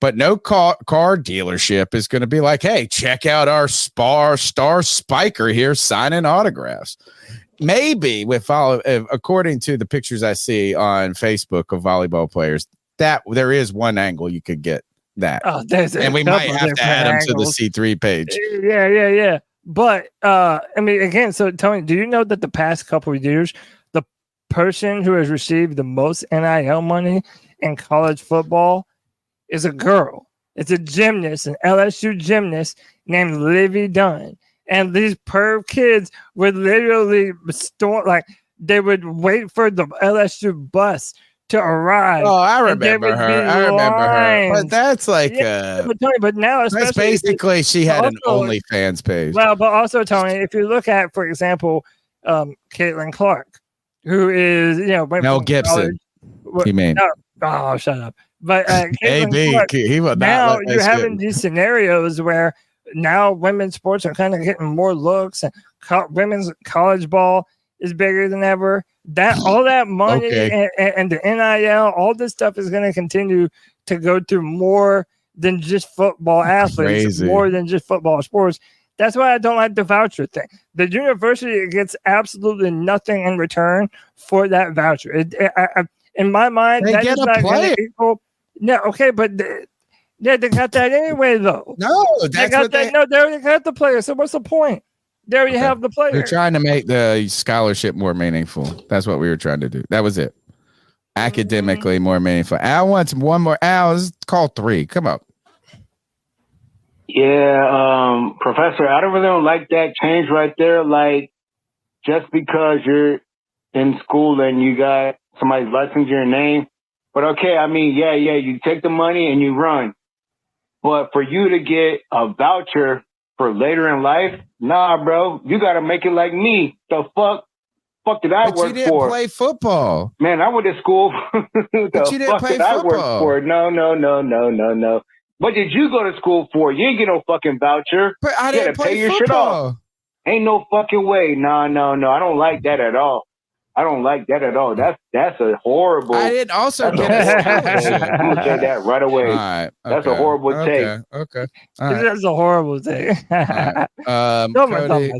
But no car dealership is going to be like, hey, check out our star spiker here signing autographs. Maybe according to the pictures I see on Facebook of volleyball players, that there is one angle you could get that. And we might have to add them to the C3 page. Yeah. But I mean, again, so Tony, do you know that the past couple of years, the person who has received the most NIL money in college football is a girl? It's a gymnast, an LSU gymnast named Livy Dunn. And these perv kids would literally they would wait for the LSU bus to arrive. Oh, I remember her. But that's like, but now that's basically she had an OnlyFans page. Well, but also, Tony, if you look at, for example, Caitlin Clark, who is, Mel Gibson. You mean? No, shut up. But AB, Clark, he would now you're having these scenarios where now women's sports are kind of getting more looks, and women's college ball is bigger than ever. All that money and the NIL, all this stuff is going to continue to go through more than just football athletes, more than just football sports. That's why I don't like the voucher thing. The university gets absolutely nothing in return for that voucher. In my mind, they get a player. No, okay, but they got that anyway, though. No, that's No, they already got the player. So what's the point? There you have the player. We're trying to make the scholarship more meaningful. That's what we were trying to do. That was it. Academically more meaningful. Al wants one more. Al, let's call 3. Come up. Yeah, Professor, I don't really like that change right there. Like, just because you're in school and you got somebody's license your name. But okay, I mean, yeah, you take the money and you run. But for you to get a voucher for later in life, nah, bro, you got to make it like me. The fuck did I work for? You didn't play football. Man, I went to school. But you didn't play football. I work for? No. What did you go to school for? You ain't get no fucking voucher. But I didn't play pay your football. Shit off. Ain't no fucking way. No. I don't like that at all. That's a horrible. I didn't also get a scholarship. I'm gonna say that right away. All right, that's a horrible take. Okay. That's a horrible thing. Cody,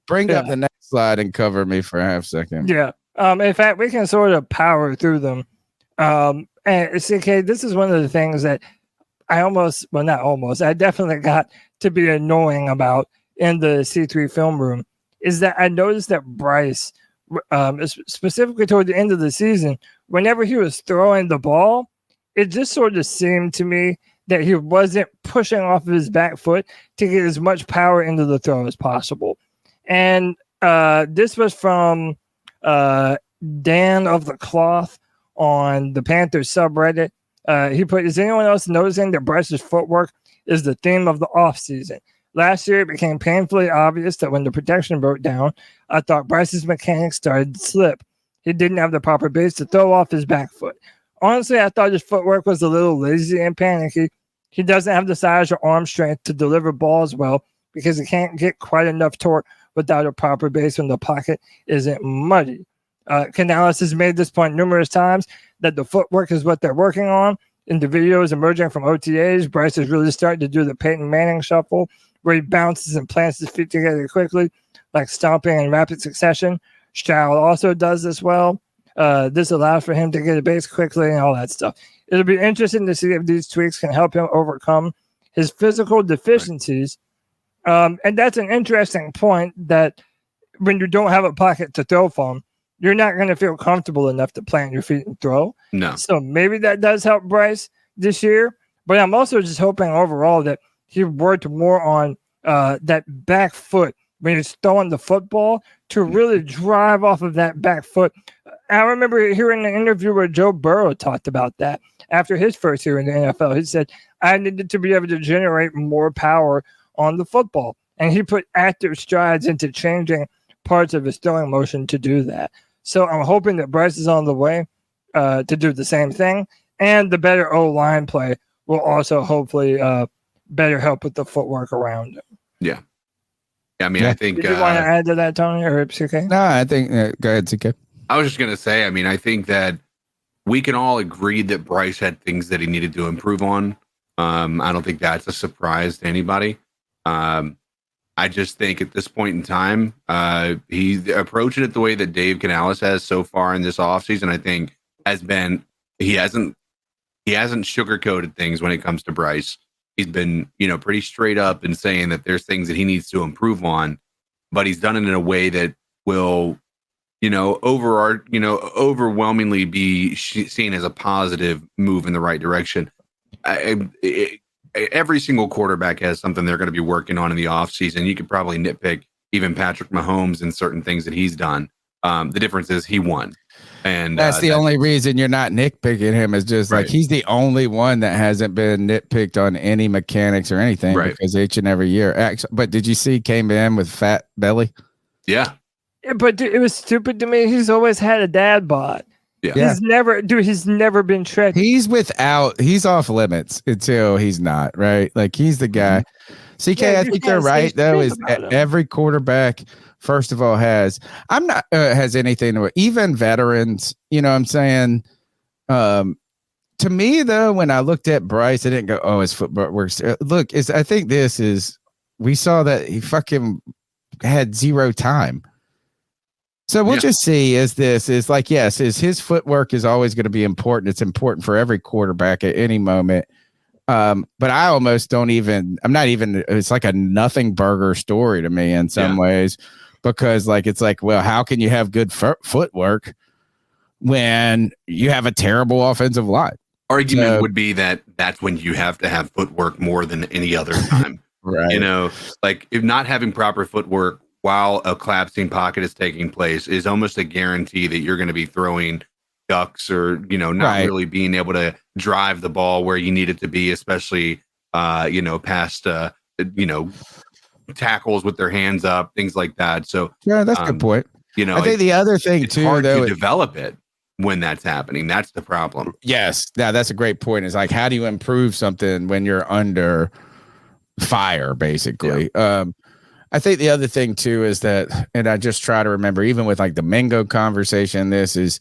bring up the next slide and cover me for a half second. Yeah. In fact, we can sort of power through them. And CK, this is one of the things that I definitely got to be annoying about in the C3 film room, is that I noticed that Bryce, specifically toward the end of the season, whenever he was throwing the ball, it just sort of seemed to me that he wasn't pushing off of his back foot to get as much power into the throw as possible. And this was from Dan of the Cloth on the Panthers subreddit. He put, is anyone else noticing that Bryce's footwork is the theme of the offseason? Last year, it became painfully obvious that when the protection broke down, I thought Bryce's mechanics started to slip. He didn't have the proper base to throw off his back foot. Honestly, I thought his footwork was a little lazy and panicky. He doesn't have the size or arm strength to deliver balls well because he can't get quite enough torque without a proper base when the pocket isn't muddy. Canales has made this point numerous times that the footwork is what they're working on. In the videos emerging from OTAs, Bryce is really starting to do the Peyton Manning shuffle, where he bounces and plants his feet together quickly, like stomping in rapid succession. Stroud also does this well. This allows for him to get a base quickly and all that stuff. it'll be interesting to see if these tweaks can help him overcome his physical deficiencies. And that's an interesting point, that when you don't have a pocket to throw from, you're not going to feel comfortable enough to plant your feet and throw. No. So maybe that does help Bryce this year. But I'm also just hoping overall that he worked more on that back foot when he's throwing the football to really drive off of that back foot. I remember hearing an interview where Joe Burrow talked about that after his first year in the NFL. He said, I needed to be able to generate more power on the football. And he put active strides into changing parts of his throwing motion to do that. So I'm hoping that Bryce is on the way to do the same thing. And the better O-line play will also hopefully better help with the footwork around him. Yeah. I mean, I think. Did you want to add to that, Tony, or CK? No, I think. Go ahead, CK. I was just going to say, I mean, I think that we can all agree that Bryce had things that he needed to improve on. I don't think that's a surprise to anybody. I just think at this point in time, he's approaching it the way that Dave Canales has so far in this offseason. I think has been he hasn't sugarcoated things when it comes to Bryce. He's been, pretty straight up in saying that there's things that he needs to improve on, but he's done it in a way that will, overwhelmingly be seen as a positive move in the right direction. Every single quarterback has something they're going to be working on in the offseason. You could probably nitpick even Patrick Mahomes and certain things that he's done. The difference is he won. And that's the only reason you're not nitpicking him, is just like he's the only one that hasn't been nitpicked on any mechanics or anything, because each and every year. Actually, but did you see came in with fat belly? Yeah. But it was stupid to me. He's always had a dad bod. Yeah. He's never been tricked. He's off limits until he's not, right? Like he's the guy. CK, I think you're right though, is every quarterback first of all has anything to even veterans, you know what I'm saying? To me though, when I looked at Bryce, I didn't go, oh, his football works. Look, I think we saw that he fucking had zero time. So we'll just see is like, yes, his footwork is always going to be important. It's important for every quarterback at any moment. But I almost it's like a nothing burger story to me in some ways, because it's like, well, how can you have good footwork when you have a terrible offensive line? Argument would be that that's when you have to have footwork more than any other time. Right. Like if not having proper footwork while a collapsing pocket is taking place is almost a guarantee that you're going to be throwing ducks or, not really being able to drive the ball where you need it to be, especially, past, tackles with their hands up, things like that. So yeah, that's a good point. I think the other thing it's too, hard though, to develop it when that's happening. That's the problem. Yes. Now that's a great point. Is like, how do you improve something when you're under fire, basically? Yeah. I think the other thing too is that, and I just try to remember, even with like the Mingo conversation, this is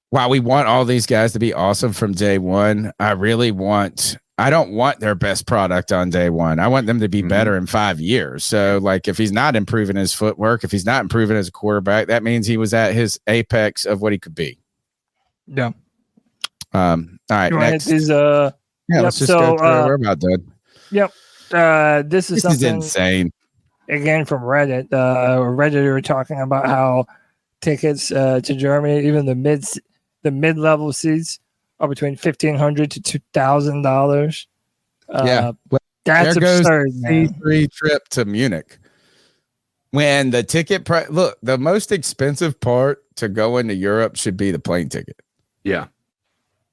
while we want all these guys to be awesome from day one, I don't want their best product on day one. I want them to be better in 5 years. So like, if he's not improving his footwork, if he's not improving as a quarterback, that means he was at his apex of what he could be. Yeah. All right. Next. Let's just go through. We're about done. Yep. This is insane. Again, from Reddit. Reddit were talking about how tickets to Germany, even the mid-level seats, are between $1,500 to $2,000. That's absurd. C3 trip to Munich. When the ticket price, look, the most expensive part to go into Europe should be the plane ticket. Yeah.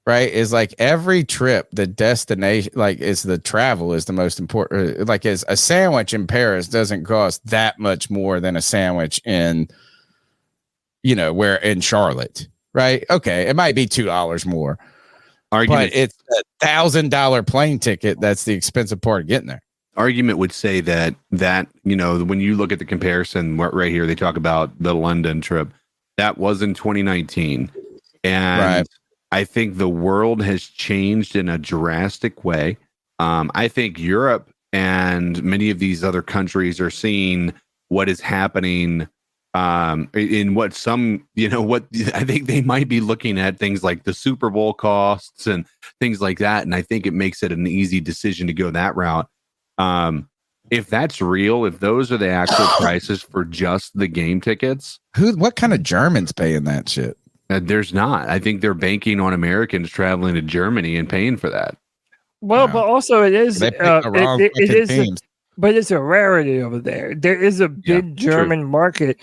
Right, is like every trip, the destination, is the travel is the most important. Like, is a sandwich in Paris doesn't cost that much more than a sandwich in, where in Charlotte, right? Okay, it might be $2 more, but it's $1,000 plane ticket. That's the expensive part of getting there. Argument would say that when you look at the comparison right here, they talk about the London trip that was in 2019, and I think the world has changed in a drastic way. I think Europe and many of these other countries are seeing what is happening in what some, what I think they might be looking at things like the Super Bowl costs and things like that. And I think it makes it an easy decision to go that route. If that's real, if those are the actual prices for just the game tickets, what kind of Germans paying that shit? There's not. I think they're banking on Americans traveling to Germany and paying for that. Well, but also it is, They picked the wrong it fucking is, teams. but it's a rarity over there. There is a big German market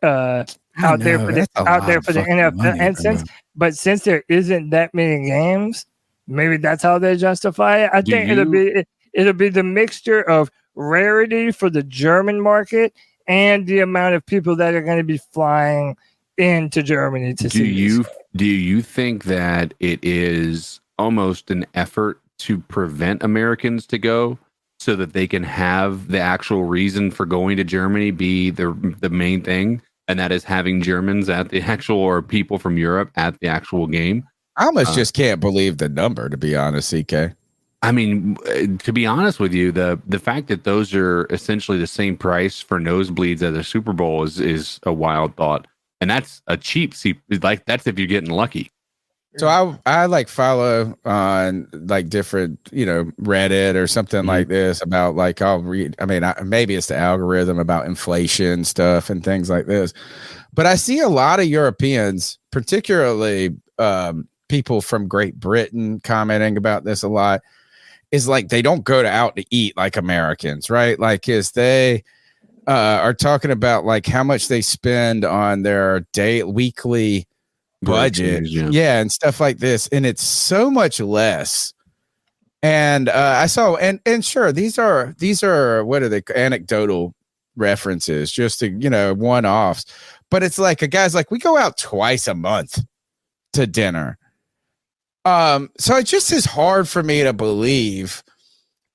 out there for the NFL, but since there isn't that many games, maybe that's how they justify it. I think it'll be the mixture of rarity for the German market and the amount of people that are going to be flying into Germany to see. Do you think that it is almost an effort to prevent Americans to go so that they can have the actual reason for going to Germany be the main thing, and that is having Germans at the actual, or people from Europe at the actual game? I almost just can't believe the number, to be honest, CK. I mean, to be honest with you, the fact that those are essentially the same price for nosebleeds as a Super Bowl is a wild thought. And that's a cheap seat. Like, that's if you're getting lucky. So I like follow on like different, Reddit or something like this about like, I'll read, maybe it's the algorithm about inflation stuff and things like this, but I see a lot of Europeans, particularly people from Great Britain, commenting about this a lot. Is like, they don't go out to eat like Americans, right? Like, they are talking about like how much they spend on their weekly budget, and stuff like this, and it's so much less. And I saw, and sure, these are what are they, anecdotal references, just to one-offs, but it's like a guy's like, we go out twice a month to dinner. So it just is hard for me to believe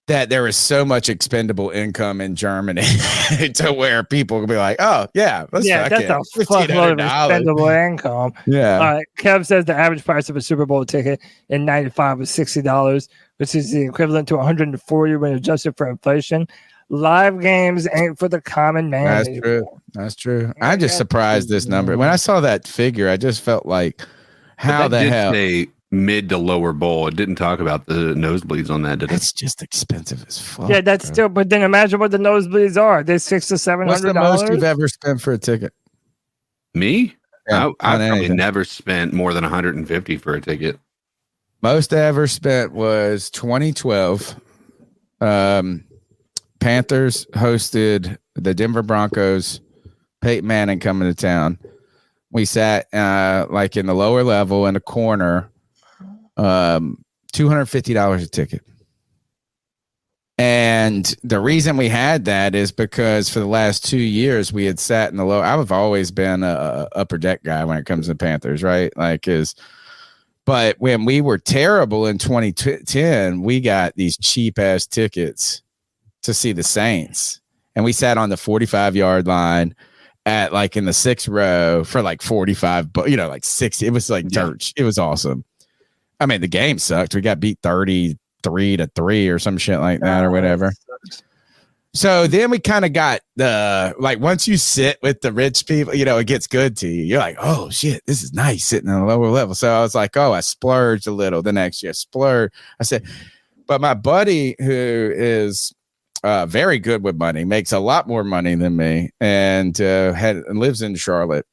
that there is so much expendable income in Germany to where people will be like, oh yeah, that's a fuckload of expendable income. Yeah. Kev says the average price of a Super Bowl ticket in '95 was $60, which is the equivalent to $140 when adjusted for inflation. Live games ain't for the common man. That's true. That's true. I'm just surprised this number. When I saw that figure, I just felt like, how the hell? Say mid to lower bowl. It didn't talk about the nosebleeds on that, did it? It's just expensive as fuck. Yeah, that's still. But then imagine what the nosebleeds are. They're $600 to $700. What's the most you've ever spent for a ticket? Me? Yeah, I probably never spent more than $150 for a ticket. Most I ever spent was 2012. Panthers hosted the Denver Broncos. Peyton Manning coming to town. We sat like in the lower level in a corner. $250 a ticket. And the reason we had that is because for the last 2 years we had sat in the low. I've always been a upper deck guy when it comes to Panthers, right? But when we were terrible in 2010, we got these cheap ass tickets to see the Saints, and we sat on the 45-yard line at like in the 6th row for like 45, but like 60. It was like dirt. It was awesome. I mean, the game sucked. We got beat 33-3 or some shit like that or whatever. So then we kind of got once you sit with the rich people, it gets good to you. You're like, oh shit, this is nice sitting on a lower level. So I was like, oh, I splurged a little the next year. I said, but my buddy who is very good with money, makes a lot more money than me, and lives in Charlotte.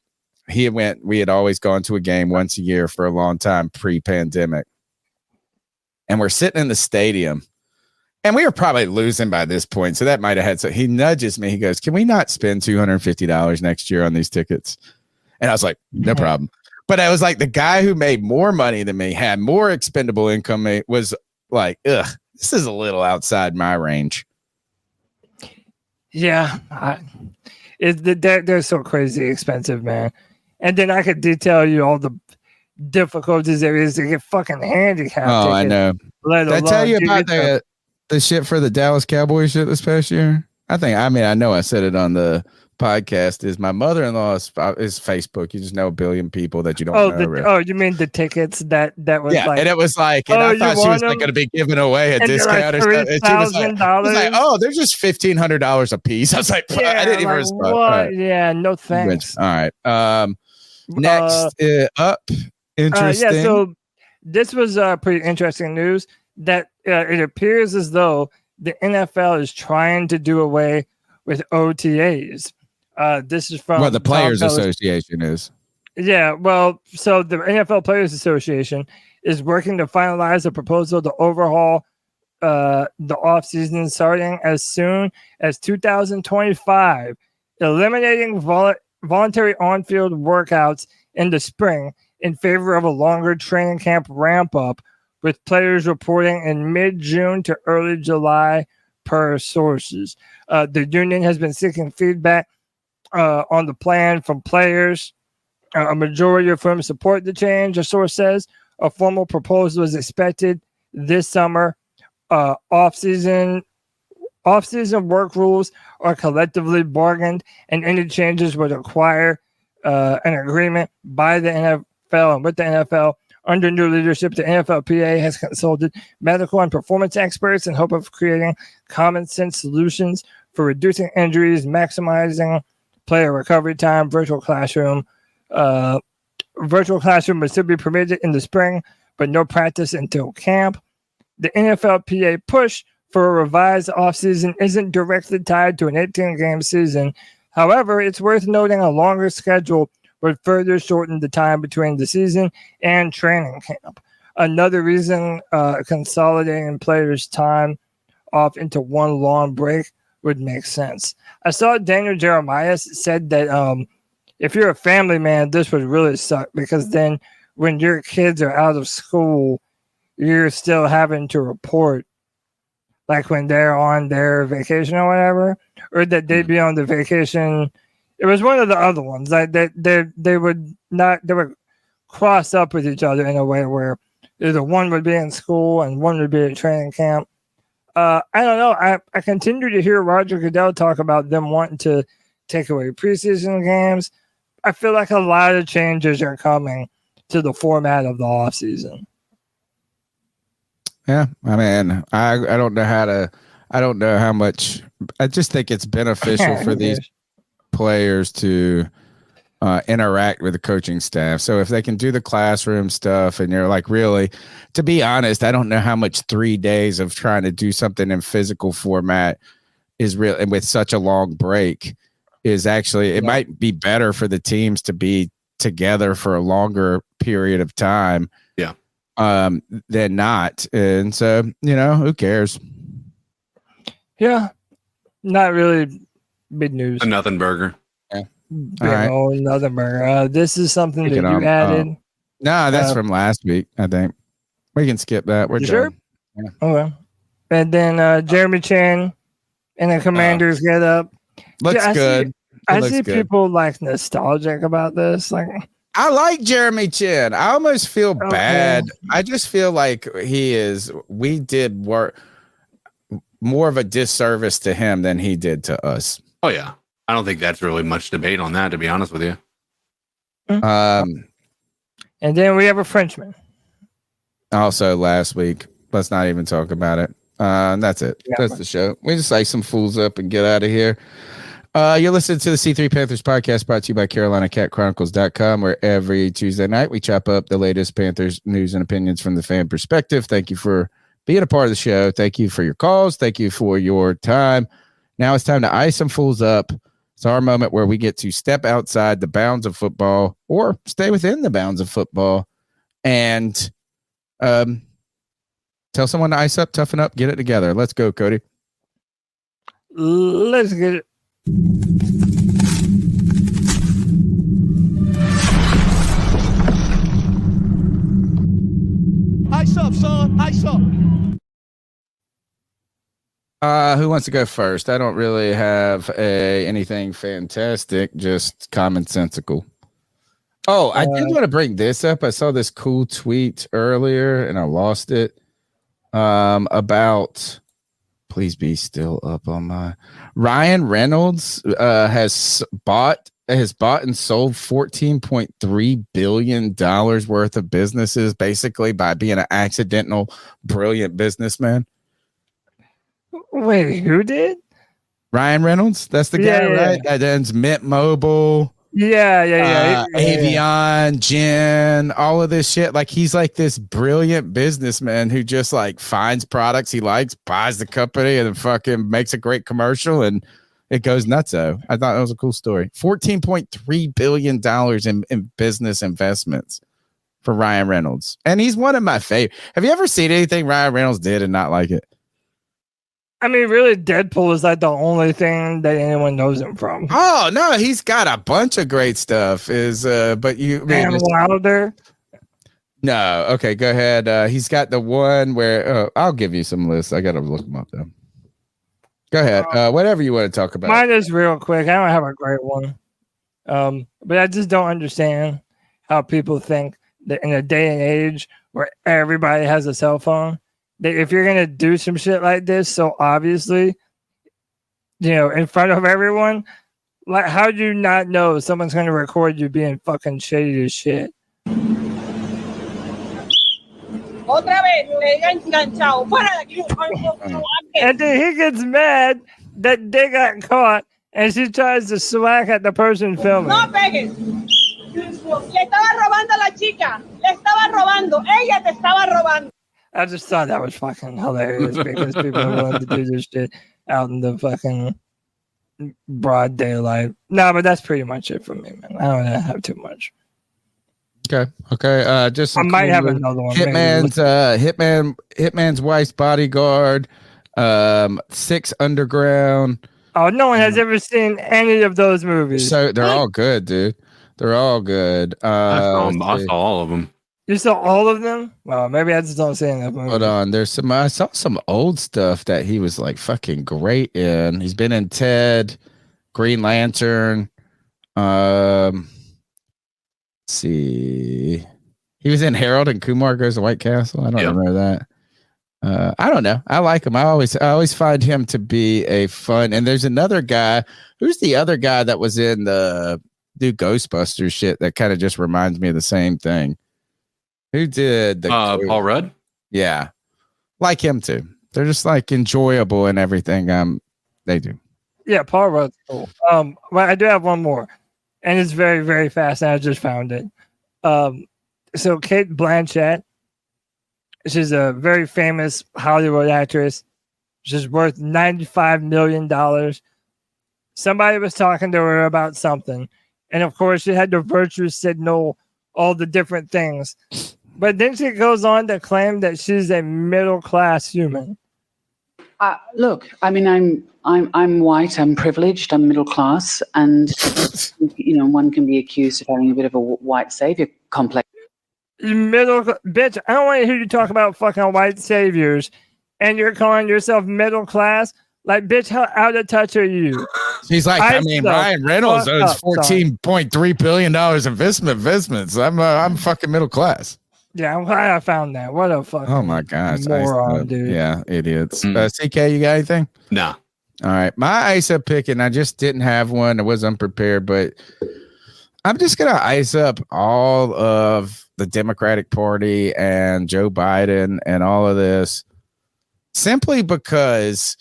We had always gone to a game once a year for a long time pre-pandemic. And we're sitting in the stadium, and we were probably losing by this point. So that might have had, so he nudges me. He goes, can we not spend $250 next year on these tickets? And I was like, no problem. But I was like, the guy who made more money than me, had more expendable income, was like, ugh, this is a little outside my range. Yeah. They're so crazy expensive, man. And then I could detail you all the difficulties there is to get fucking handicapped. Oh, I know. Did I tell you about the shit for the Dallas Cowboys shit this past year? I know I said it on the podcast is my mother-in-law is Facebook. You just know a billion people that you don't know. Really. You mean the tickets that was and it was like, and I thought she was like going to be giving away a discount or something. And she was like, oh, they're just $1,500 a piece. I was like, I didn't even respond. Right. Yeah, no thanks. All right. Next up, interesting. So this was pretty interesting news that it appears as though the NFL is trying to do away with OTAs. This is from the Players Association is. Yeah, well, so the NFL Players Association is working to finalize a proposal to overhaul the offseason starting as soon as 2025, eliminating voluntary on-field workouts in the spring in favor of a longer training camp ramp-up, with players reporting in mid-June to early July per sources. The union has been seeking feedback on the plan from players. A majority of whom support the change, a source says. A formal proposal is expected this summer. Off-season work rules are collectively bargained, and any changes would require an agreement by the NFL and with the NFL. Under new leadership, the NFLPA has consulted medical and performance experts in hope of creating common sense solutions for reducing injuries, maximizing player recovery time. Virtual classroom would still be permitted in the spring, but no practice until camp. The NFLPA push for a revised offseason isn't directly tied to an 18-game season. However, it's worth noting a longer schedule would further shorten the time between the season and training camp. Another reason consolidating players' time off into one long break would make sense. I saw Daniel Jeremiah said that if you're a family man, this would really suck, because then when your kids are out of school, you're still having to report, like when they're on their vacation or whatever, or that they'd be on the vacation. It was one of the other ones. Like they would cross up with each other in a way where either one would be in school and one would be at training camp. I don't know. I continue to hear Roger Goodell talk about them wanting to take away preseason games. I feel like a lot of changes are coming to the format of the offseason. Yeah, I mean, I don't know how much. I just think it's beneficial for these players to interact with the coaching staff. So if they can do the classroom stuff, and you're like, really, to be honest, I don't know how much 3 days of trying to do something in physical format is real, and with such a long break is actually, it might be better for the teams to be together for a longer period of time. Yeah. Than not. And so, who cares? Yeah. Not really big news. A nothing burger. Yeah. Nothing burger. This is something that you added. No, that's from last week, I think. We can skip that. We're sure? Yeah. Okay. And then Jeremy Chan and the Commanders get up. Looks good. I see people like nostalgic about this. Like, I like Jeremy Chin. I almost feel bad. I just feel like we did work more of a disservice to him than he did to us. Oh yeah. I don't think that's really much debate on that, to be honest with you. And then we have a Frenchman. Also last week. Let's not even talk about it. That's it. Yeah, that's the show. We just like some fools up and get out of here. You're listening to the C3 Panthers Podcast, brought to you by CarolinaCatChronicles.com, where every Tuesday night we chop up the latest Panthers news and opinions from the fan perspective. Thank you for being a part of the show. Thank you for your calls. Thank you for your time. Now it's time to ice some fools up. It's our moment where we get to step outside the bounds of football or stay within the bounds of football and tell someone to ice up, toughen up, get it together. Let's go, Cody. Let's get it. Ice up, son. Ice up. Who wants to go first? I don't really have anything fantastic, just commonsensical. Oh, I did want to bring this up. I saw this cool tweet earlier and I lost it. About Please be still up on my. Ryan Reynolds has bought and sold $14.3 billion worth of businesses, basically by being an accidental, brilliant businessman. Wait, who did? Ryan Reynolds. That's the guy, right? That ends Mint Mobile. Yeah. Avion, Gin, all of this shit. Like, he's like this brilliant businessman who just like finds products he likes, buys the company, and then fucking makes a great commercial, and it goes nutso. I thought that was a cool story. $14.3 billion in business investments for Ryan Reynolds. And he's one of my favorite. Have you ever seen anything Ryan Reynolds did and not like it? I mean, really, Deadpool is like the only thing that anyone knows him from. Oh no, he's got a bunch of great stuff. But you Wilder? No, okay, go ahead. He's got the one where I'll give you some lists. I gotta look them up though. Go ahead. Whatever you want to talk about. Mine is real quick. I don't have a great one, but I just don't understand how people think that in a day and age where everybody has a cell phone, that if you're gonna do some shit like this, so obviously, in front of everyone, like, how do you not know someone's gonna record you being fucking shady as shit? And then he gets mad that they got caught, and she tries to swag at the person filming. No pegues. Le estaba robando a la chica. Le estaba robando. Ella te estaba robando. I just thought that was fucking hilarious because people are willing to do this shit out in the fucking broad daylight. No, but that's pretty much it for me, man. I don't have too much. Okay. Just I might have another one. Hitman's Wife's Bodyguard, 6 Underground. Oh, no one has ever seen any of those movies. So they're all good, dude. They're all good. I saw all of them. You saw all of them? Well, maybe I just don't see enough movies. Hold on. I saw some old stuff that he was like fucking great in. He's been in Ted, Green Lantern. Let's see. He was in Harold and Kumar Goes to White Castle. I don't remember that. I don't know. I like him. I always find him to be a fun. And there's another guy. Who's the other guy that was in the new Ghostbusters shit that kind of just reminds me of the same thing? Who did the Paul Rudd? Yeah. Like him too. They're just like enjoyable and everything. They do. Yeah, Paul Rudd's cool. Well, I do have one more. And it's very, very fast, and I just found it. So Cate Blanchett, she's a very famous Hollywood actress. She's worth $95 million. Somebody was talking to her about something. And of course, she had to virtue signal all the different things. But then she goes on to claim that she's a middle-class human. Look, I mean, I'm white, I'm privileged, I'm middle class, and one can be accused of having a bit of a white savior complex. Bitch, I don't want to hear you talk about fucking white saviors, and you're calling yourself middle class. Like, bitch, how out of touch are you? He's like, Ryan Reynolds owns $14.3 billion investments. I'm fucking middle class. Yeah, I'm glad I found that. What a fucking my gosh, moron, dude. Yeah, idiots. CK, you got anything? Nah. All right, my ice up pick, and I just didn't have one. I was unprepared, but I'm just gonna ice up all of the Democratic Party and Joe Biden and all of this, simply because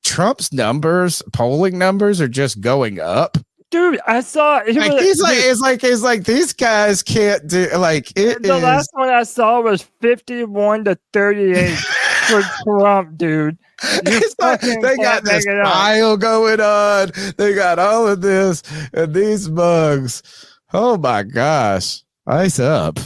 Trump's polling numbers are just going up. Dude, I saw it's like these guys can't do the last one I saw was 51 to 38 for Trump, dude. It's like they got this style going on. They got all of this and these mugs. Oh my gosh. Ice up.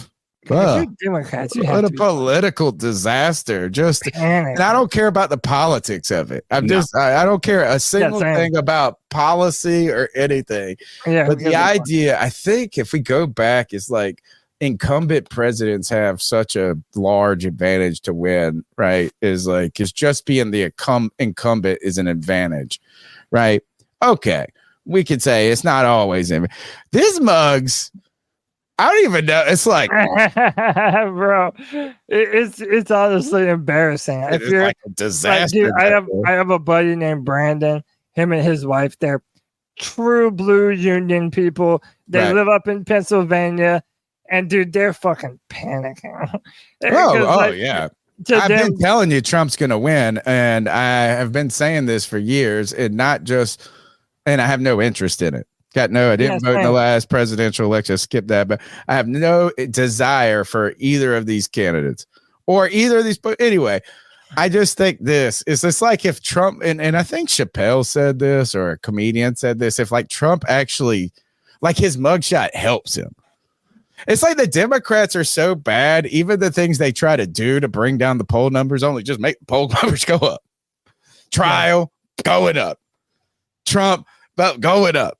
Democrats, what a political disaster. And I don't care about the politics of it. I don't care a single thing about policy or anything. Yeah, but the idea, I think if we go back, is like incumbent presidents have such a large advantage to win, right? Is just being the incumbent is an advantage, right? Okay. We could say it's not always. These mugs I don't even know. It's like, bro, it's honestly embarrassing. It is like a disaster. Dude, I have a buddy named Brandon. Him and his wife, they're true blue union people. They live up in Pennsylvania, and dude, they're fucking panicking. Yeah. I've been telling you Trump's going to win, and I have been saying this for years, and I have no interest in it. I didn't vote in the last presidential election. Skip that, but I have no desire for either of these candidates or either of these. But anyway, I just think this is just like if Trump, and I think Chappelle said this or a comedian said this, if like Trump actually, like his mugshot helps him. It's like the Democrats are so bad. Even the things they try to do to bring down the poll numbers only just make the poll numbers go up. Trial going up. Trump going up.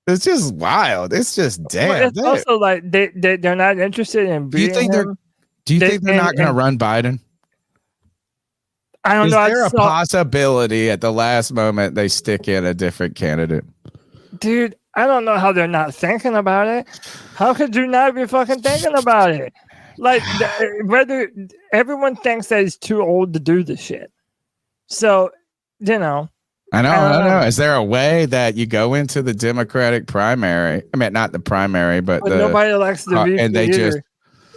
It's just wild. It's just damn. Well, it's also like they're not interested in beating him. Do you think they're not going to run Biden? I don't know. Is there a possibility at the last moment they stick in a different candidate? Dude, I don't know how they're not thinking about it. How could you not be fucking thinking about it? Like, whether everyone thinks that he's too old to do this shit. So, you know. I don't know. Is there a way that you go into the Democratic primary? I mean, not the primary, but nobody elects the VP and they either. just.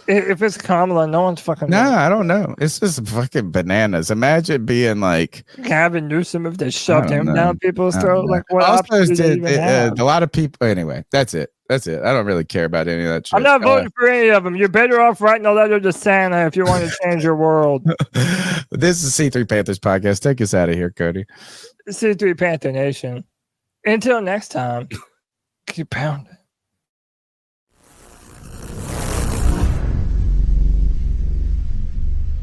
If it's Kamala, no one's fucking. No, I don't know. It's just fucking bananas. Imagine being like Gavin Newsom if they shoved him down people's throat. Like, what also options do they even have? a lot of people. Anyway, that's it. I don't really care about any of that shit. I'm not voting for any of them. You're better off writing a letter to Santa if you want to change your world. This is C3 Panthers Podcast. Take us out of here, Cody. C3 Panther Nation. Until next time, keep pounding.